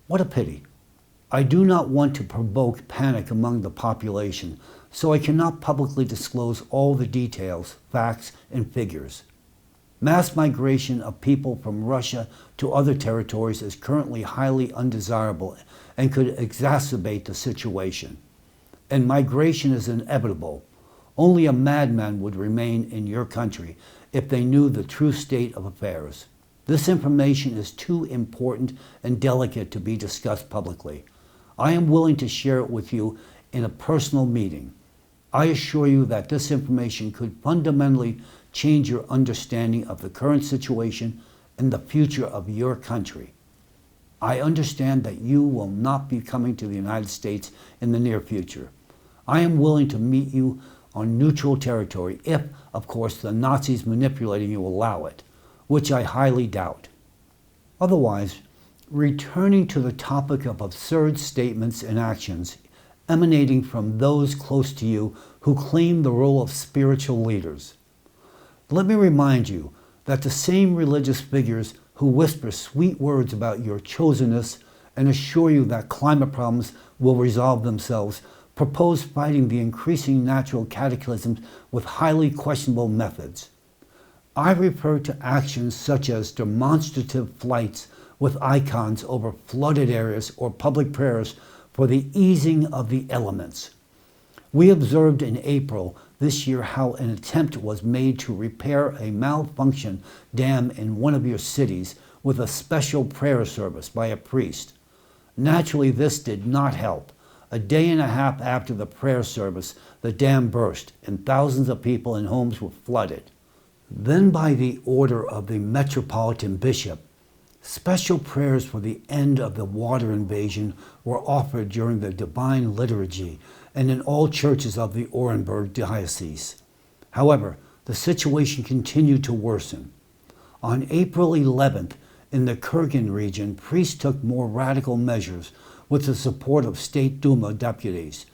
What a pity. I do not want to provoke panic among the population, so I cannot publicly disclose all the details, facts, and figures. Mass migration of people from Russia to other territories is currently highly undesirable and could exacerbate the situation. And migration is inevitable. Only a madman would remain in your country if they knew the true state of affairs. This information is too important and delicate to be discussed publicly. I am willing to share it with you in a personal meeting. I assure you that this information could fundamentally change your understanding of the current situation and the future of your country. I understand that you will not be coming to the United States in the near future. I am willing to meet you on neutral territory if, of course, the Nazis manipulating you allow it, which I highly doubt. Otherwise, returning to the topic of absurd statements and actions emanating from those close to you who claim the role of spiritual leaders. Let me remind you that the same religious figures who whisper sweet words about your chosenness and assure you that climate problems will resolve themselves propose fighting the increasing natural cataclysms with highly questionable methods. I refer to actions such as demonstrative flights with icons over flooded areas or public prayers for the easing of the elements. We observed in April this year how an attempt was made to repair a malfunctioned dam in one of your cities with a special prayer service by a priest. Naturally, this did not help. A day and a half after the prayer service, the dam burst and thousands of people and homes were flooded. Then, by the order of the Metropolitan Bishop, special prayers for the end of the water invasion were offered during the Divine Liturgy and in all churches of the Orenburg Diocese. However, the situation continued to worsen. On April 11th, in the Kurgan region, priests took more radical measures with the support of State Duma deputies.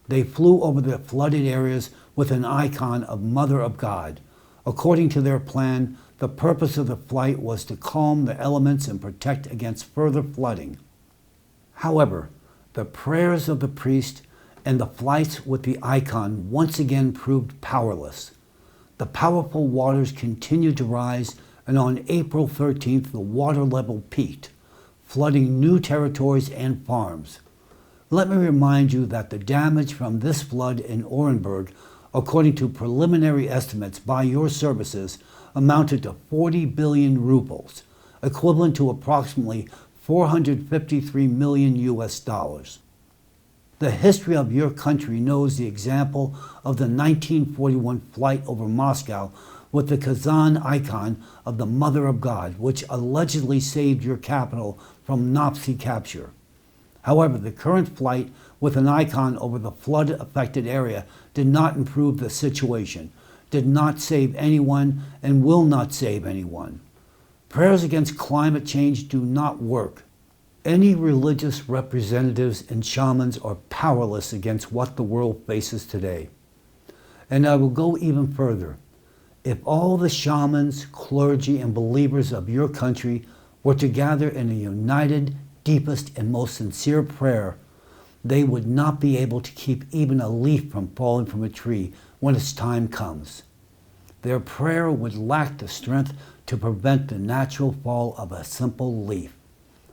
They flew over the flooded areas with an icon of Mother of God. According to their plan, the purpose of the flight was to calm the elements and protect against further flooding. However, the prayers of the priest and the flights with the icon once again proved powerless. The powerful waters continued to rise, and on April 13th, the water level peaked, flooding new territories and farms. Let me remind you that the damage from this flood in Orenburg, according to preliminary estimates by your services, amounted to 40 billion rubles, equivalent to approximately 453 million US dollars. The history of your country knows the example of the 1941 flight over Moscow with the Kazan icon of the Mother of God, which allegedly saved your capital from Nazi capture. However, the current flight with an icon over the flood-affected area did not improve the situation, did not save anyone, and will not save anyone. Prayers against climate change do not work. Any religious representatives and shamans are powerless against what the world faces today. And I will go even further. If all the shamans, clergy, and believers of your country were to gather in a united, deepest, and most sincere prayer, they would not be able to keep even a leaf from falling from a tree when its time comes. Their prayer would lack the strength to prevent the natural fall of a simple leaf.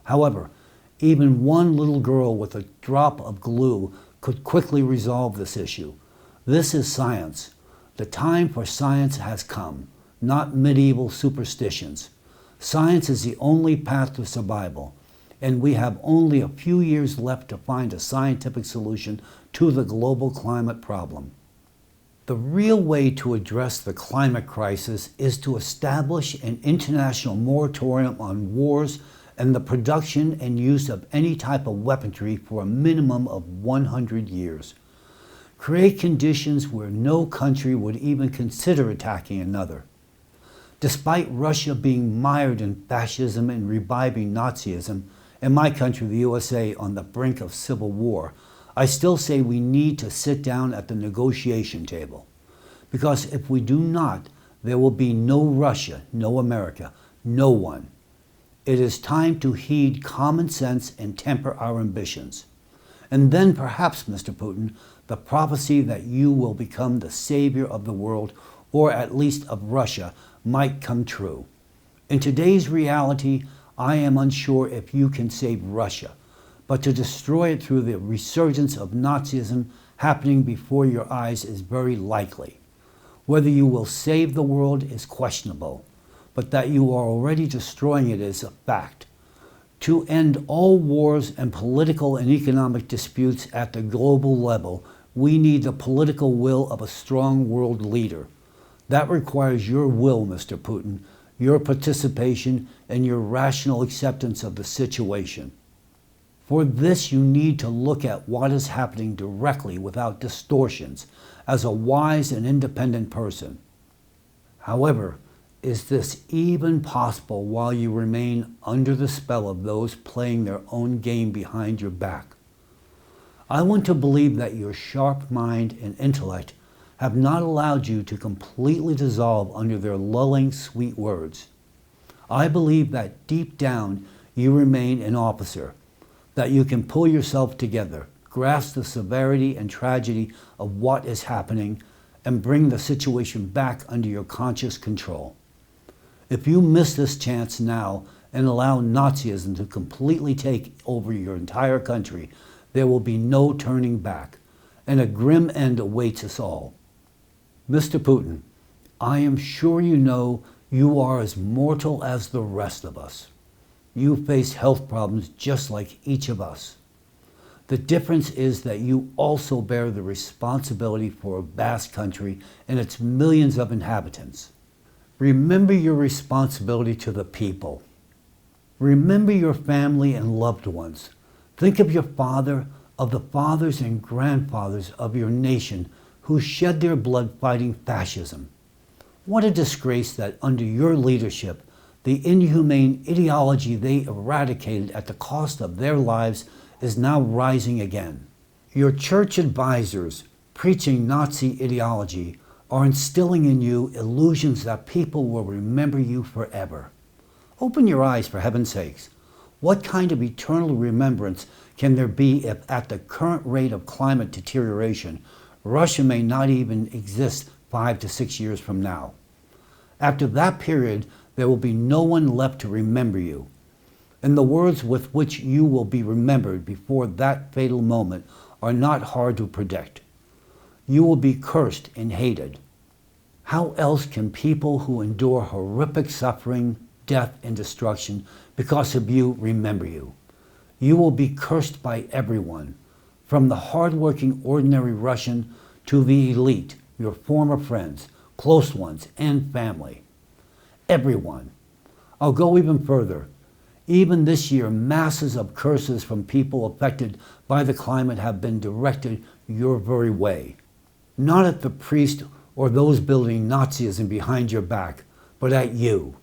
However, even one little girl with a drop of glue could quickly resolve this issue. This is science. The time for science has come, not medieval superstitions. Science is the only path to survival, and we have only a few years left to find a scientific solution to the global climate problem. The real way to address the climate crisis is to establish an international moratorium on wars and the production and use of any type of weaponry for a minimum of 100 years. Create conditions where no country would even consider attacking another. Despite Russia being mired in fascism and reviving Nazism, and my country, the USA, on the brink of civil war, I still say we need to sit down at the negotiation table. Because if we do not, there will be no Russia, no America, no one. It is time to heed common sense and temper our ambitions. And then perhaps, Mr. Putin, the prophecy that you will become the savior of the world, or at least of Russia, might come true. In today's reality, I am unsure if you can save Russia, but to destroy it through the resurgence of Nazism happening before your eyes is very likely. Whether you will save the world is questionable, but that you are already destroying it is a fact. To end all wars and political and economic disputes at the global level, we need the political will of a strong world leader. That requires your will, Mr. Putin, your participation, and your rational acceptance of the situation. For this, you need to look at what is happening directly without distortions, as a wise and independent person. However, is this even possible while you remain under the spell of those playing their own game behind your back? I want to believe that your sharp mind and intellect have not allowed you to completely dissolve under their lulling sweet words. I believe that deep down you remain an officer, that you can pull yourself together, grasp the severity and tragedy of what is happening, and bring the situation back under your conscious control. If you miss this chance now and allow Nazism to completely take over your entire country, there will be no turning back, and a grim end awaits us all. Mr. Putin, I am sure you know you are as mortal as the rest of us. You face health problems just like each of us. The difference is that you also bear the responsibility for a vast country and its millions of inhabitants. Remember your responsibility to the people. Remember your family and loved ones. Think of your father, of the fathers and grandfathers of your nation who shed their blood fighting fascism. What a disgrace that under your leadership, the inhumane ideology they eradicated at the cost of their lives is now rising again. Your church advisors, preaching Nazi ideology, are instilling in you illusions that people will remember you forever. Open your eyes, for heaven's sakes. What kind of eternal remembrance can there be if at the current rate of climate deterioration, Russia may not even exist 5 to 6 years from now? After that period, there will be no one left to remember you. And the words with which you will be remembered before that fatal moment are not hard to predict. You will be cursed and hated. How else can people who endure horrific suffering, death, and destruction because of you remember you? You will be cursed by everyone, from the hard-working ordinary Russian to the elite, your former friends, close ones, and family. Everyone. I'll go even further. Even this year, masses of curses from people affected by the climate have been directed your very way. Not at the priest or those building Nazism behind your back, but at you.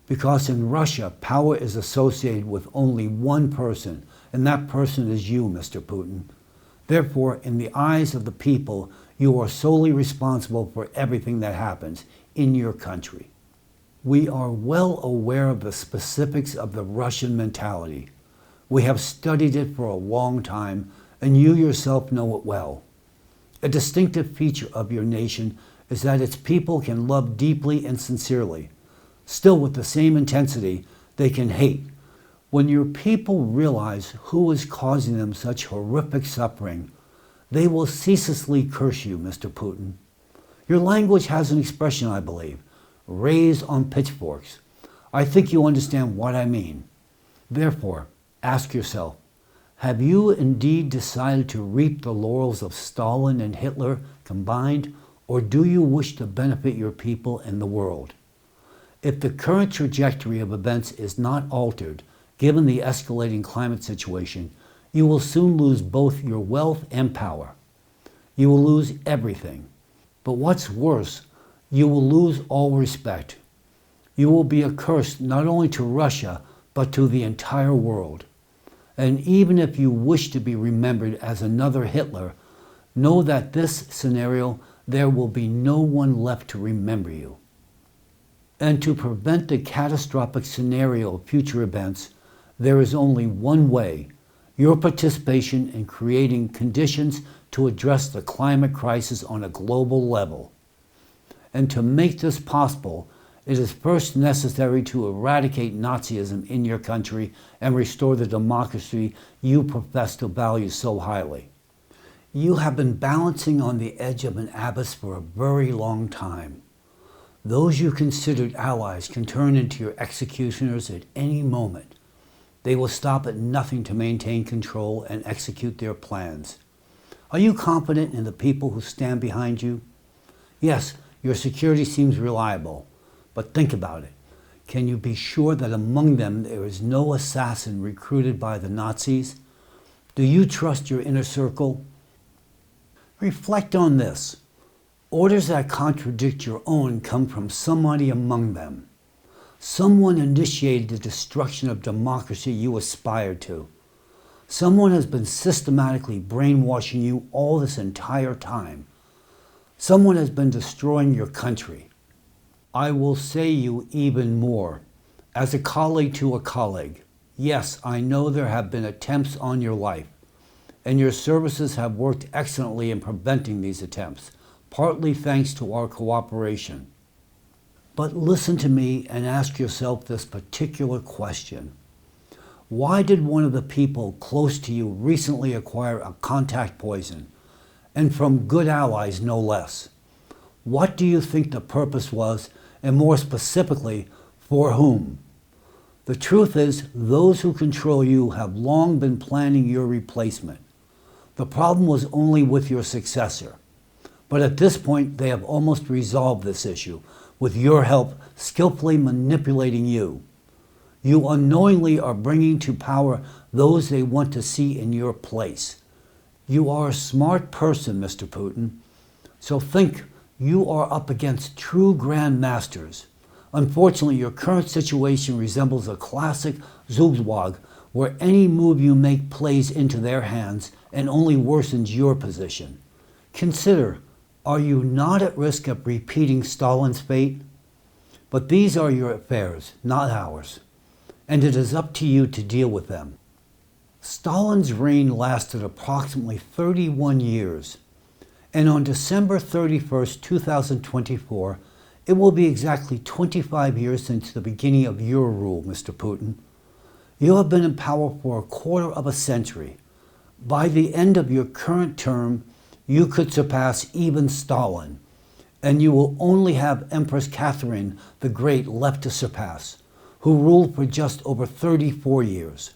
Because in Russia, power is associated with only one person, and that person is you, Mr. Putin. Therefore, in the eyes of the people, you are solely responsible for everything that happens in your country. We are well aware of the specifics of the Russian mentality. We have studied it for a long time, and you yourself know it well. A distinctive feature of your nation is that its people can love deeply and sincerely. Still, with the same intensity, they can hate. When your people realize who is causing them such horrific suffering, they will ceaselessly curse you, Mr. Putin. Your language has an expression, I believe, raised on pitchforks. I think you understand what I mean. Therefore, ask yourself, have you indeed decided to reap the laurels of Stalin and Hitler combined, or do you wish to benefit your people and the world? If the current trajectory of events is not altered, given the escalating climate situation, you will soon lose both your wealth and power. You will lose everything. But what's worse, you will lose all respect. You will be a curse not only to Russia, but to the entire world. And even if you wish to be remembered as another Hitler, know that this scenario, there will be no one left to remember you. And to prevent the catastrophic scenario of future events, there is only one way: your participation in creating conditions to address the climate crisis on a global level. And to make this possible, it is first necessary to eradicate Nazism in your country and restore the democracy you profess to value so highly. You have been balancing on the edge of an abyss for a very long time. Those you considered allies can turn into your executioners at any moment. They will stop at nothing to maintain control and execute their plans. Are you confident in the people who stand behind you? Yes, your security seems reliable, but think about it. Can you be sure that among them there is no assassin recruited by the Nazis? Do you trust your inner circle? Reflect on this. Orders that contradict your own come from somebody among them. Someone initiated the destruction of democracy you aspired to. Someone has been systematically brainwashing you all this entire time. Someone has been destroying your country. I will say you even more. As a colleague to a colleague, yes, I know there have been attempts on your life, and your services have worked excellently in preventing these attempts, partly thanks to our cooperation. But listen to me and ask yourself this particular question. Why did one of the people close to you recently acquire a contact poison, and from good allies no less? What do you think the purpose was, and more specifically, for whom? The truth is, those who control you have long been planning your replacement. The problem was only with your successor. But at this point, they have almost resolved this issue, with your help skillfully manipulating you. You unknowingly are bringing to power those they want to see in your place. You are a smart person, Mr. Putin. So think, you are up against true grandmasters. Unfortunately, your current situation resembles a classic zugzwang, where any move you make plays into their hands and only worsens your position. Consider, are you not at risk of repeating Stalin's fate? But these are your affairs, not ours, and it is up to you to deal with them. Stalin's reign lasted approximately 31 years, and on December 31st, 2024, it will be exactly 25 years since the beginning of your rule, Mr. Putin. You have been in power for a quarter of a century. By the end of your current term, you could surpass even Stalin, and you will only have Empress Catherine the Great left to surpass, who ruled for just over 34 years.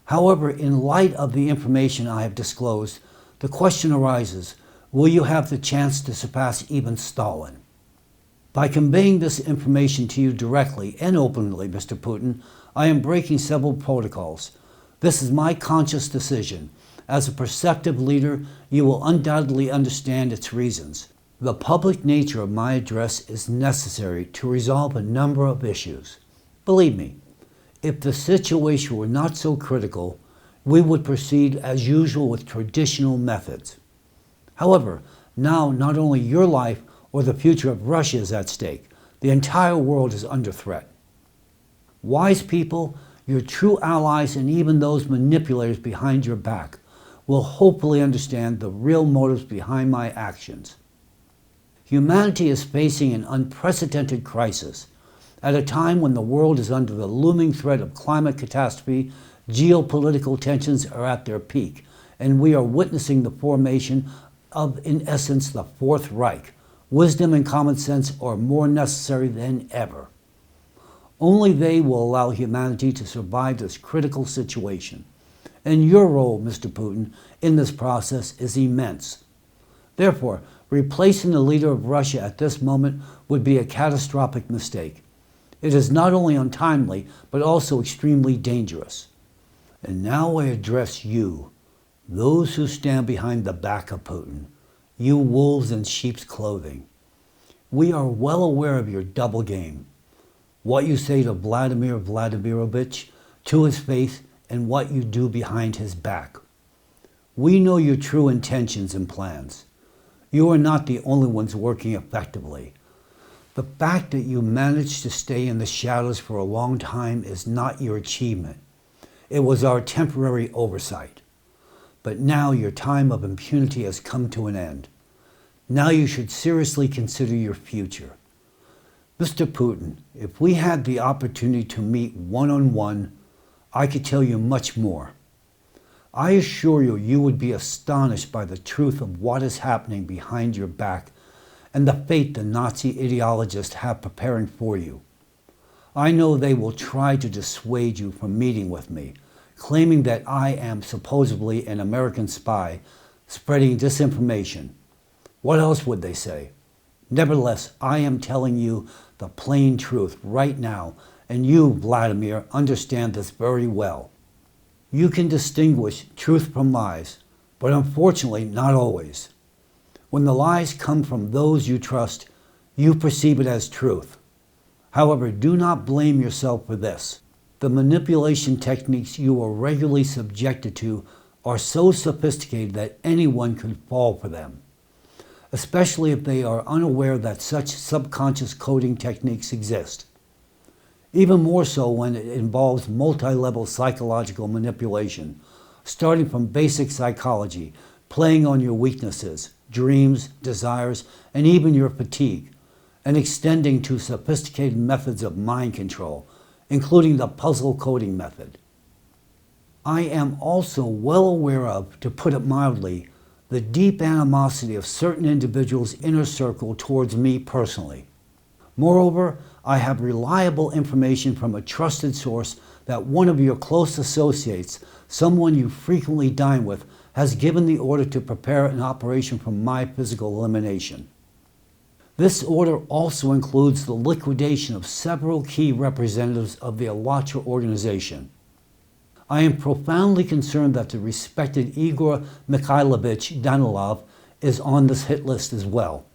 However, in light of the information I have disclosed, the question arises, will you have the chance to surpass even Stalin? By conveying this information to you directly and openly, Mr. Putin, I am breaking several protocols. This is my conscious decision. As a perceptive leader, you will undoubtedly understand its reasons. The public nature of my address is necessary to resolve a number of issues. Believe me, if the situation were not so critical, we would proceed as usual with traditional methods. However, now not only your life or the future of Russia is at stake, the entire world is under threat. Wise people, your true allies, and even those manipulators behind your back will hopefully understand the real motives behind my actions. Humanity is facing an unprecedented crisis at a time when the world is under the looming threat of climate catastrophe. Geopolitical tensions are at their peak, and we are witnessing the formation of, in essence, the Fourth Reich. Wisdom and common sense are more necessary than ever. Only they will allow humanity to survive this critical situation. And your role, Mr. Putin, in this process is immense. Therefore, replacing the leader of Russia at this moment would be a catastrophic mistake. It is not only untimely, but also extremely dangerous. And now I address you, those who stand behind the back of Putin, you wolves in sheep's clothing. We are well aware of your double game. What you say to Vladimir Vladimirovich to his face and what you do behind his back. We know your true intentions and plans. You are not the only ones working effectively. The fact that you managed to stay in the shadows for a long time is not your achievement. It was our temporary oversight. But now your time of impunity has come to an end. Now you should seriously consider your future. Mr. Putin, if we had the opportunity to meet one-on-one, I could tell you much more. I assure you, you would be astonished by the truth of what is happening behind your back and the fate the Nazi ideologists have preparing for you. I know they will try to dissuade you from meeting with me, claiming that I am supposedly an American spy spreading disinformation. What else would they say? Nevertheless, I am telling you the plain truth right now, and you, Vladimir, understand this very well. You can distinguish truth from lies, but unfortunately not always. When the lies come from those you trust, you perceive it as truth. However, do not blame yourself for this. The manipulation techniques you are regularly subjected to are so sophisticated that anyone could fall for them, especially if they are unaware that such subconscious coding techniques exist. Even more so when it involves multi-level psychological manipulation, starting from basic psychology, playing on your weaknesses, dreams, desires, and even your fatigue, and extending to sophisticated methods of mind control, including the puzzle coding method. I am also well aware of, to put it mildly, the deep animosity of certain individuals' inner circle towards me personally. Moreover, I have reliable information from a trusted source that one of your close associates, someone you frequently dine with, has given the order to prepare an operation for my physical elimination. This order also includes the liquidation of several key representatives of the ALLATRA organization. I am profoundly concerned that the respected Igor Mikhailovich Danilov is on this hit list as well.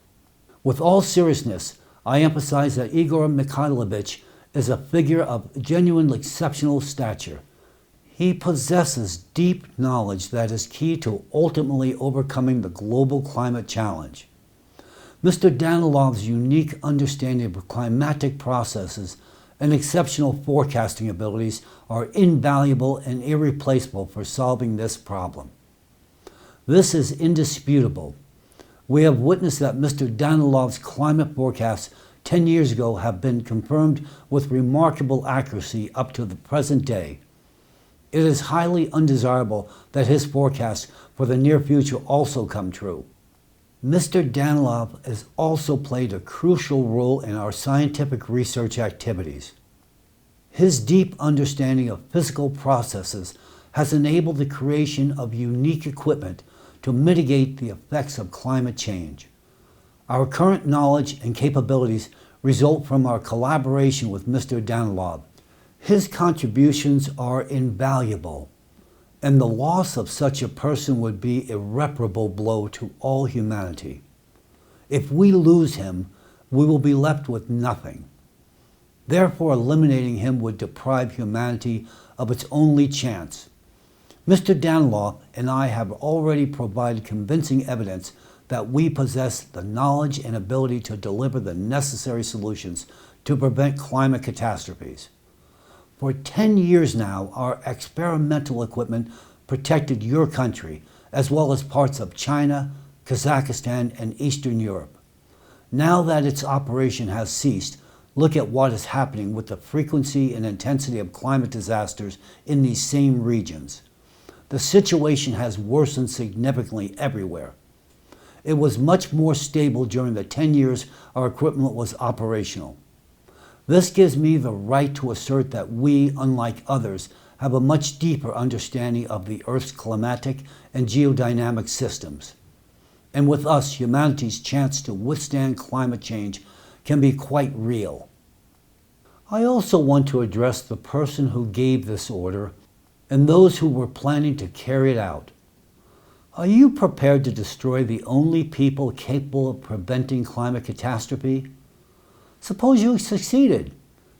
With all seriousness, I emphasize that Igor Mikhailovich is a figure of genuine exceptional stature. He possesses deep knowledge that is key to ultimately overcoming the global climate challenge. Mr. Danilov's unique understanding of climatic processes and exceptional forecasting abilities are invaluable and irreplaceable for solving this problem. This is indisputable. We have witnessed that Mr. Danilov's climate forecasts 10 years ago have been confirmed with remarkable accuracy up to the present day. It is highly undesirable that his forecasts for the near future also come true. Mr. Danilov has also played a crucial role in our scientific research activities. His deep understanding of physical processes has enabled the creation of unique equipment to mitigate the effects of climate change. Our current knowledge and capabilities result from our collaboration with Mr. Danilov. His contributions are invaluable, and the loss of such a person would be an irreparable blow to all humanity. If we lose him, we will be left with nothing. Therefore, eliminating him would deprive humanity of its only chance. Mr. Danilov and I have already provided convincing evidence that we possess the knowledge and ability to deliver the necessary solutions to prevent climate catastrophes. For 10 years now, our experimental equipment protected your country, as well as parts of China, Kazakhstan, and Eastern Europe. Now that its operation has ceased, look at what is happening with the frequency and intensity of climate disasters in these same regions. The situation has worsened significantly everywhere. It was much more stable during the 10 years our equipment was operational. This gives me the right to assert that we, unlike others, have a much deeper understanding of the Earth's climatic and geodynamic systems. And with us, humanity's chance to withstand climate change can be quite real. I also want to address the person who gave this order and those who were planning to carry it out. Are you prepared to destroy the only people capable of preventing climate catastrophe? Suppose you succeeded.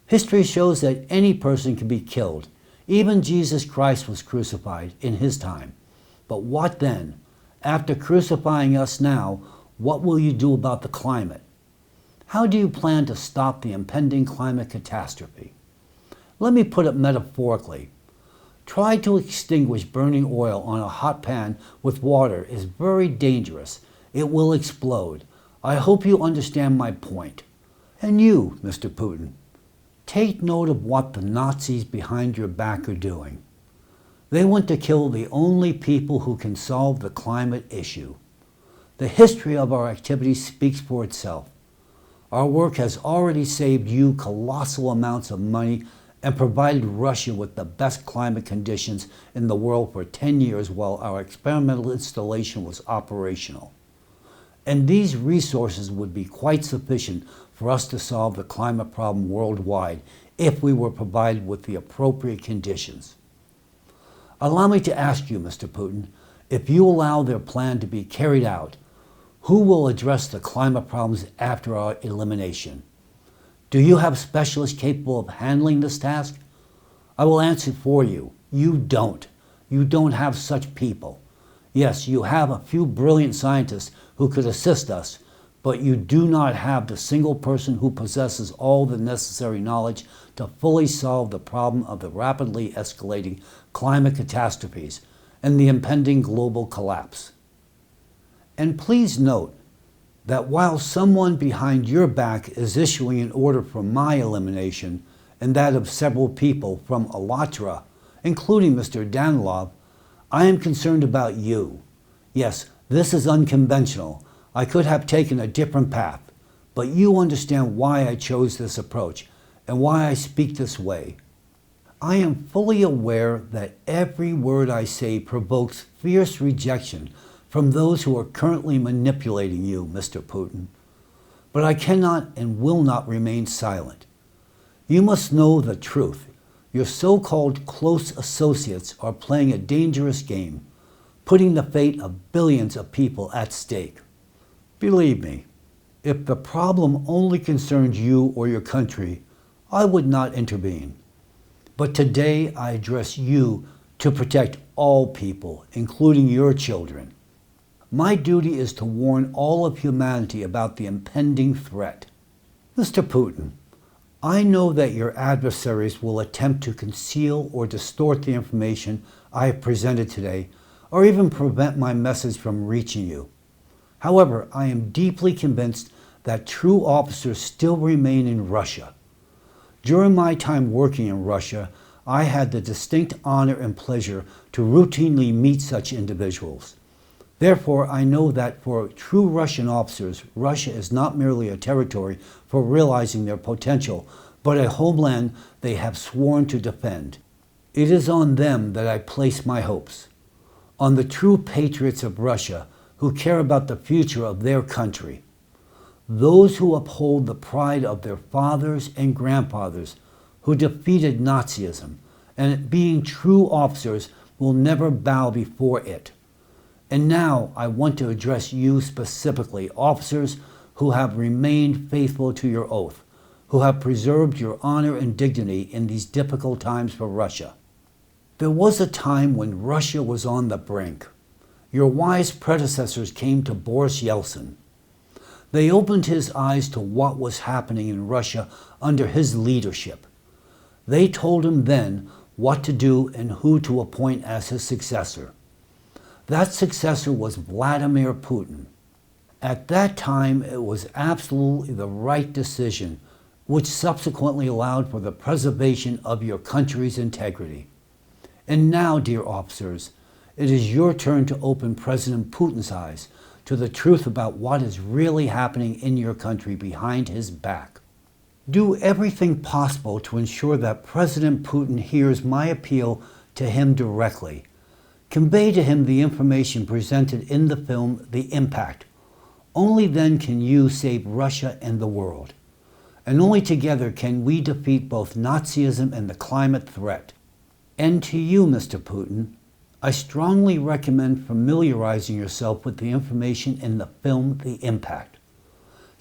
History shows that any person can be killed. Even Jesus Christ was crucified in his time. But what then? After crucifying us now, what will you do about the climate? How do you plan to stop the impending climate catastrophe? Let me put it metaphorically. Try to extinguish burning oil on a hot pan with water is very dangerous. It will explode. I hope you understand my point. And you, Mr. Putin, take note of what the Nazis behind your back are doing. They want to kill the only people who can solve the climate issue. The history of our activities speaks for itself. Our work has already saved you colossal amounts of money and provided Russia with the best climate conditions in the world for 10 years while our experimental installation was operational. And these resources would be quite sufficient for us to solve the climate problem worldwide if we were provided with the appropriate conditions. Allow me to ask you, Mr. Putin, if you allow their plan to be carried out, who will address the climate problems after our elimination? Do you have specialists capable of handling this task? I will answer for you. You don't. You don't have such people. Yes, you have a few brilliant scientists who could assist us, but you do not have the single person who possesses all the necessary knowledge to fully solve the problem of the rapidly escalating climate catastrophes and the impending global collapse. And please note that while someone behind your back is issuing an order for my elimination and that of several people from ALLATRA, including Mr. Danilov, I am concerned about you. Yes, this is unconventional. I could have taken a different path, but you understand why I chose this approach and why I speak this way. I am fully aware that every word I say provokes fierce rejection from those who are currently manipulating you, Mr. Putin. But I cannot and will not remain silent. You must know the truth. Your so-called close associates are playing a dangerous game, putting the fate of billions of people at stake. Believe me, if the problem only concerned you or your country, I would not intervene. But today I address you to protect all people, including your children. My duty is to warn all of humanity about the impending threat. Mr. Putin, I know that your adversaries will attempt to conceal or distort the information I have presented today, or even prevent my message from reaching you. However, I am deeply convinced that true officers still remain in Russia. During my time working in Russia, I had the distinct honor and pleasure to routinely meet such individuals. Therefore, I know that for true Russian officers, Russia is not merely a territory for realizing their potential, but a homeland they have sworn to defend. It is on them that I place my hopes, on the true patriots of Russia who care about the future of their country, those who uphold the pride of their fathers and grandfathers who defeated Nazism, and being true officers will never bow before it. And now I want to address you specifically, officers who have remained faithful to your oath, who have preserved your honor and dignity in these difficult times for Russia. There was a time when Russia was on the brink. Your wise predecessors came to Boris Yeltsin. They opened his eyes to what was happening in Russia under his leadership. They told him then what to do and who to appoint as his successor. That successor was Vladimir Putin. At that time, it was absolutely the right decision, which subsequently allowed for the preservation of your country's integrity. And now, dear officers, it is your turn to open President Putin's eyes to the truth about what is really happening in your country behind his back. Do everything possible to ensure that President Putin hears my appeal to him directly. Convey to him the information presented in the film, The Impact. Only then can you save Russia and the world. And only together can we defeat both Nazism and the climate threat. And to you, Mr. Putin, I strongly recommend familiarizing yourself with the information in the film The Impact.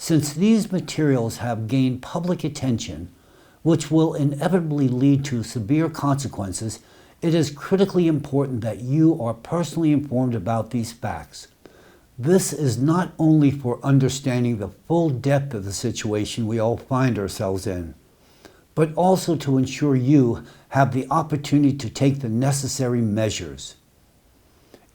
Since these materials have gained public attention, which will inevitably lead to severe consequences, it is critically important that you are personally informed about these facts. This is not only for understanding the full depth of the situation we all find ourselves in, but also to ensure you have the opportunity to take the necessary measures.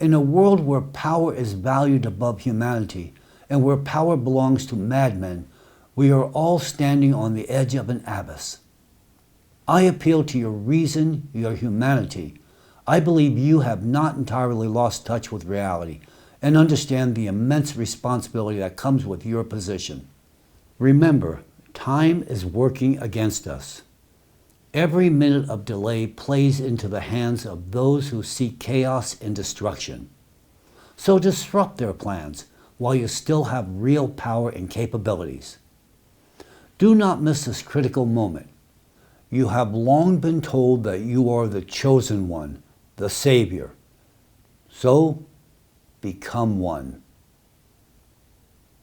In a world where power is valued above humanity, and where power belongs to madmen, we are all standing on the edge of an abyss. I appeal to your reason, your humanity. I believe you have not entirely lost touch with reality and understand the immense responsibility that comes with your position. Remember, time is working against us. Every minute of delay plays into the hands of those who seek chaos and destruction. So disrupt their plans while you still have real power and capabilities. Do not miss this critical moment. You have long been told that you are the chosen one, the Savior. So, become one.